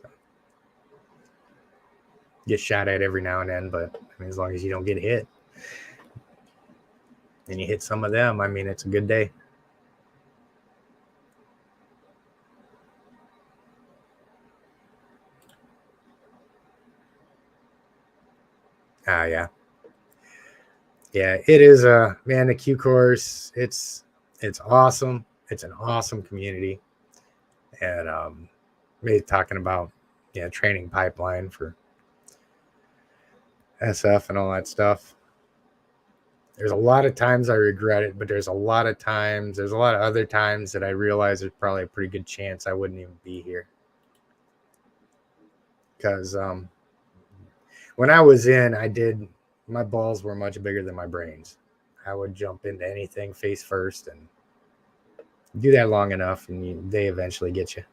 So, get shot at every now and then, but I mean, as long as you don't get hit and you hit some of them, I mean, it's a good day. Yeah. Yeah, it is the Q course. It's awesome. It's an awesome community. And maybe talking about training pipeline for SF and all that stuff. There's a lot of times I regret it, but there's a lot of other times that I realize there's probably a pretty good chance I wouldn't even be here. Because when I was in, my balls were much bigger than my brains. I would jump into anything face first, and do that long enough, and they eventually get you.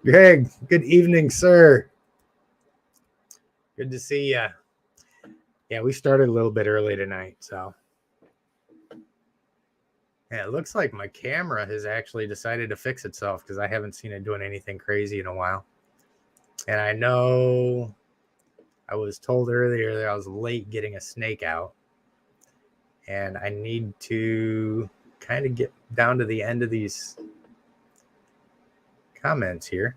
Greg, good evening, sir. Good to see you. Yeah, we started a little bit early tonight, so. Yeah, it looks like my camera has actually decided to fix itself because I haven't seen it doing anything crazy in a while. And I know I was told earlier that I was late getting a snake out. And I need to kind of get down to the end of these comments here.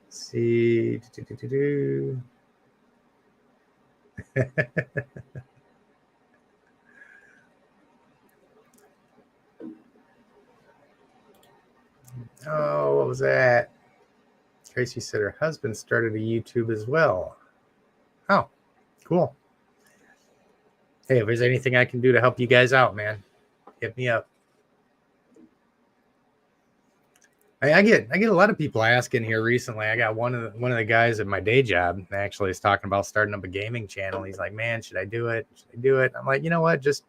Let's see. Oh, what was that? Tracy said her husband started a YouTube as well. Oh, cool. Hey, if there's anything I can do to help you guys out, man, hit me up. I get a lot of people asking here recently. I got one of the guys at my day job actually is talking about starting up a gaming channel. He's like, man, should I do it? Should I do it? I'm like, you know what? Just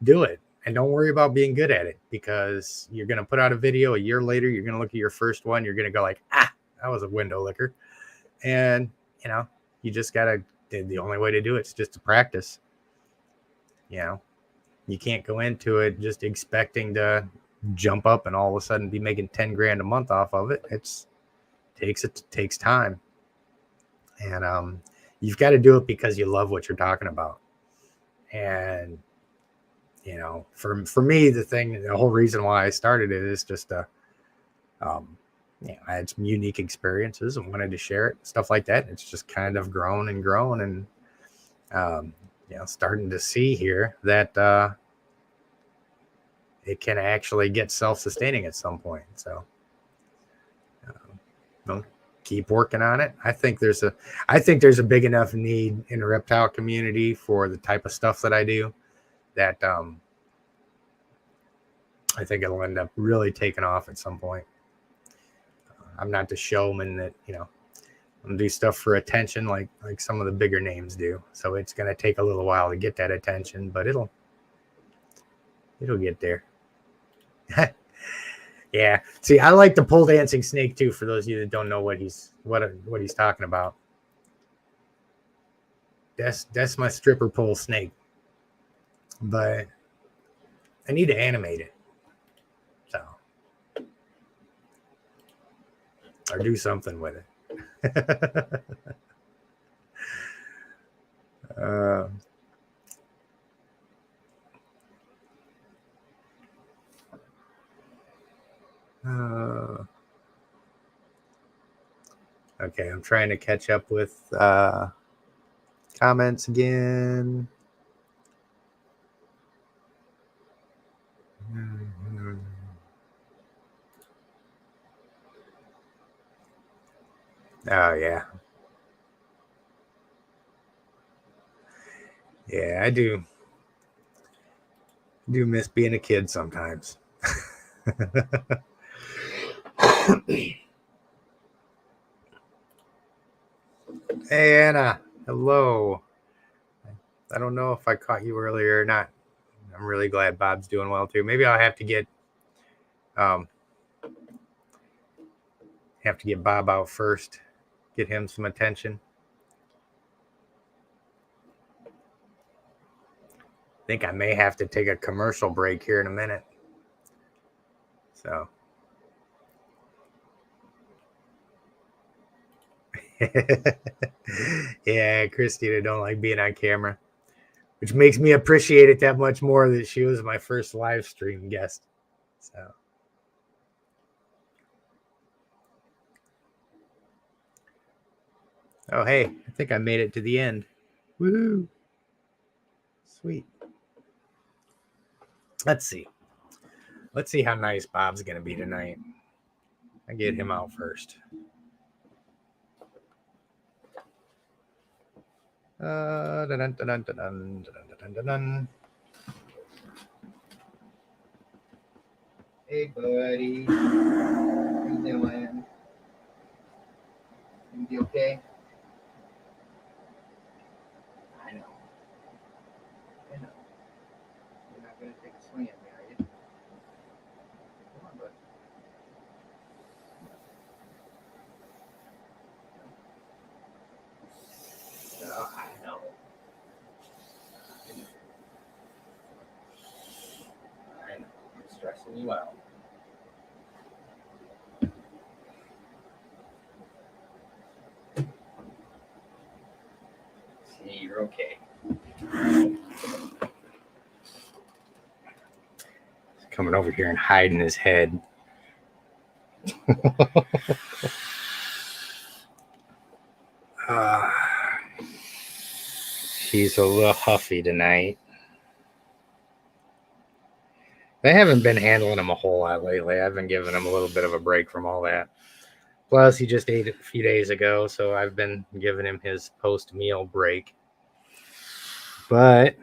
do it. And don't worry about being good at it, because you're going to put out a video a year later. You're going to look at your first one. You're going to go like, that was a window licker. And, you just got to, the only way to do it is just to practice. You can't go into it just expecting to jump up and all of a sudden be making 10 grand a month off of it. It takes time. And you've got to do it because you love what you're talking about. And, for me, the whole reason why I started it is just I had some unique experiences and wanted to share it, stuff like that. It's just kind of grown and starting to see here that it can actually get self-sustaining at some point. So keep working on it. I think there's a big enough need in the reptile community for the type of stuff that I do that I think it'll end up really taking off at some point. I'm not the showman that, I'm do stuff for attention like some of the bigger names do. So it's going to take a little while to get that attention, but it'll get there. Yeah. See, I like the pole dancing snake too, for those of you that don't know what he's talking about. That's my stripper pole snake. But I need to animate it. So, or do something with it. Okay, I'm trying to catch up with comments again. Oh, yeah. Yeah, I do miss being a kid sometimes. Hey, Anna. Hello. I don't know if I caught you earlier or not. I'm really glad Bob's doing well, too. Maybe I'll have to get Bob out first, get him some attention. I think I may have to take a commercial break here in a minute. So. Yeah, Christina don't like being on camera, which makes me appreciate it that much more that she was my first live stream guest. So. Oh, hey, I think I made it to the end. Woohoo. Sweet. Let's see how nice Bob's going to be tonight. I get him out first. Hey, buddy. How you doing? You okay? I know. You're not going to take a swing at me, are you? Come on, bud. I know. I'm stressing you out. See, you're okay. He's coming over here and hiding his head. He's a little huffy tonight. They haven't been handling him a whole lot lately. I've been giving him a little bit of a break from all that. Plus, he just ate a few days ago, so I've been giving him his post-meal break. But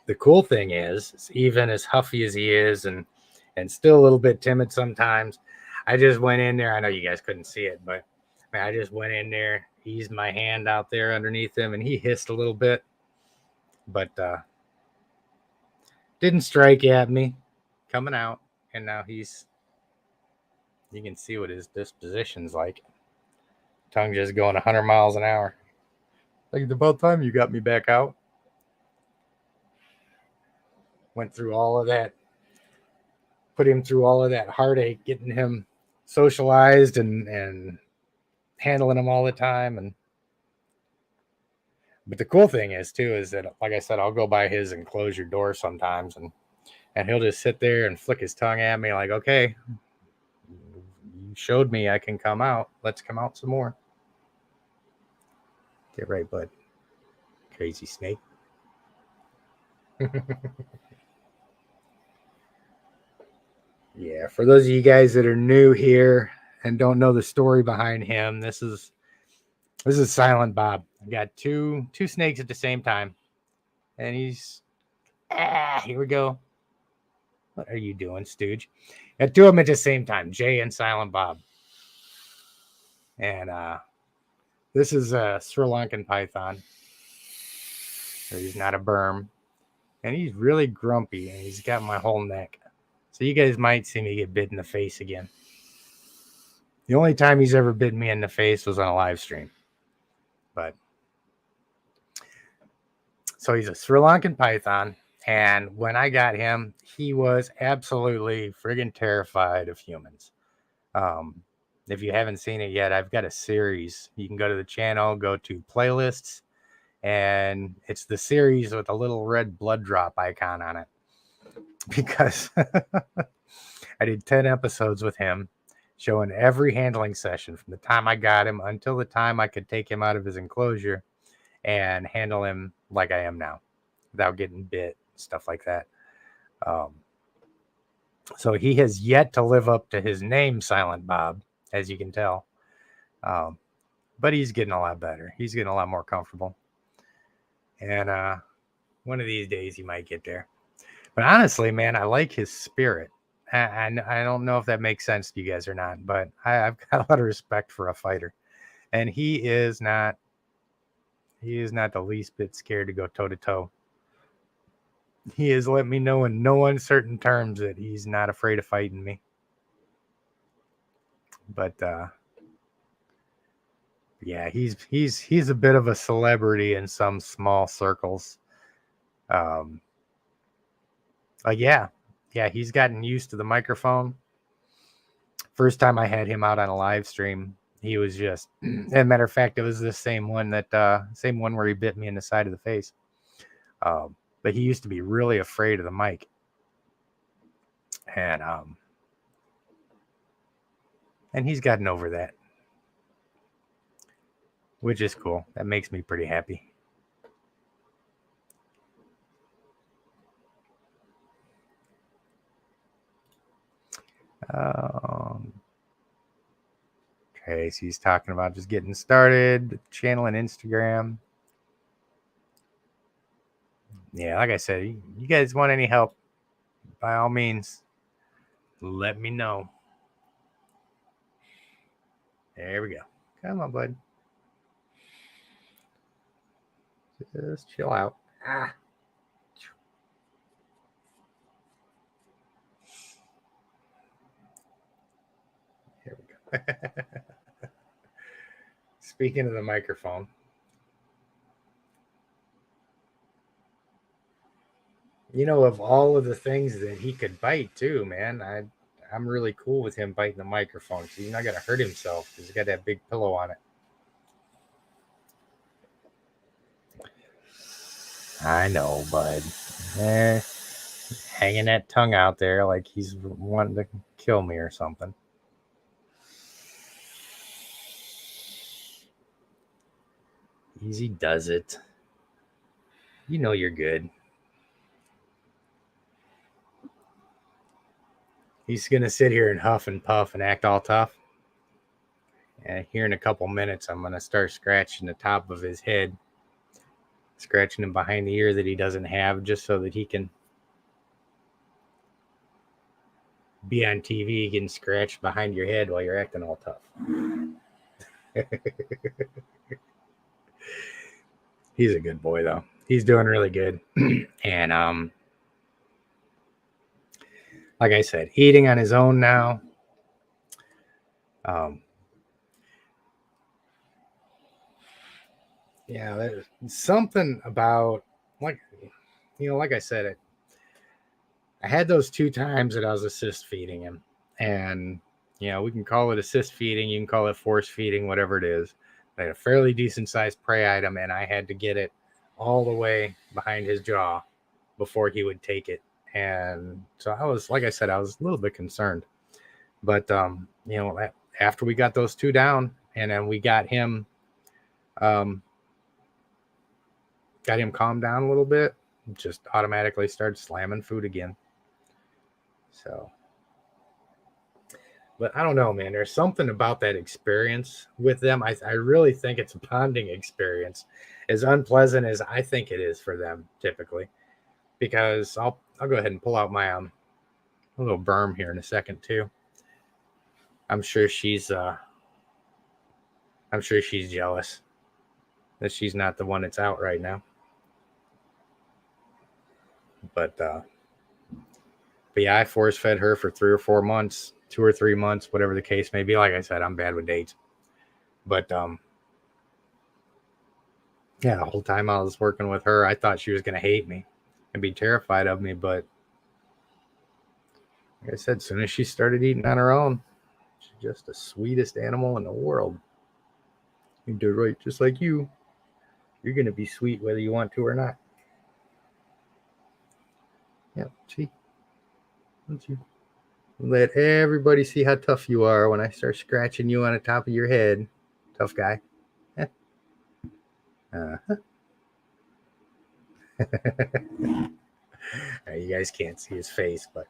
the cool thing is, even as huffy as he is and still a little bit timid sometimes, I just went in there. I know you guys couldn't see it, but I just went in there, eased my hand out there underneath him, and he hissed a little bit. But didn't strike at me coming out. And now you can see what his disposition's like. Tongue just going 100 miles an hour. Like, it's about time you got me back out. Went through all of that. Put him through all of that heartache, getting him socialized and handling him all the time. But the cool thing is, too, is that, like I said, I'll go by his enclosure door sometimes, and he'll just sit there and flick his tongue at me like, okay, you showed me I can come out. Let's come out some more. Get right, bud. Crazy snake. Yeah, for those of you guys that are new here, and don't know the story behind him, this is Silent Bob. I got two snakes at the same time, and he's here we go. What are you doing, Stooge? Got two of them at the same time, Jay and Silent Bob. And this is a Sri Lankan python. So he's not a berm. And he's really grumpy, and he's got my whole neck. So you guys might see me get bit in the face again. The only time he's ever bit me in the face was on a live stream. But so he's a Sri Lankan python. And when I got him, he was absolutely friggin' terrified of humans. If you haven't seen it yet, I've got a series. You can go to the channel, go to playlists, and it's the series with a little red blood drop icon on it. Because I did 10 episodes with him, showing every handling session from the time I got him until the time I could take him out of his enclosure and handle him like I am now, without getting bit, stuff like that. So he has yet to live up to his name, Silent Bob, as you can tell. But he's getting a lot better. He's getting a lot more comfortable. And one of these days he might get there. But honestly, man, I like his spirit. And I don't know if that makes sense to you guys or not, but I've got a lot of respect for a fighter. And he is not the least bit scared to go toe-to-toe. He has let me know in no uncertain terms that he's not afraid of fighting me. But yeah, he's a bit of a celebrity in some small circles. Yeah, he's gotten used to the microphone. First time I had him out on a live stream, he was just, as a matter of fact, it was the same one where he bit me in the side of the face. But he used to be really afraid of the mic. And he's gotten over that, which is cool. That makes me pretty happy. Okay, so he's talking about just getting started, channel and Instagram. Yeah, like I said, you guys want any help, by all means, let me know. There we go. Come on, bud. Just chill out. Here we go. Speaking of the microphone, of all of the things that he could bite too, man, I'm really cool with him biting the microphone. So he's not gonna hurt himself because he's got that big pillow on it. I know, bud. Hanging that tongue out there like he's wanting to kill me or something. Easy does it. You know you're good. He's going to sit here and huff and puff and act all tough. And here in a couple minutes, I'm going to start scratching the top of his head. Scratching him behind the ear that he doesn't have, just so that he can be on TV getting scratched behind your head while you're acting all tough. He's a good boy, though. He's doing really good. And like I said, eating on his own now. Yeah, there's something about, like I said, I had those 2 times that I was assist feeding him. And, we can call it assist feeding. You can call it force feeding, whatever it is. I had a fairly decent sized prey item, and I had to get it all the way behind his jaw before he would take it. And so I was, like I said, I was a little bit concerned. But, after we got those 2 down, and then we got him calmed down a little bit, just automatically started slamming food again. So But I don't know, man. There's something about that experience with them. I really think it's a bonding experience, as unpleasant as I think it is for them typically. Because I'll go ahead and pull out my little berm here in a second too. I'm sure she's jealous that she's not the one that's out right now. But yeah, I force fed her for 3 or 4 months, 2 or 3 months, whatever the case may be. Like I said, I'm bad with dates. But yeah, the whole time I was working with her, I thought she was going to hate me and be terrified of me. But like I said, as soon as she started eating on her own, she's just the sweetest animal in the world. You do right, just like you. You're going to be sweet whether you want to or not. Yeah, see? Don't you let everybody see how tough you are when I start scratching you on the top of your head. Tough guy. Uh-huh. You guys can't see his face, but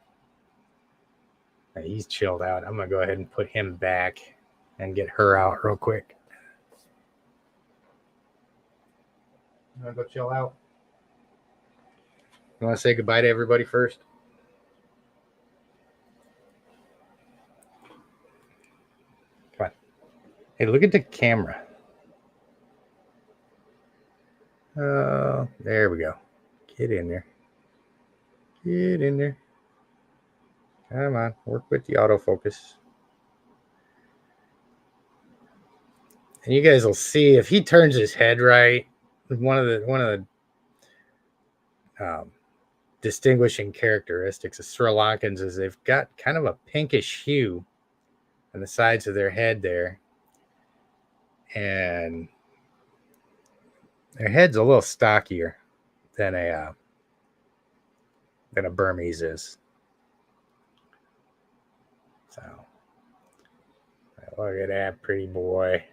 he's chilled out. I'm going to go ahead and put him back and get her out real quick. You want to go chill out? You want to say goodbye to everybody first? Come on. Hey, look at the camera. Oh, there we go. Get in there. Get in there. Come on, work with the autofocus. And you guys will see if he turns his head right. One of the distinguishing characteristics of Sri Lankans is they've got kind of a pinkish hue on the sides of their head there, and their head's a little stockier than a Burmese is. So look at that pretty boy.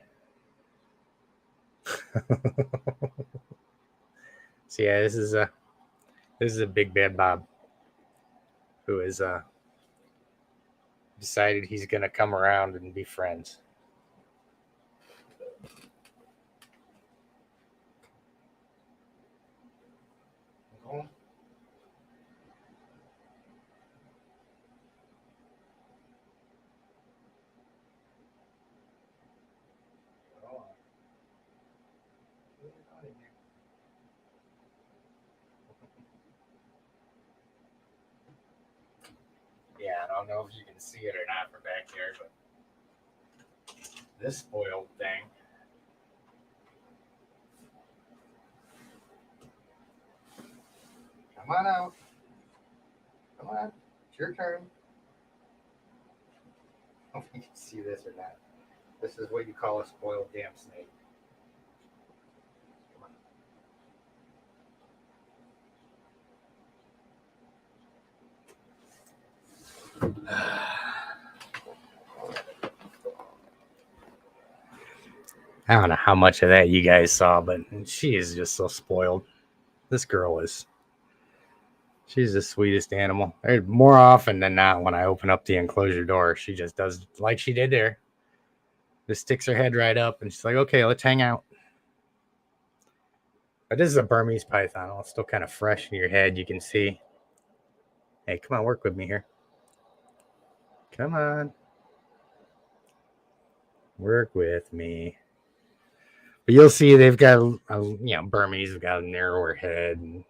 So yeah, this is a big bad Bob who is decided he's gonna come around and be friends. Yeah, I don't know if you can see it or not from back here, but this spoiled thing. Come on out. Come on. It's your turn. I don't know if you can see this or not. This is what you call a spoiled damn snake. I don't know how much of that you guys saw, but she is just so spoiled. This girl is. She's the sweetest animal. More often than not, when I open up the enclosure door, she just does like she did there. Just sticks her head right up and she's like, okay, let's hang out. But this is a Burmese python. It's still kind of fresh in your head. You can see. Hey, come on, work with me here. Come on. Work with me. But you'll see they've got, Burmese have got a narrower head. And,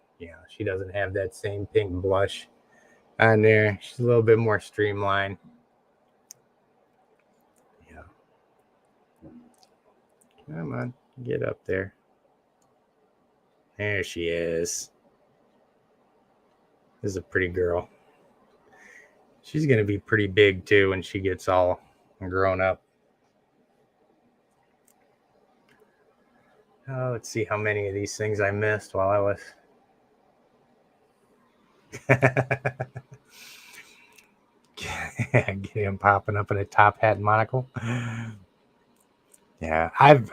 she doesn't have that same pink blush on there. She's a little bit more streamlined. Yeah. Come on, get up there. There she is. This is a pretty girl. She's going to be pretty big, too, when she gets all grown up. Oh, let's see how many of these things I missed while I was... Get him popping up in a top hat and monocle. Yeah, I've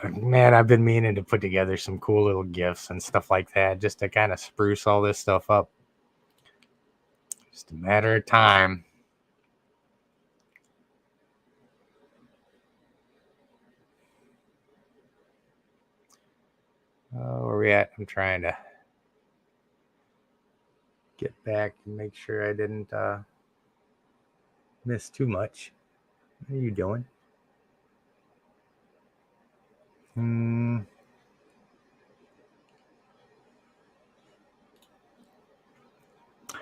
been meaning to put together some cool little gifts and stuff like that just to kind of spruce all this stuff up. Just a matter of time. Oh, where we at? I'm trying to get back and make sure I didn't miss too much. What are you doing?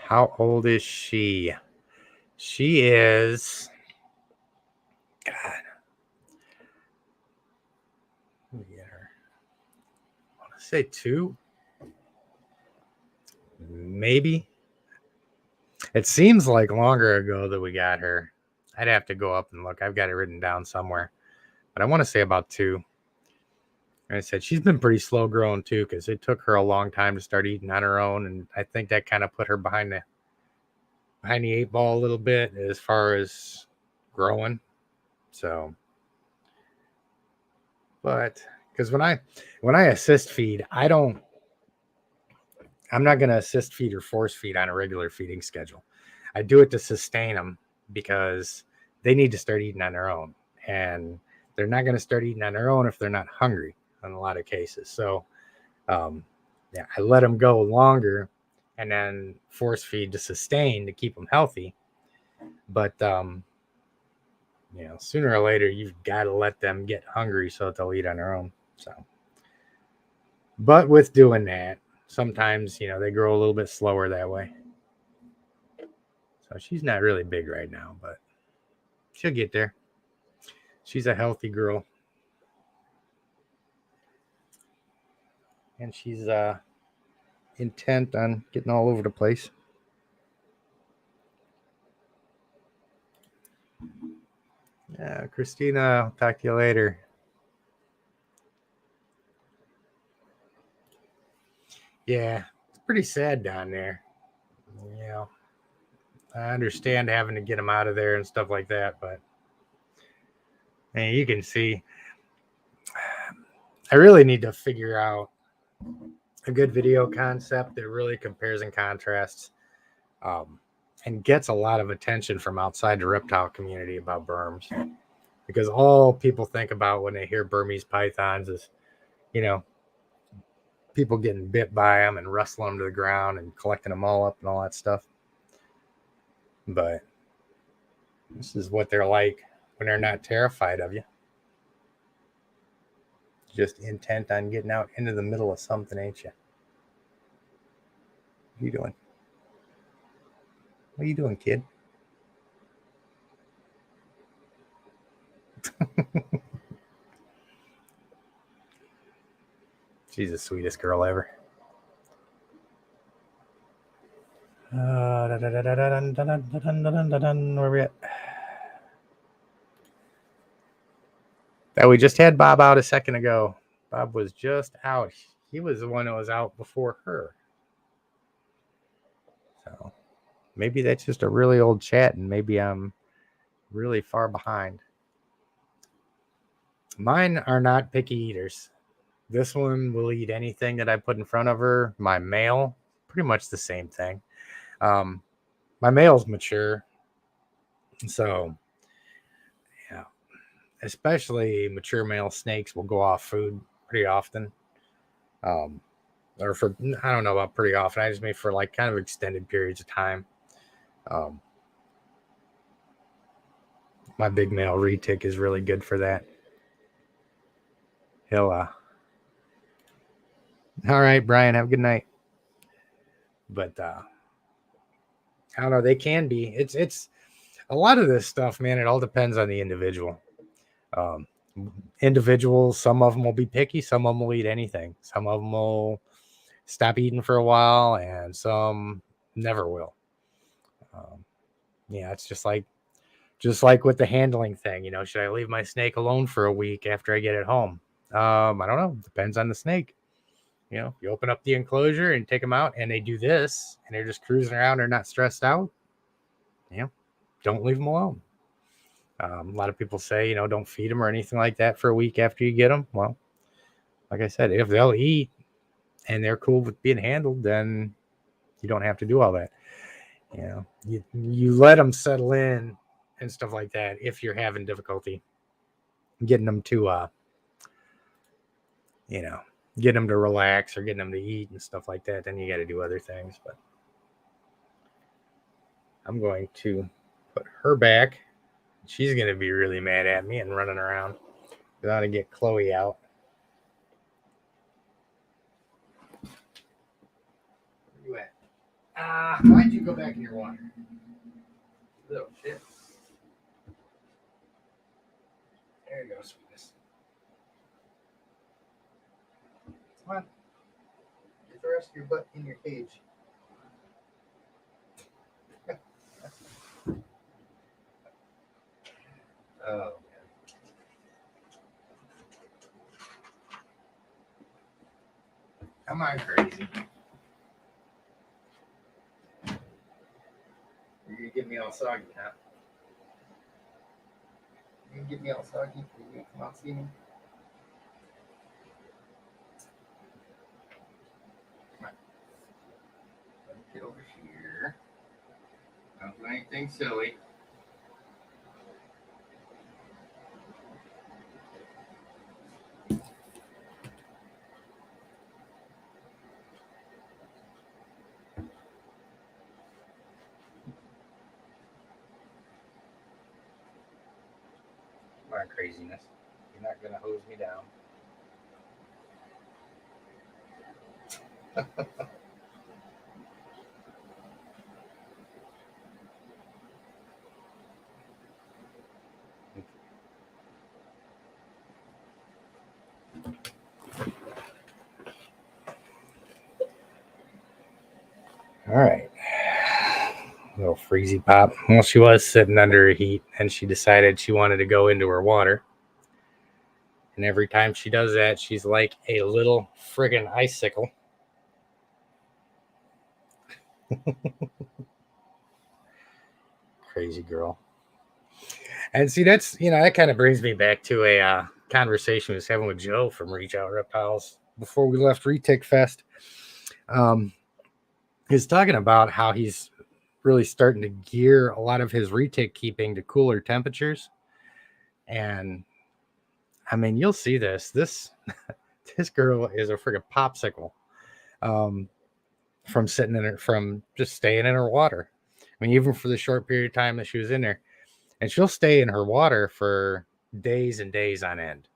How old is she? She is, God, let me get her. I want to say 2, maybe. It seems like longer ago that we got her. I'd have to go up and look. I've got it written down somewhere, but I want to say about 2. Like I said, she's been pretty slow growing too, because it took her a long time to start eating on her own, and I think that kind of put her behind the 8 ball a little bit as far as growing. So, but because when I assist feed, I'm not going to assist feed or force feed on a regular feeding schedule. I do it to sustain them, because they need to start eating on their own, and they're not going to start eating on their own if they're not hungry in a lot of cases. So, yeah, I let them go longer and then force feed to sustain to keep them healthy. But sooner or later you've got to let them get hungry so that they'll eat on their own. So, but with doing that, sometimes they grow a little bit slower that way. So she's not really big right now, but she'll get there. She's a healthy girl, and she's intent on getting all over the place. Yeah, Christina, I'll talk to you later. Yeah, it's pretty sad down there. I understand having to get them out of there and stuff like that, but you can see, I really need to figure out a good video concept that really compares and contrasts, and gets a lot of attention from outside the reptile community about berms, because all people think about when they hear Burmese pythons is, people getting bit by them and wrestling them to the ground and collecting them all up and all that stuff. But this is what they're like when they're not terrified of you. Just intent on getting out into the middle of something, ain't you? What are you doing? What are you doing, kid? She's the sweetest girl ever. Where are we at? We just had Bob out a second ago. Bob was just out. He was the one that was out before her. So maybe that's just a really old chat, and maybe I'm really far behind. Mine are not picky eaters. This one will eat anything that I put in front of her. My male, pretty much the same thing. My male's mature. So, yeah, especially mature male snakes will go off food pretty often. Or for, I don't know about pretty often. I just mean for like kind of extended periods of time. My big male retic is really good for that. He'll, all right, Brian, have a good night. But, I don't know. They can be. It's a lot of this stuff, man. It all depends on the individual. Individuals, some of them will be picky. Some of them will eat anything. Some of them will stop eating for a while, and some never will. Yeah, it's just like with the handling thing. Should I leave my snake alone for a week after I get it home? I don't know. Depends on the snake. You open up the enclosure and take them out, and they do this, and they're just cruising around. They're not stressed out. Don't leave them alone. A lot of people say, don't feed them or anything like that for a week after you get them. Well, like I said, if they'll eat and they're cool with being handled, then you don't have to do all that. You let them settle in and stuff like that if you're having difficulty getting them to, getting them to relax or getting them to eat and stuff like that. Then you got to do other things. But I'm going to put her back. She's going to be really mad at me and running around. I want to get Chloe out. Where you at? Why'd you go back in your water? Little shit. There you go, sweetness. Come on. Get the rest of your butt in your cage. Oh, man. Come on, crazy. You're going to get me all soggy, huh? You're going to get me all soggy? You're going to come out see me? Come on. Let me get over here. Don't do anything silly. Come on, craziness. You're not going to hose me down. All right. Little freezy pop. Well, she was sitting under a heat and she decided she wanted to go into her water. And every time she does that, she's like a little friggin' icicle. Crazy girl. And see, that's, that kind of brings me back to a conversation I was having with Joe from Reach Out Reptiles before we left Retic Fest. He's talking about how he's really starting to gear a lot of his retic keeping to cooler temperatures. And I mean, you'll see this. This girl is a friggin' popsicle from sitting in her, from just staying in her water. I mean, even for the short period of time that she was in there. And she'll stay in her water for days and days on end.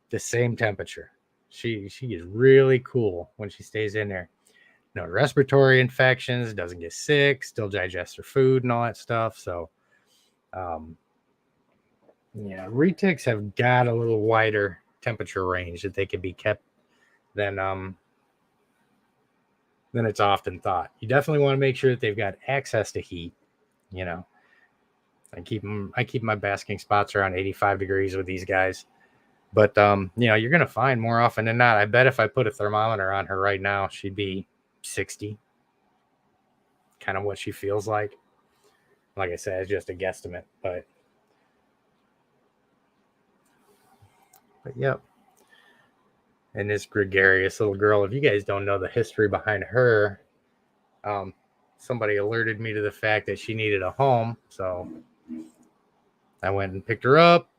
The same temperature. She is really cool when she stays in there. No respiratory infections, doesn't get sick, still digests her food and all that stuff. So, retics have got a little wider temperature range that they can be kept than it's often thought. You definitely want to make sure that they've got access to heat. I keep my basking spots around 85 degrees with these guys. But, you're going to find more often than not. I bet if I put a thermometer on her right now, she'd be 60. Kind of what she feels like. Like I said, it's just a guesstimate. But yep. And this gregarious little girl, if you guys don't know the history behind her, somebody alerted me to the fact that she needed a home. So I went and picked her up.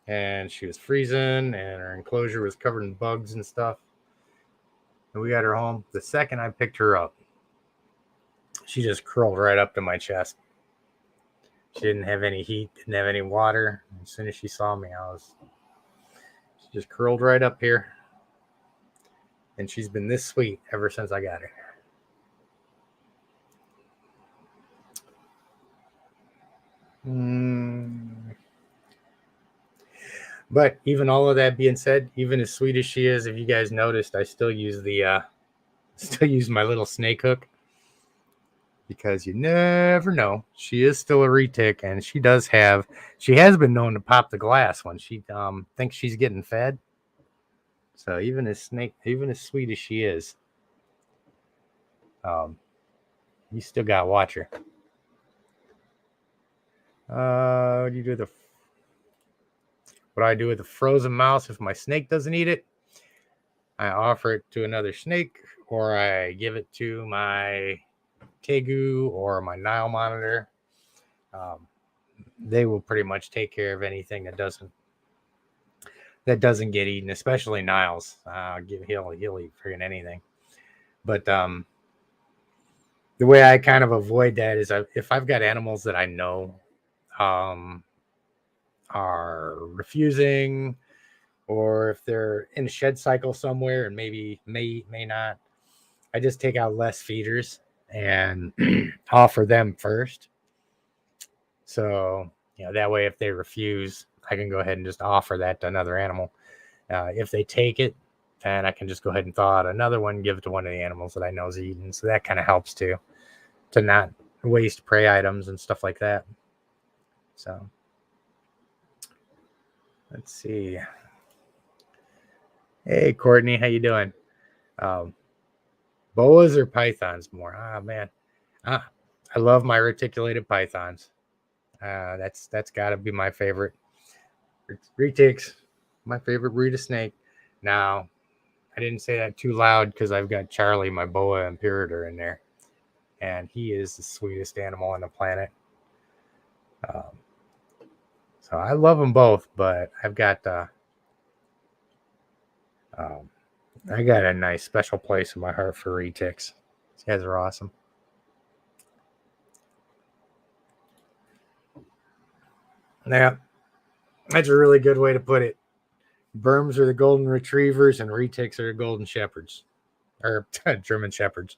And she was freezing, and her enclosure was covered in bugs and stuff. And we got her home. The second I picked her up, she just curled right up to my chest. She didn't have any heat, didn't have any water. As soon as she saw me, she just curled right up here. And she's been this sweet ever since I got her. But even all of that being said, even as sweet as she is, if you guys noticed, I still use my little snake hook, because you never know. She is still a retic, and she has been known to pop the glass when she thinks she's getting fed. So even as sweet as she is, you still got to watch her. What do you do with what do I do with the frozen mouse if my snake doesn't eat it? I offer it to another snake, or I give it to my Tegu or my Nile monitor. They will pretty much take care of anything that doesn't that doesn't get eaten, especially Niles. He'll eat friggin' anything. But the way I kind of avoid that is if I've got animals that I know are refusing, or if they're in a shed cycle somewhere and maybe may not, I just take out less feeders and offer them first. So, that way if they refuse, I can go ahead and just offer that to another animal. If they take it, then I can just go ahead and thaw out another one, give it to one of the animals that I know is eating. So that kind of helps too, to not waste prey items and stuff like that. So let's see. Hey, Courtney, how you doing? Boas or pythons more? Man. I love my reticulated pythons. That's got to be my favorite. Retics, my favorite breed of snake. Now, I didn't say that too loud because I've got Charlie, my boa imperator, in there, and he is the sweetest animal on the planet. So I love them both, but I've got I got a nice special place in my heart for retics. These guys are awesome. Yeah, that's a really good way to put it. Burms are the golden retrievers, and retics are the golden shepherds, or German shepherds.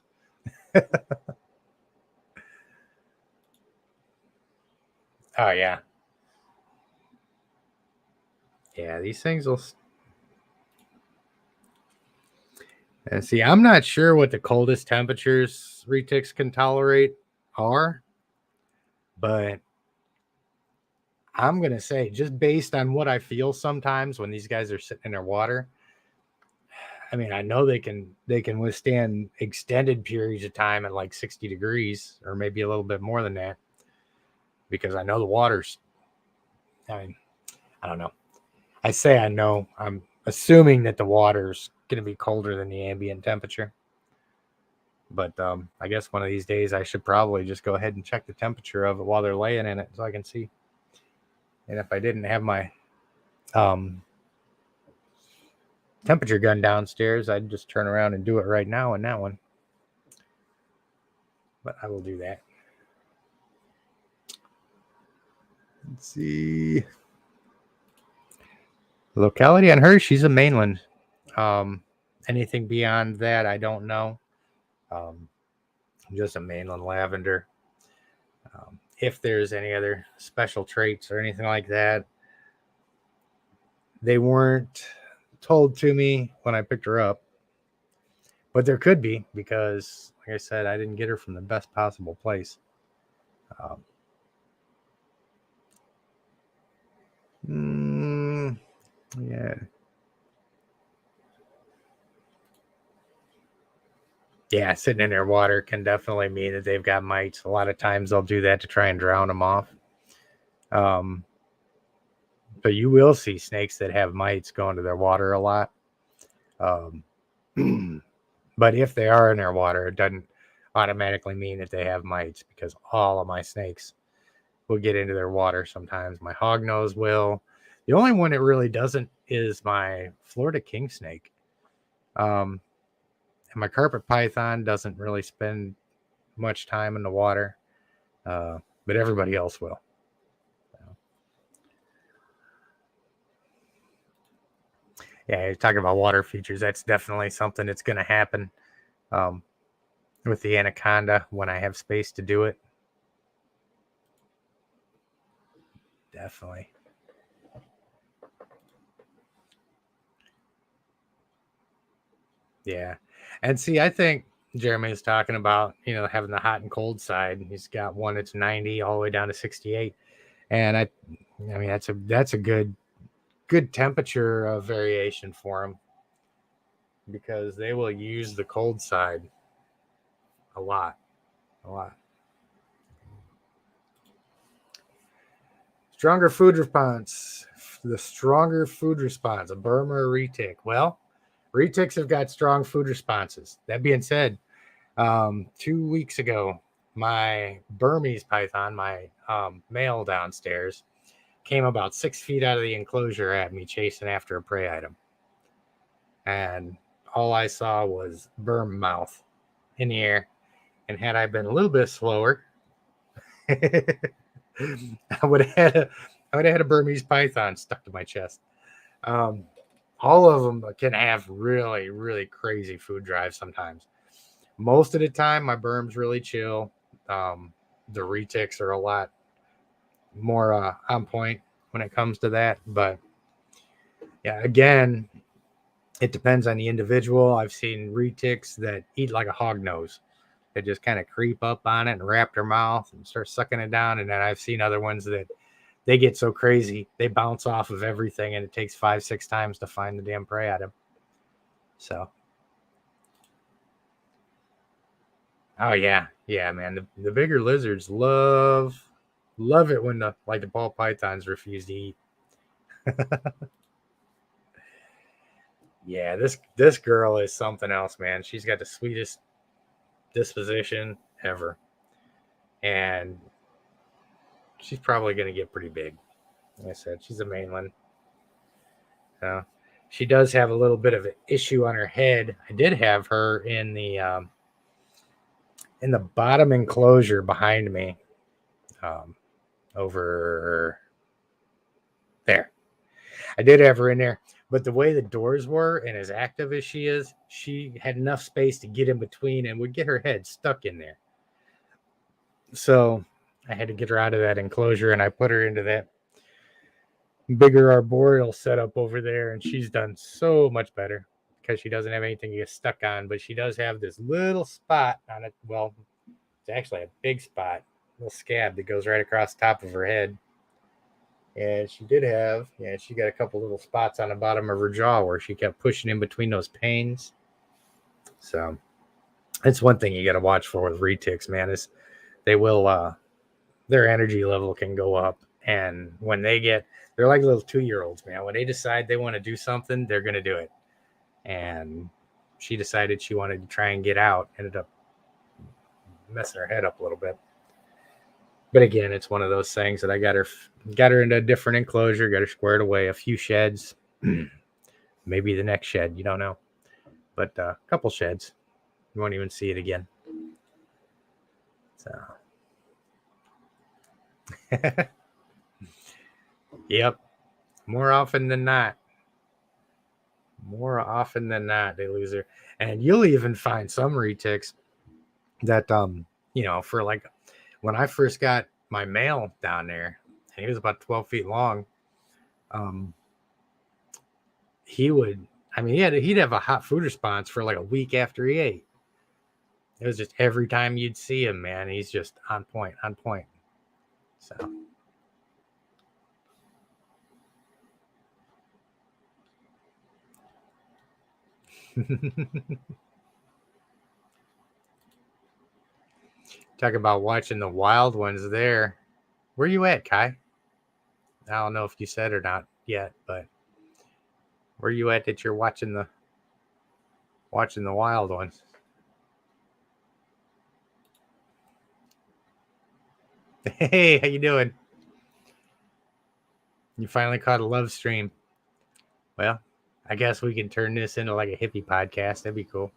Oh yeah, yeah. These things will. And see, I'm not sure what the coldest temperatures retics can tolerate are, but I'm gonna say, just based on what I feel sometimes when these guys are sitting in their water, I mean, I know they can withstand extended periods of time at like 60 degrees or maybe a little bit more than that, because I know the water's, I mean, I don't know. I say I know. I'm assuming that the water's going to be colder than the ambient temperature. But I guess one of these days I should probably just go ahead and check the temperature of it while they're laying in it so I can see. And if I didn't have my temperature gun downstairs, I'd just turn around and do it right now in that one. But I will do that. Let's see. Locality on her, she's a mainland. Anything beyond that, I don't know. Just a mainland lavender. If there's any other special traits or anything like that, they weren't told to me when I picked her up. But there could be, because, like I said, I didn't get her from the best possible place. Yeah. Yeah, sitting in their water can definitely mean that they've got mites. A lot of times they'll do that to try and drown them off. But you will see snakes that have mites go into their water a lot. But if they are in their water, it doesn't automatically mean that they have mites, because all of my snakes will get into their water sometimes. My hognose will. The only one it really doesn't is my Florida king snake. And my carpet python doesn't really spend much time in the water, but everybody else will. Yeah, you're talking about water features. That's definitely something that's going to happen with the anaconda when I have space to do it. Definitely. Yeah. And see, I think Jeremy is talking about, having the hot and cold side. He's got one that's 90 all the way down to 68. And I mean, that's a good temperature variation for them, because they will use the cold side a lot. Stronger food response. The stronger food response, a Burma or retic? Well, retics have got strong food responses. That being said, 2 weeks ago, my Burmese python, my male downstairs, came about 6 feet out of the enclosure at me, chasing after a prey item. And all I saw was berm mouth in the air. And had I been a little bit slower, I would have had a Burmese python stuck to my chest. All of them can have really, really crazy food drives sometimes. Most of the time, my berm's really chill. The retics are a lot more on point when it comes to that. But yeah, again, it depends on the individual. I've seen retics that eat like a hog nose. They just kind of creep up on it and wrap their mouth and start sucking it down. And then I've seen other ones that they get so crazy, they bounce off of everything, and it takes 5-6 times to find the damn prey item. So, oh yeah, man. The bigger lizards love it when the ball pythons refuse to eat. Yeah, this girl is something else, man. She's got the sweetest disposition ever, and she's probably going to get pretty big. Like I said, she's a mainland. She does have a little bit of an issue on her head. I did have her in the bottom enclosure behind me, over there. I did have her in there, but the way the doors were, and as active as she is, she had enough space to get in between and would get her head stuck in there. So I had to get her out of that enclosure, and I put her into that bigger arboreal setup over there, and she's done so much better because she doesn't have anything to get stuck on, but she does have this little spot on it. Well, it's actually a big spot, a little scab that goes right across the top of her head. And she did have, she got a couple little spots on the bottom of her jaw where she kept pushing in between those panes. So that's one thing you got to watch for with retics, man, is they will, their energy level can go up. And when they're like little 2-year-olds, man. When they decide they want to do something, they're going to do it. And she decided she wanted to try and get out, ended up messing her head up a little bit. But again, it's one of those things that I got her into a different enclosure, got her squared away, a few sheds, maybe the next shed, you don't know, but a couple sheds. You won't even see it again. So, yep, more often than not, they lose her. And you'll even find some retics that, for like, when I first got my male down there, and he was about 12 feet long, he'd have a hot food response for like a week after he ate. It was just every time you'd see him, man, he's just on point. So. Talk about watching the wild ones there. Where you at, Kai? I don't know if you said or not yet, but where you at that you're watching the wild ones? Hey, how you doing? You finally caught a love stream. Well, I guess we can turn this into like a hippie podcast. That'd be cool.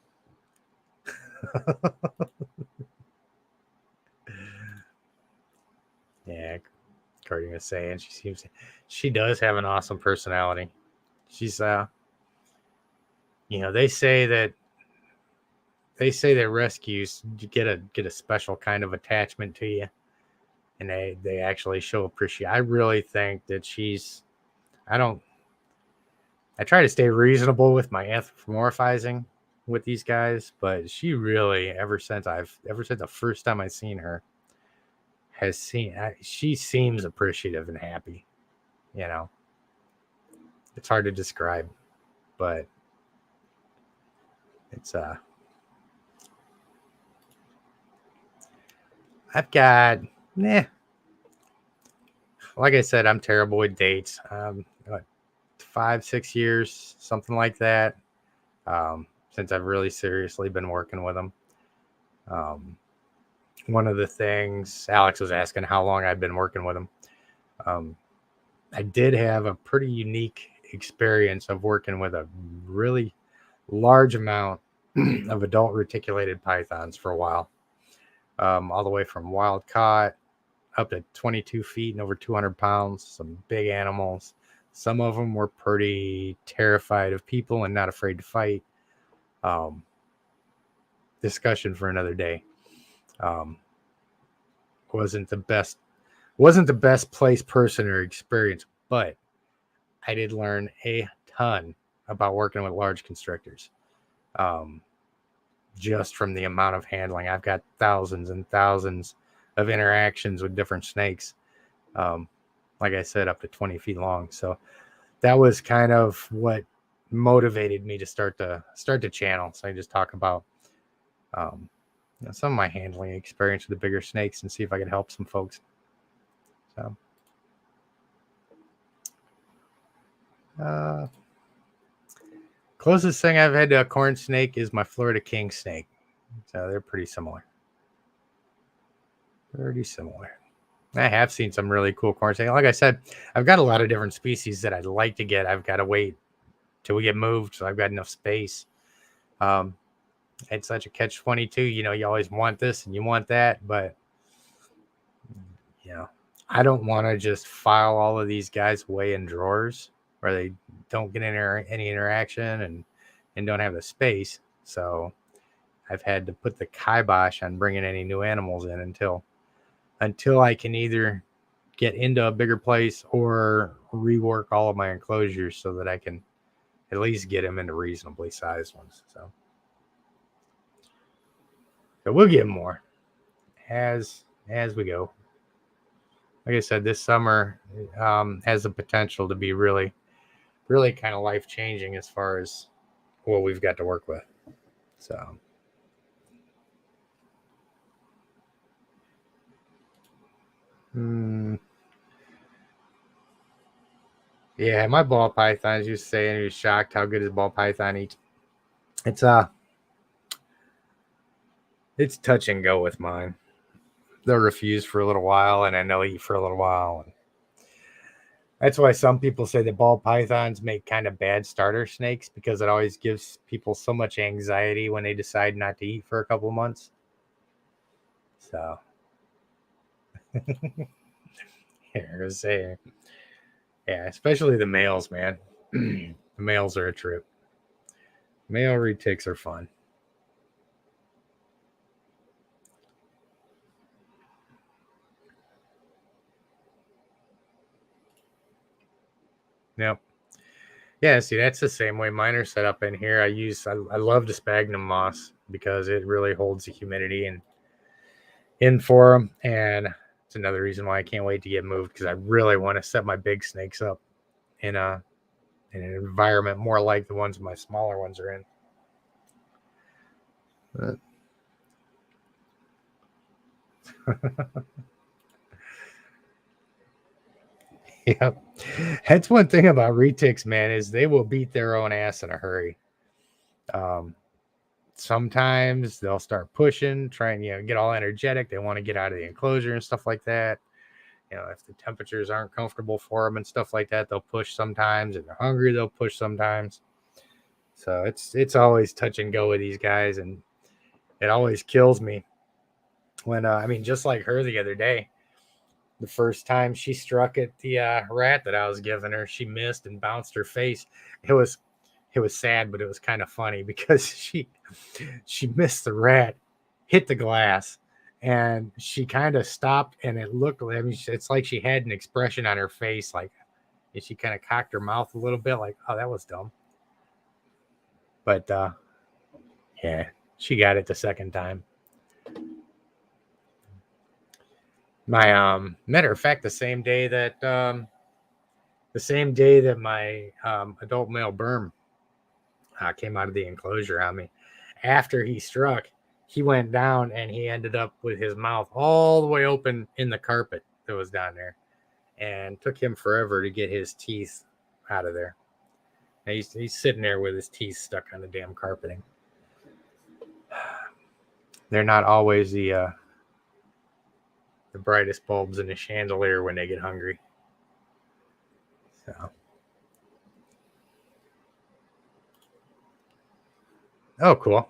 Yeah, Cardi was saying she does have an awesome personality. She's they say that rescues get a special kind of attachment to you, and they actually show appreciation. I really think that I try to stay reasonable with my anthropomorphizing with these guys, but she really, ever since the first time I've seen her, she seems appreciative and happy. It's hard to describe, but it's I've got like I said, I'm terrible with dates. 5-6 years, something like that, since I've really seriously been working with them. One of the things Alex was asking how long I've been working with them. I did have a pretty unique experience of working with a really large amount of adult reticulated pythons for a while, all the way from wild caught up to 22 feet and over 200 pounds, some big animals. Some of them were pretty terrified of people and not afraid to fight. Um, Discussion for another day. Um, wasn't the best place, person, or experience, but I did learn a ton about working with large constrictors. Um, just from the amount of handling, I've got thousands and thousands of interactions with different snakes. Like I said, up to 20 feet long. So that was kind of what motivated me to start the channel. So I just talk about some of my handling experience with the bigger snakes and see if I could help some folks. So, closest thing I've had to a corn snake is my Florida king snake. So they're pretty similar. I have seen some really cool corn snake. Like I said, I've got a lot of different species that I'd like to get. I've got to wait till we get moved, so I've got enough space. It's such a catch-22. You always want this and you want that, but I don't want to just file all of these guys away in drawers where they don't get any interaction and don't have the space. So I've had to put the kibosh on bringing any new animals in until I can either get into a bigger place or rework all of my enclosures so that I can at least get them into reasonably sized ones. So we'll get more as we go. Like I said, this summer has the potential to be really, really kind of life changing as far as what we've got to work with. So. Yeah, my ball python, as you saying, he was shocked how good his ball python eats. It's touch and go with mine. They'll refuse for a little while, and then they'll eat for a little while. And that's why some people say that ball pythons make kind of bad starter snakes, because it always gives people so much anxiety when they decide not to eat for a couple of months. So, yeah, especially the males, man. The males are a trip. Male retics are fun. Yep. Yeah, see, that's the same way mine are set up in here. I love the sphagnum moss because it really holds the humidity in for them. And it's another reason why I can't wait to get moved, because I really want to set my big snakes up in an environment more like the ones my smaller ones are in. Yep. That's one thing about retics, man, is they will beat their own ass in a hurry. Sometimes they'll start pushing, trying, get all energetic. They want to get out of the enclosure and stuff like that. If the temperatures aren't comfortable for them and stuff like that, they'll push sometimes. If they're hungry, they'll push sometimes. So it's always touch and go with these guys, and it always kills me when just like her the other day. The first time she struck at the rat that I was giving her, she missed and bounced her face. It was sad, but it was kind of funny because she missed the rat, hit the glass, and she kind of stopped, and it looked, it's like she had an expression on her face, like, and she kind of cocked her mouth a little bit, like, oh, that was dumb. But yeah, she got it the second time. My matter of fact, the same day that my adult male berm came out of the enclosure on me, after he struck, he went down and he ended up with his mouth all the way open in the carpet that was down there, and took him forever to get his teeth out of there. And he's sitting there with his teeth stuck on the damn carpeting. They're not always the brightest bulbs in the chandelier when they get hungry. So. Oh, cool.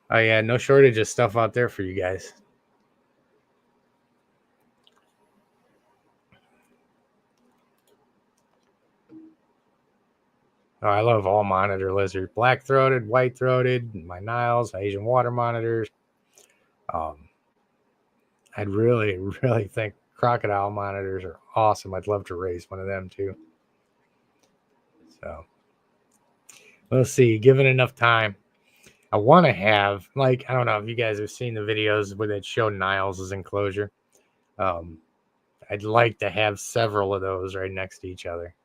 Oh, yeah, no shortage of stuff out there for you guys. Oh, I love all monitor lizards. Black-throated, white-throated, my Niles, Asian water monitors. I'd really, really think crocodile monitors are awesome. I'd love to raise one of them too. So we'll see. Given enough time, I want to have, like, I don't know if you guys have seen the videos where they show Niles' enclosure. I'd like to have several of those right next to each other.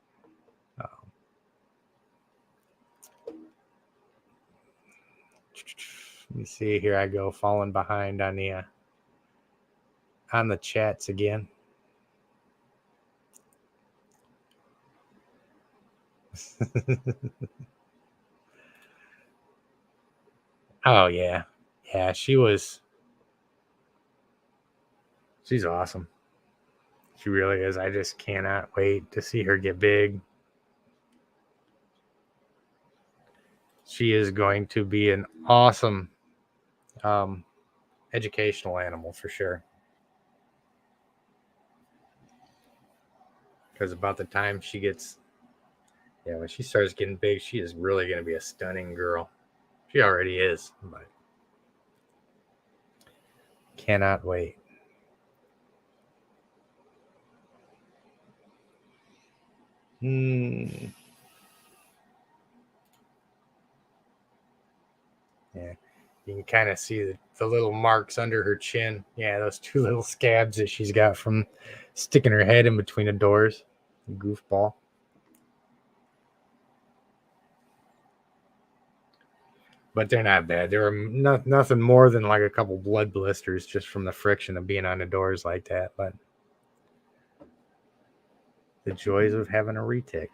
Let me see. Here I go, falling behind on the chats again. Oh yeah, she's awesome. She really is. I just cannot wait to see her get big. She is going to be an awesome educational animal for sure. Because about the time she gets, when she starts getting big, she is really going to be a stunning girl. She already is, but cannot wait. Yeah, you can kind of see the little marks under her chin. Yeah, those two little scabs that she's got from sticking her head in between the doors. Goofball. But they're not bad. They were nothing more than like a couple blood blisters just from the friction of being on the doors like that. But the joys of having a retic.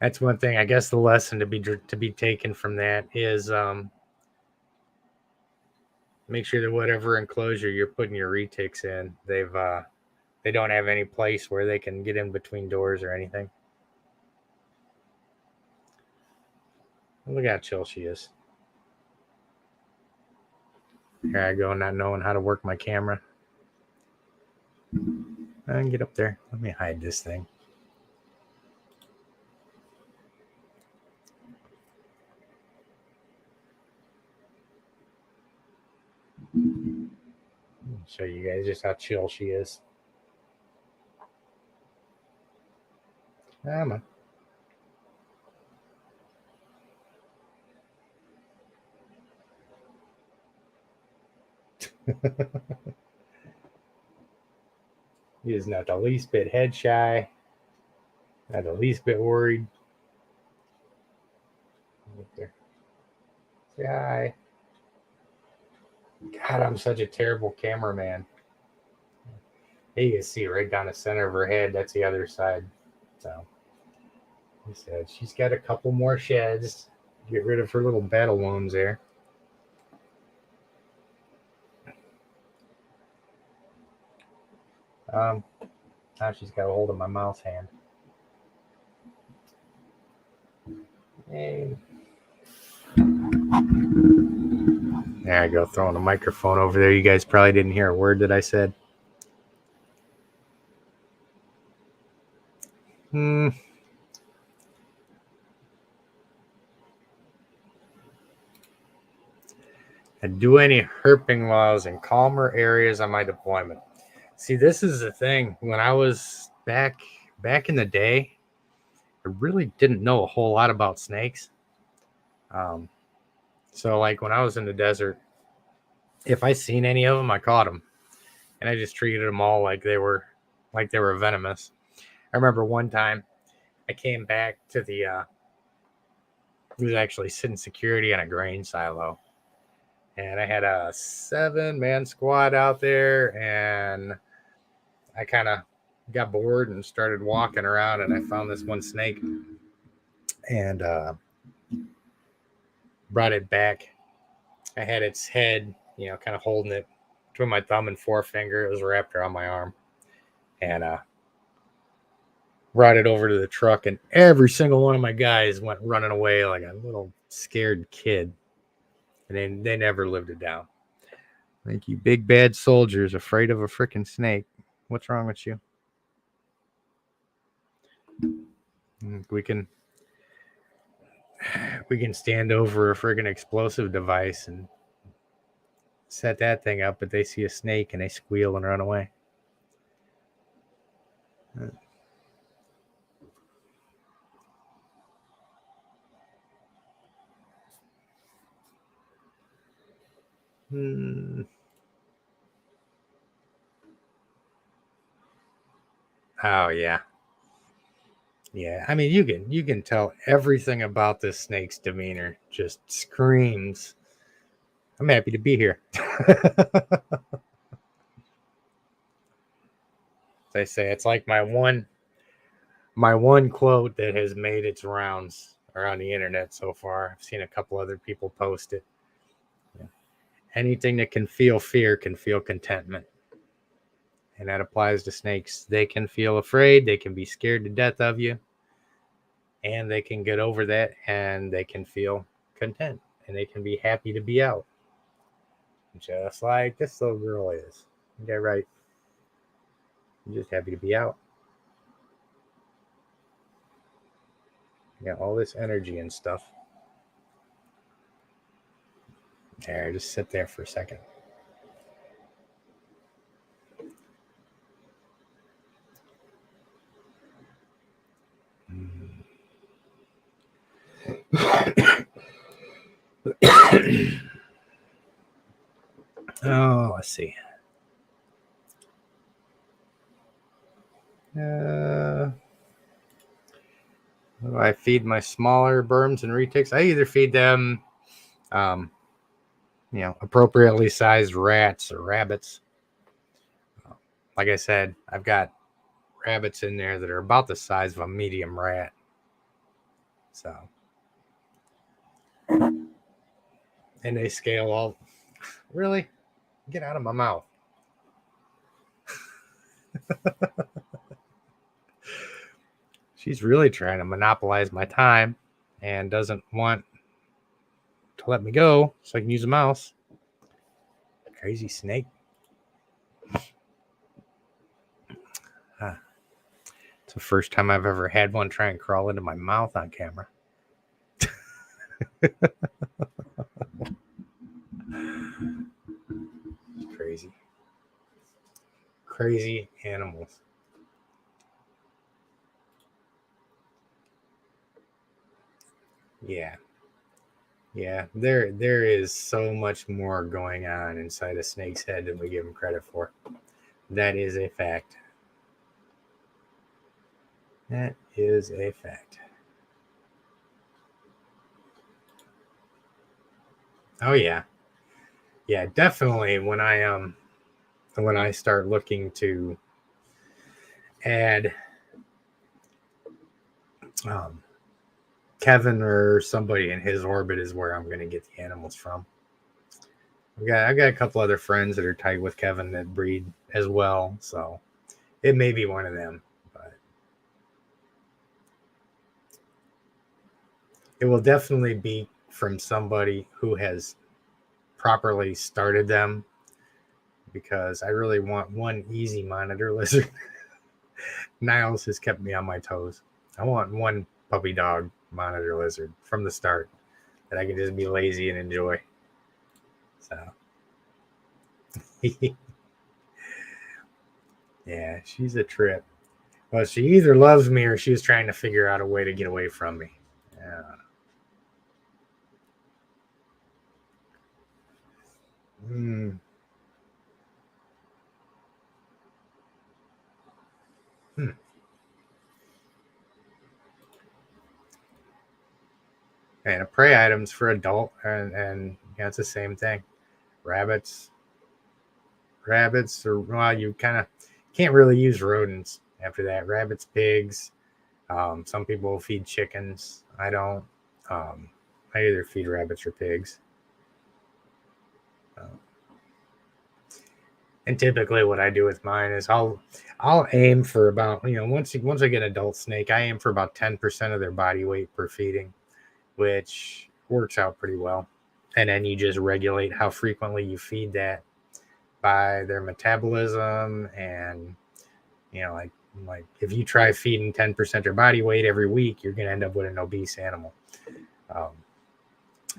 That's one thing. I guess the lesson to be taken from that is make sure that whatever enclosure you're putting your retics in, they don't have any place where they can get in between doors or anything. Look how chill she is. Here I go, not knowing how to work my camera. I can get up there. Let me hide this thing. Show you guys just how chill she is. Come on. He is not the least bit head shy. Not the least bit worried. Right there. Say hi. God, I'm such a terrible cameraman. You can see right down the center of her head. That's the other side. So he said she's got a couple more sheds. Get rid of her little battle wounds there. Now she's got a hold of my mouse hand. Hey. There I go, throwing a microphone over there. You guys probably didn't hear a word that I said. And do any herping laws in calmer areas on my deployment. See, this is the thing. When I was back in the day, I really didn't know a whole lot about snakes. So like when I was in the desert, if I seen any of them, I caught them, and I just treated them all like they were venomous. I remember one time I came back to was actually sitting security on a grain silo, and I had a 7-man squad out there, and I kind of got bored and started walking around, and I found this one snake and brought it back. I had its head, kind of holding it between my thumb and forefinger. It was wrapped around my arm. and brought it over to the truck, and every single one of my guys went running away like a little scared kid, and they never lived it down. Like, you big bad soldiers afraid of a freaking snake. What's wrong with you? We can stand over a friggin' explosive device and set that thing up, but they see a snake and they squeal and run away. Oh yeah. Yeah, I mean, you can tell everything about this snake's demeanor just screams, I'm happy to be here. They say it's like my one quote that has made its rounds around the internet so far. I've seen a couple other people post it. Yeah. Anything that can feel fear can feel contentment. And that applies to snakes. They can feel afraid, they can be scared to death of you, and they can get over that, and they can feel content, and they can be happy to be out. Just like this little girl is. Yeah, right. I'm just happy to be out. Yeah, all this energy and stuff. There, just sit there for a second. Oh, let's see. I feed my smaller berms and retics. I either feed them, appropriately sized rats or rabbits. Like I said, I've got rabbits in there that are about the size of a medium rat. So, and they scale all. Really? Get out of my mouth. She's really trying to monopolize my time and doesn't want to let me go so I can use a mouse. Crazy snake. It's the first time I've ever had one try and crawl into my mouth on camera. Crazy. Crazy animals. Yeah. Yeah, there is so much more going on inside a snake's head than we give them credit for. That is a fact. That is a fact. Oh yeah. Yeah, definitely when I start looking to add Kevin or somebody in his orbit is where I'm going to get the animals from. I got a couple other friends that are tight with Kevin that breed as well, so it may be one of them, but it will definitely be from somebody who has properly started them, because I really want one easy monitor lizard. Niles has kept me on my toes. I want one puppy dog monitor lizard from the start that I can just be lazy and enjoy. So, yeah, she's a trip. Well, she either loves me or she's trying to figure out a way to get away from me. Hmm. And prey items for adult, and yeah, it's the same thing. Rabbits, or well, you kind of can't really use rodents after that. Rabbits, pigs. Some people feed chickens. I don't. I either feed rabbits or pigs. And typically what I do with mine is I'll aim for about, once I get an adult snake, I aim for about 10% of their body weight per feeding, which works out pretty well. And then you just regulate how frequently you feed that by their metabolism. And like if you try feeding 10% their body weight every week, you're going to end up with an obese animal.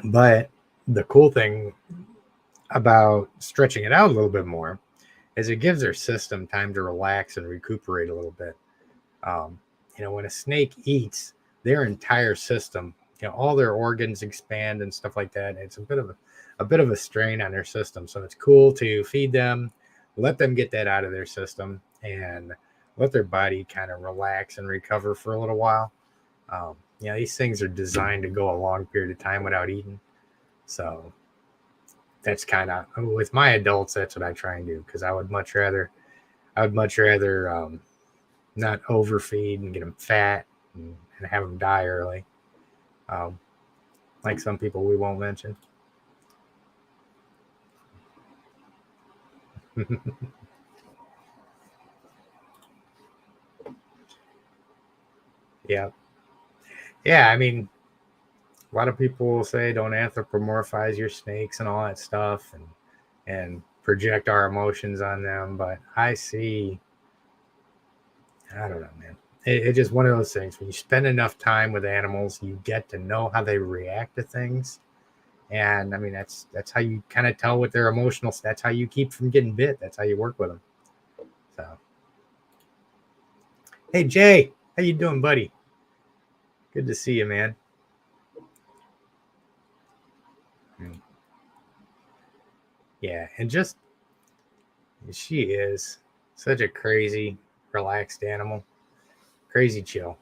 But the cool thing about stretching it out a little bit more is it gives their system time to relax and recuperate a little bit. When a snake eats, their entire system, all their organs expand and stuff like that. It's a bit of a strain on their system. So it's cool to feed them, let them get that out of their system, and let their body kind of relax and recover for a little while. These things are designed to go a long period of time without eating. So that's kind of, with my adults, that's what I try and do, because I would much rather not overfeed and get them fat and have them die early, like some people we won't mention. Yeah. Yeah, I mean, a lot of people will say don't anthropomorphize your snakes and all that stuff, and project our emotions on them. But I don't know, man. It's just one of those things. When you spend enough time with animals, you get to know how they react to things. And I mean, that's how you kind of tell what their emotional. That's how you keep from getting bit. That's how you work with them. So, hey Jay, how you doing, buddy? Good to see you, man. Yeah, and just she is such a crazy, relaxed animal. Crazy chill.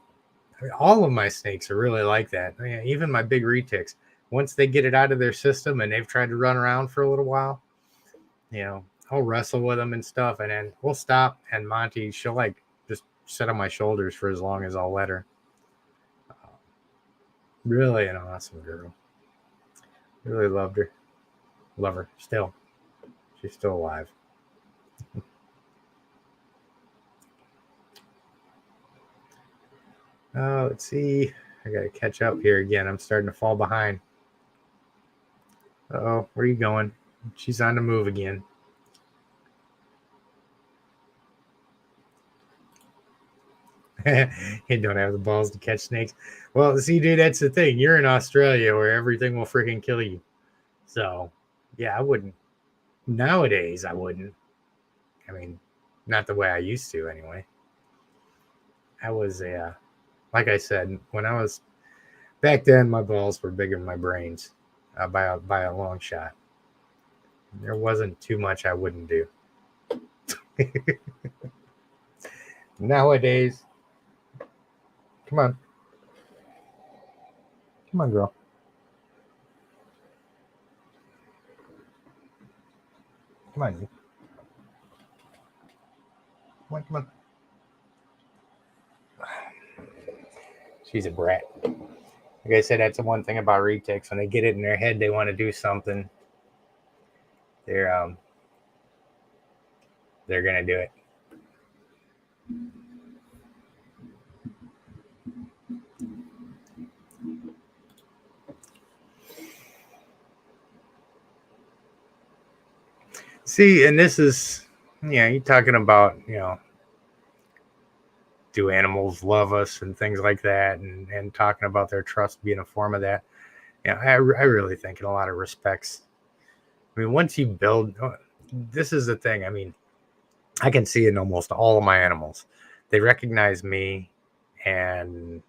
I mean, all of my snakes are really like that. I mean, even my big retics, once they get it out of their system and they've tried to run around for a little while, I'll wrestle with them and stuff, and then we'll stop. And Monty, she'll like just sit on my shoulders for as long as I'll let her. Really an awesome girl. Really loved her. Love her still. She's still alive. Let's see. I gotta catch up here again. I'm starting to fall behind. Oh, where are you going? She's on the move again. You don't have the balls to catch snakes. Well, see, dude, that's the thing. You're in Australia where everything will freaking kill you. So, yeah, I wouldn't. Nowadays, I wouldn't. I mean, not the way I used to, anyway. I was like I said, when I was back then, my balls were bigger than my brains by a long shot. There wasn't too much I wouldn't do. Nowadays, come on. Come on, girl. Come on, you. Come on, come on. She's a brat. Like I said, that's the one thing about retics. When they get it in their head, they want to do something. They're gonna do it. See, and this is, you're talking about, do animals love us and things like that, and talking about their trust being a form of that. Yeah, I really think in a lot of respects. I mean, once you build, this is the thing. I mean, I can see in almost all of my animals, they recognize me and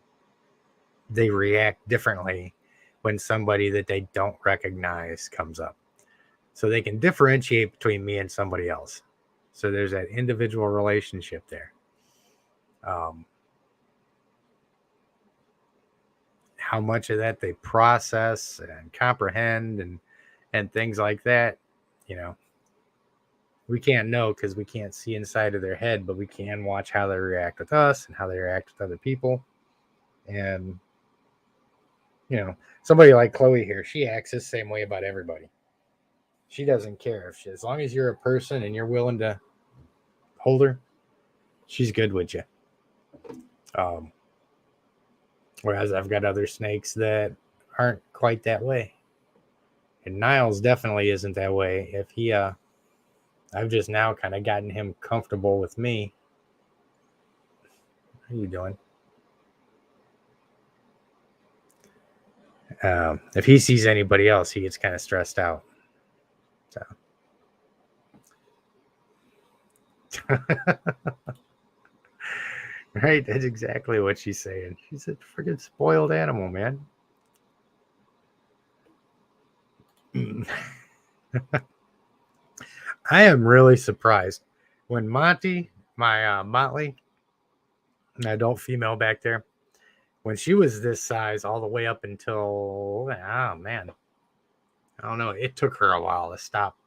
they react differently when somebody that they don't recognize comes up. So they can differentiate between me and somebody else. So there's that individual relationship there. How much of that they process and comprehend and things like that, we can't know because we can't see inside of their head, but we can watch how they react with us and how they react with other people. And somebody like Chloe here, she acts the same way about everybody. She doesn't care. As long as you're a person and you're willing to hold her, she's good with you. Whereas I've got other snakes that aren't quite that way. And Niles definitely isn't that way. If he, I've just now kind of gotten him comfortable with me. What are you doing? If he sees anybody else, he gets kind of stressed out. So. Right? That's exactly what she's saying. She's a freaking spoiled animal, man. I am really surprised when Monty, my Motley, an adult female back there, when she was this size all the way up until, oh man, I don't know. It took her a while to stop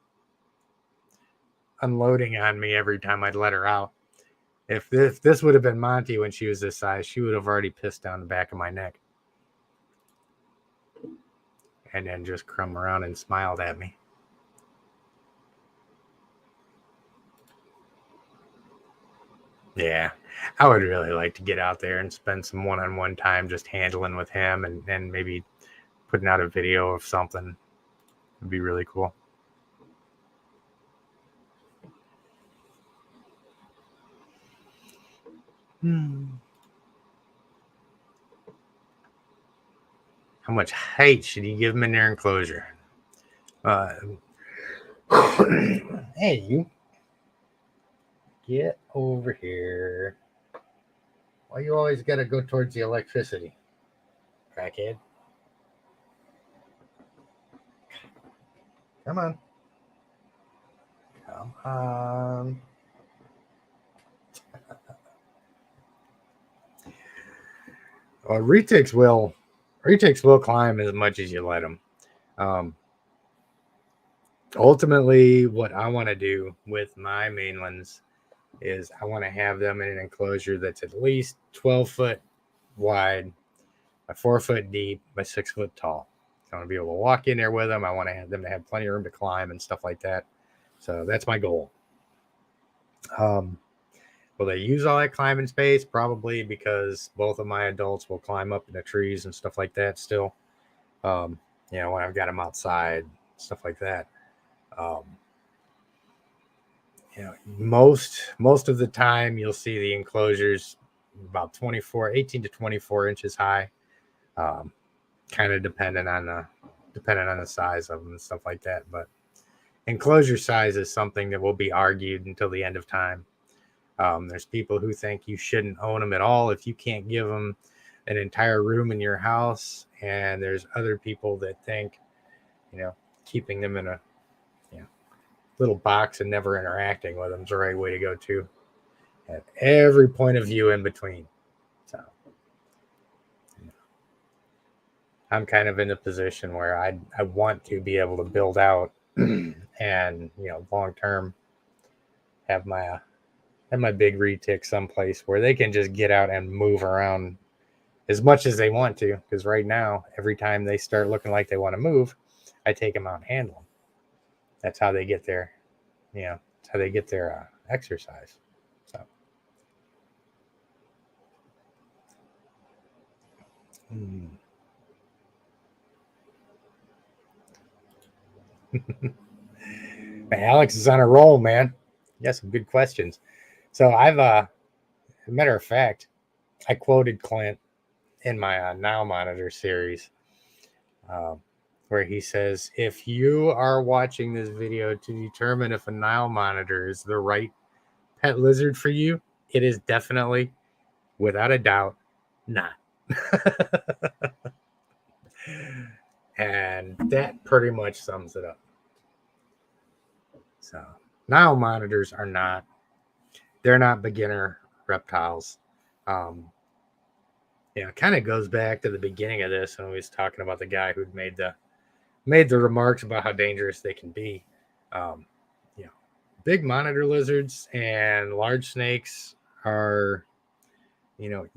unloading on me every time I'd let her out. If this would have been Monty when she was this size, she would have already pissed down the back of my neck. And then just crumb around and smiled at me. Yeah, I would really like to get out there and spend some one-on-one time just handling with him and maybe putting out a video of something. It'd be really cool. How much height should you give them in their enclosure? Hey, you. Get over here. Why you always got to go towards the electricity, crackhead? Come on. Come on. Well, retics will climb as much as you let them. Ultimately, what I want to do with my mainlands is I want to have them in an enclosure that's at least 12 foot wide, by 4 foot deep, by 6 foot tall. I want to be able to walk in there with them. I want to have them to have plenty of room to climb and stuff like that. So that's my goal. Will they use all that climbing space? Probably, because both of my adults will climb up into trees and stuff like that still. When I've got them outside, stuff like that. Most of the time you'll see the enclosures about 18 to 24 inches high. Kind of depending on the size of them and stuff like that. But enclosure size is something that will be argued until the end of time. There's people who think you shouldn't own them at all if you can't give them an entire room in your house. And there's other people that think, keeping them in a little box and never interacting with them is the right way to go too. And every point of view in between. So I'm kind of in a position where I want to be able to build out and, long term have my big retic someplace where they can just get out and move around as much as they want to. Because right now, every time they start looking like they want to move, I take them out and handle them. That's how they get their, that's how they get their exercise. So. Alex is on a roll, man. You got some good questions. So I've, as a matter of fact, I quoted Clint in my Now Monitor series, where he says, if you are watching this video to determine if a Nile monitor is the right pet lizard for you, it is definitely, without a doubt, not. And that pretty much sums it up. So Nile monitors they're not beginner reptiles. It kind of goes back to the beginning of this when we was talking about the guy who'd made the remarks about how dangerous they can be. Big monitor lizards and large snakes are, you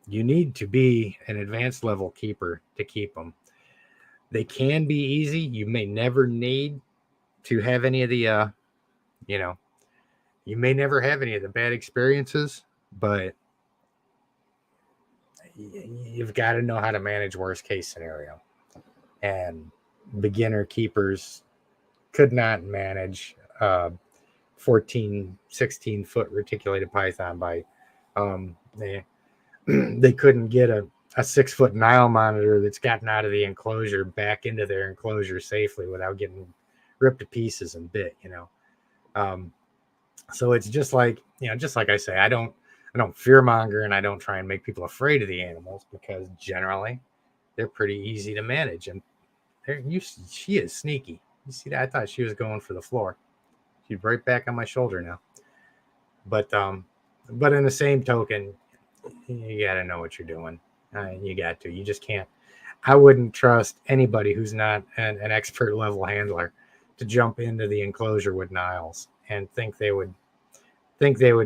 need to be an advanced level keeper to keep them. They can be easy. You may never need to have any of the, you know, you may never have any of the bad experiences, but you've got to know how to manage worst case scenario. And beginner keepers could not manage 14, 16 foot reticulated python bite. They couldn't get a 6 foot Nile monitor that's gotten out of the enclosure back into their enclosure safely without getting ripped to pieces and bit, so it's just like I say, I don't fear monger, and I don't try and make people afraid of the animals, because generally they're pretty easy to manage. And she is sneaky. You see that? I thought she was going for the floor. She's right back on my shoulder now. But in the same token, you got to know what you're doing. You got to. You just can't. I wouldn't trust anybody who's not an expert level handler to jump into the enclosure with Niles and think they would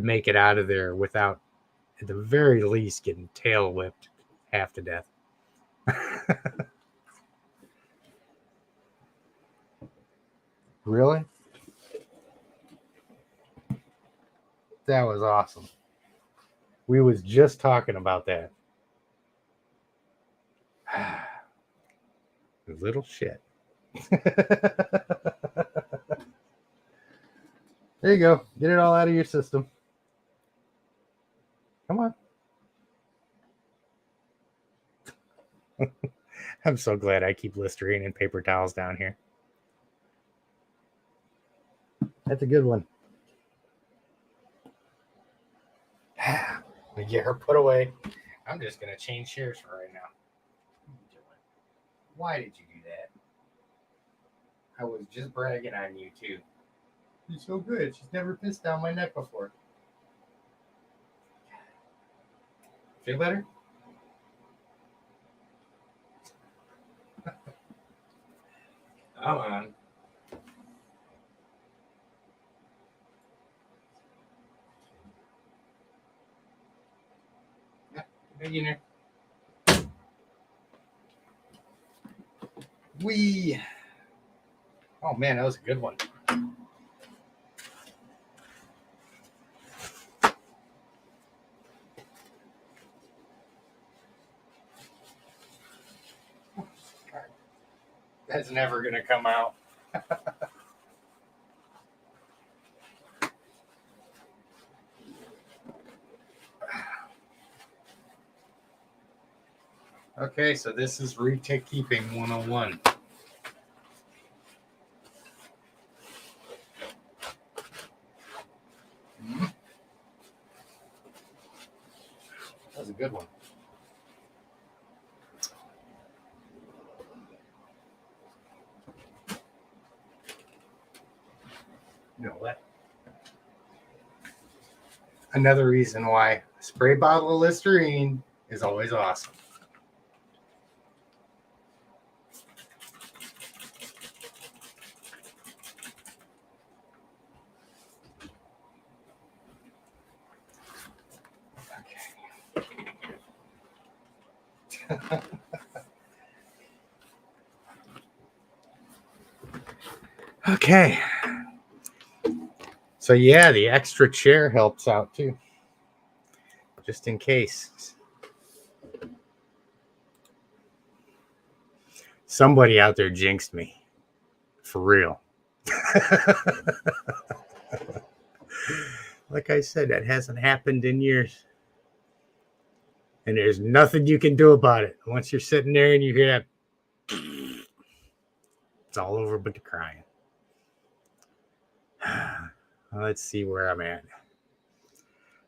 make it out of there without, at the very least, getting tail whipped half to death. Really? That was awesome. We was just talking about that. Little shit. There you go. Get it all out of your system. Come on. I'm so glad I keep Listerine and paper towels down here. That's a good one. Let me get her put away. I'm just going to change chairs for right now. Why did you do that? I was just bragging on you, too. You're so good. She's never pissed down my neck before. Feel better? Come on. Yeah, beginner. Oh man, that was a good one. That's never gonna come out. Okay, so this is retic keeping 101. That was a good one. You know what? Another reason why a spray bottle of Listerine is always awesome. Okay. Okay. So yeah, the extra chair helps out too. Just in case. Somebody out there jinxed me. For real. Like I said, that hasn't happened in years. And there's nothing you can do about it. Once you're sitting there and you hear that, it's all over but the crying. Let's see where I'm at.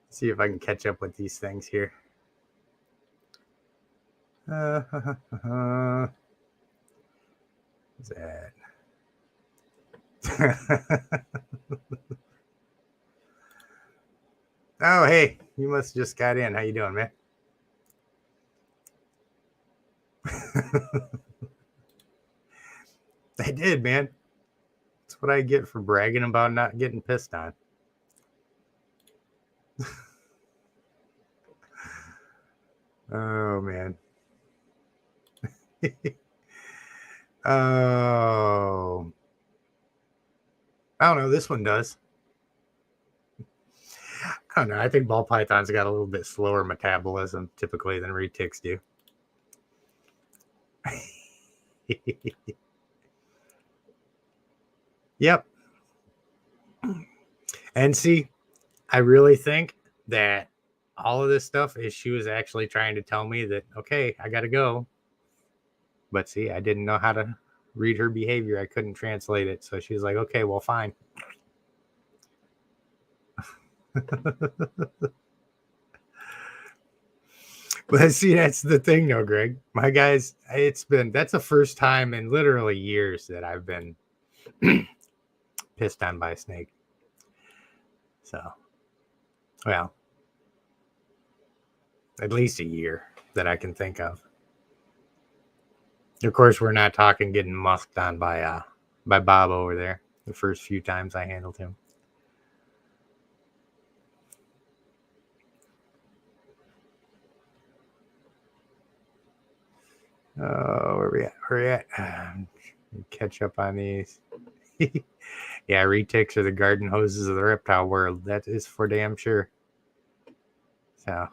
See if I can catch up with these things here. What's that? Oh, hey, you must have just got in. How you doing, man? I did, man. That's what I get for bragging about not getting pissed on. Oh, man. Oh. I don't know. This one does. I don't know. I think ball pythons got a little bit slower metabolism typically than retics do. Yep. And see, I really think that all of this stuff is she was actually trying to tell me that, okay, I got to go. But see, I didn't know how to read her behavior. I couldn't translate it. So she was like, okay, well, fine. But see, that's the thing, though, Greg. My guys, that's the first time in literally years that I've been pissed on by a snake. So, well, at least a year that I can think of. Of course, we're not talking getting musked on by Bob over there. The first few times I handled him. Oh, where we at? Where we at? Catch up on these. Yeah, retics are the garden hoses of the reptile world. That is for damn sure. So.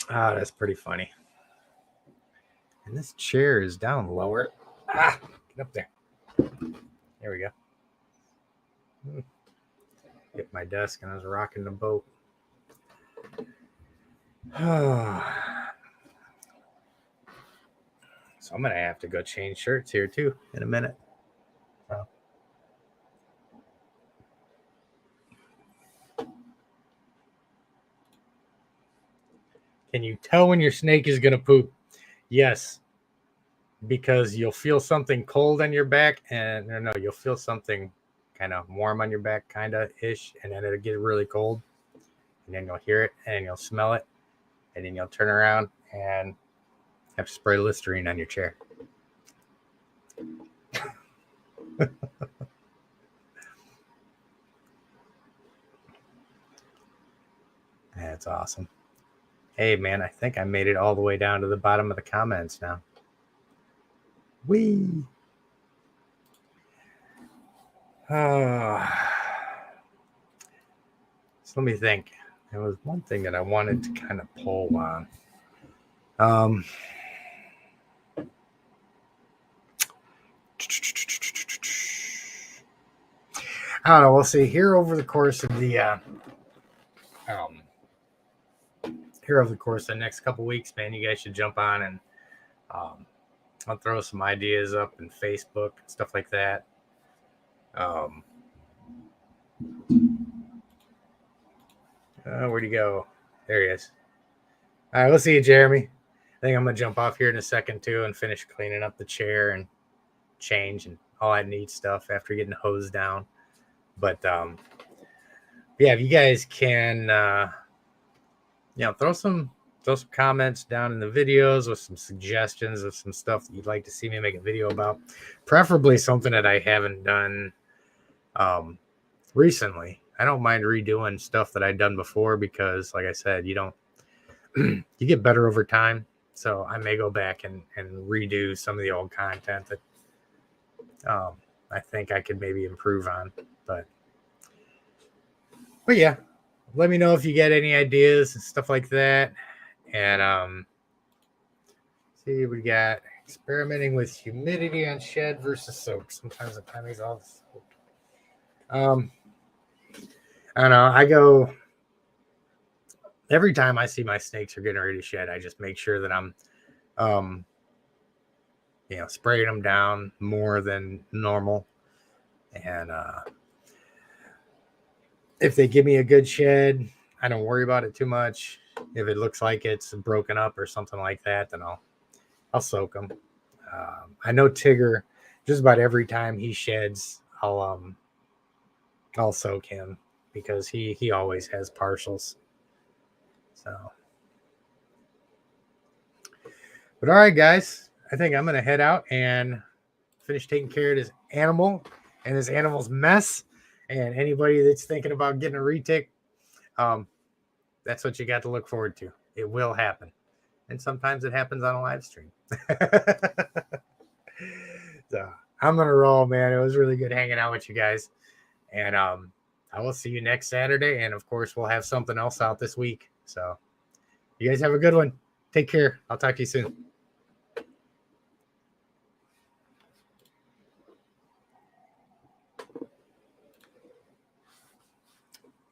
Oh, that's pretty funny. And this chair is down lower. Ah, get up there. There we go. Hit my desk and I was rocking the boat. So I'm going to have to go change shirts here too in a minute. So. Can you tell when your snake is going to poop? Yes. Because you'll feel something cold on your back and no, you'll feel something kind of warm on your back, kind of ish, and then it'll get really cold. And then you'll hear it and you'll smell it. And then you'll turn around and have to spray Listerine on your chair. That's awesome. Hey, man, I think I made it all the way down to the bottom of the comments now. Whee! So let me think. There was one thing that I wanted to kind of pull on. I don't know. We'll see. Here over the course of the next couple weeks, man, you guys should jump on and I'll throw some ideas up in Facebook and stuff like that. Where'd he go? There he is. All right, we'll see you, Jeremy. I think I'm gonna jump off here in a second too and finish cleaning up the chair and change and all that neat stuff after getting hosed down. But yeah, if you guys can throw some comments down in the videos with some suggestions of some stuff that you'd like to see me make a video about, preferably something that I haven't done recently. I don't mind redoing stuff that I've done before because, like I said, you get better over time. So I may go back and redo some of the old content that I think I could maybe improve on. But yeah, let me know if you get any ideas and stuff like that. And see, we got experimenting with humidity on shed versus soak. Sometimes the timing's all soaked. I don't know. I go every time I see my snakes are getting ready to shed, I just make sure that I'm spraying them down more than normal. And if they give me a good shed, I don't worry about it too much. If it looks like it's broken up or something like that, then I'll soak them. I know Tigger, just about every time he sheds, I'll soak him because he always has partials. So, but all right, guys, I think I'm gonna head out and finish taking care of this animal and this animal's mess. And anybody that's thinking about getting a retic, that's what you got to look forward to. It will happen. and sometimes it happens on a live stream. So I'm gonna roll, man. It was really good hanging out with you guys, and I will see you next Saturday, and of course we'll have something else out this week. So you guys have a good one. Take care. I'll talk to you soon.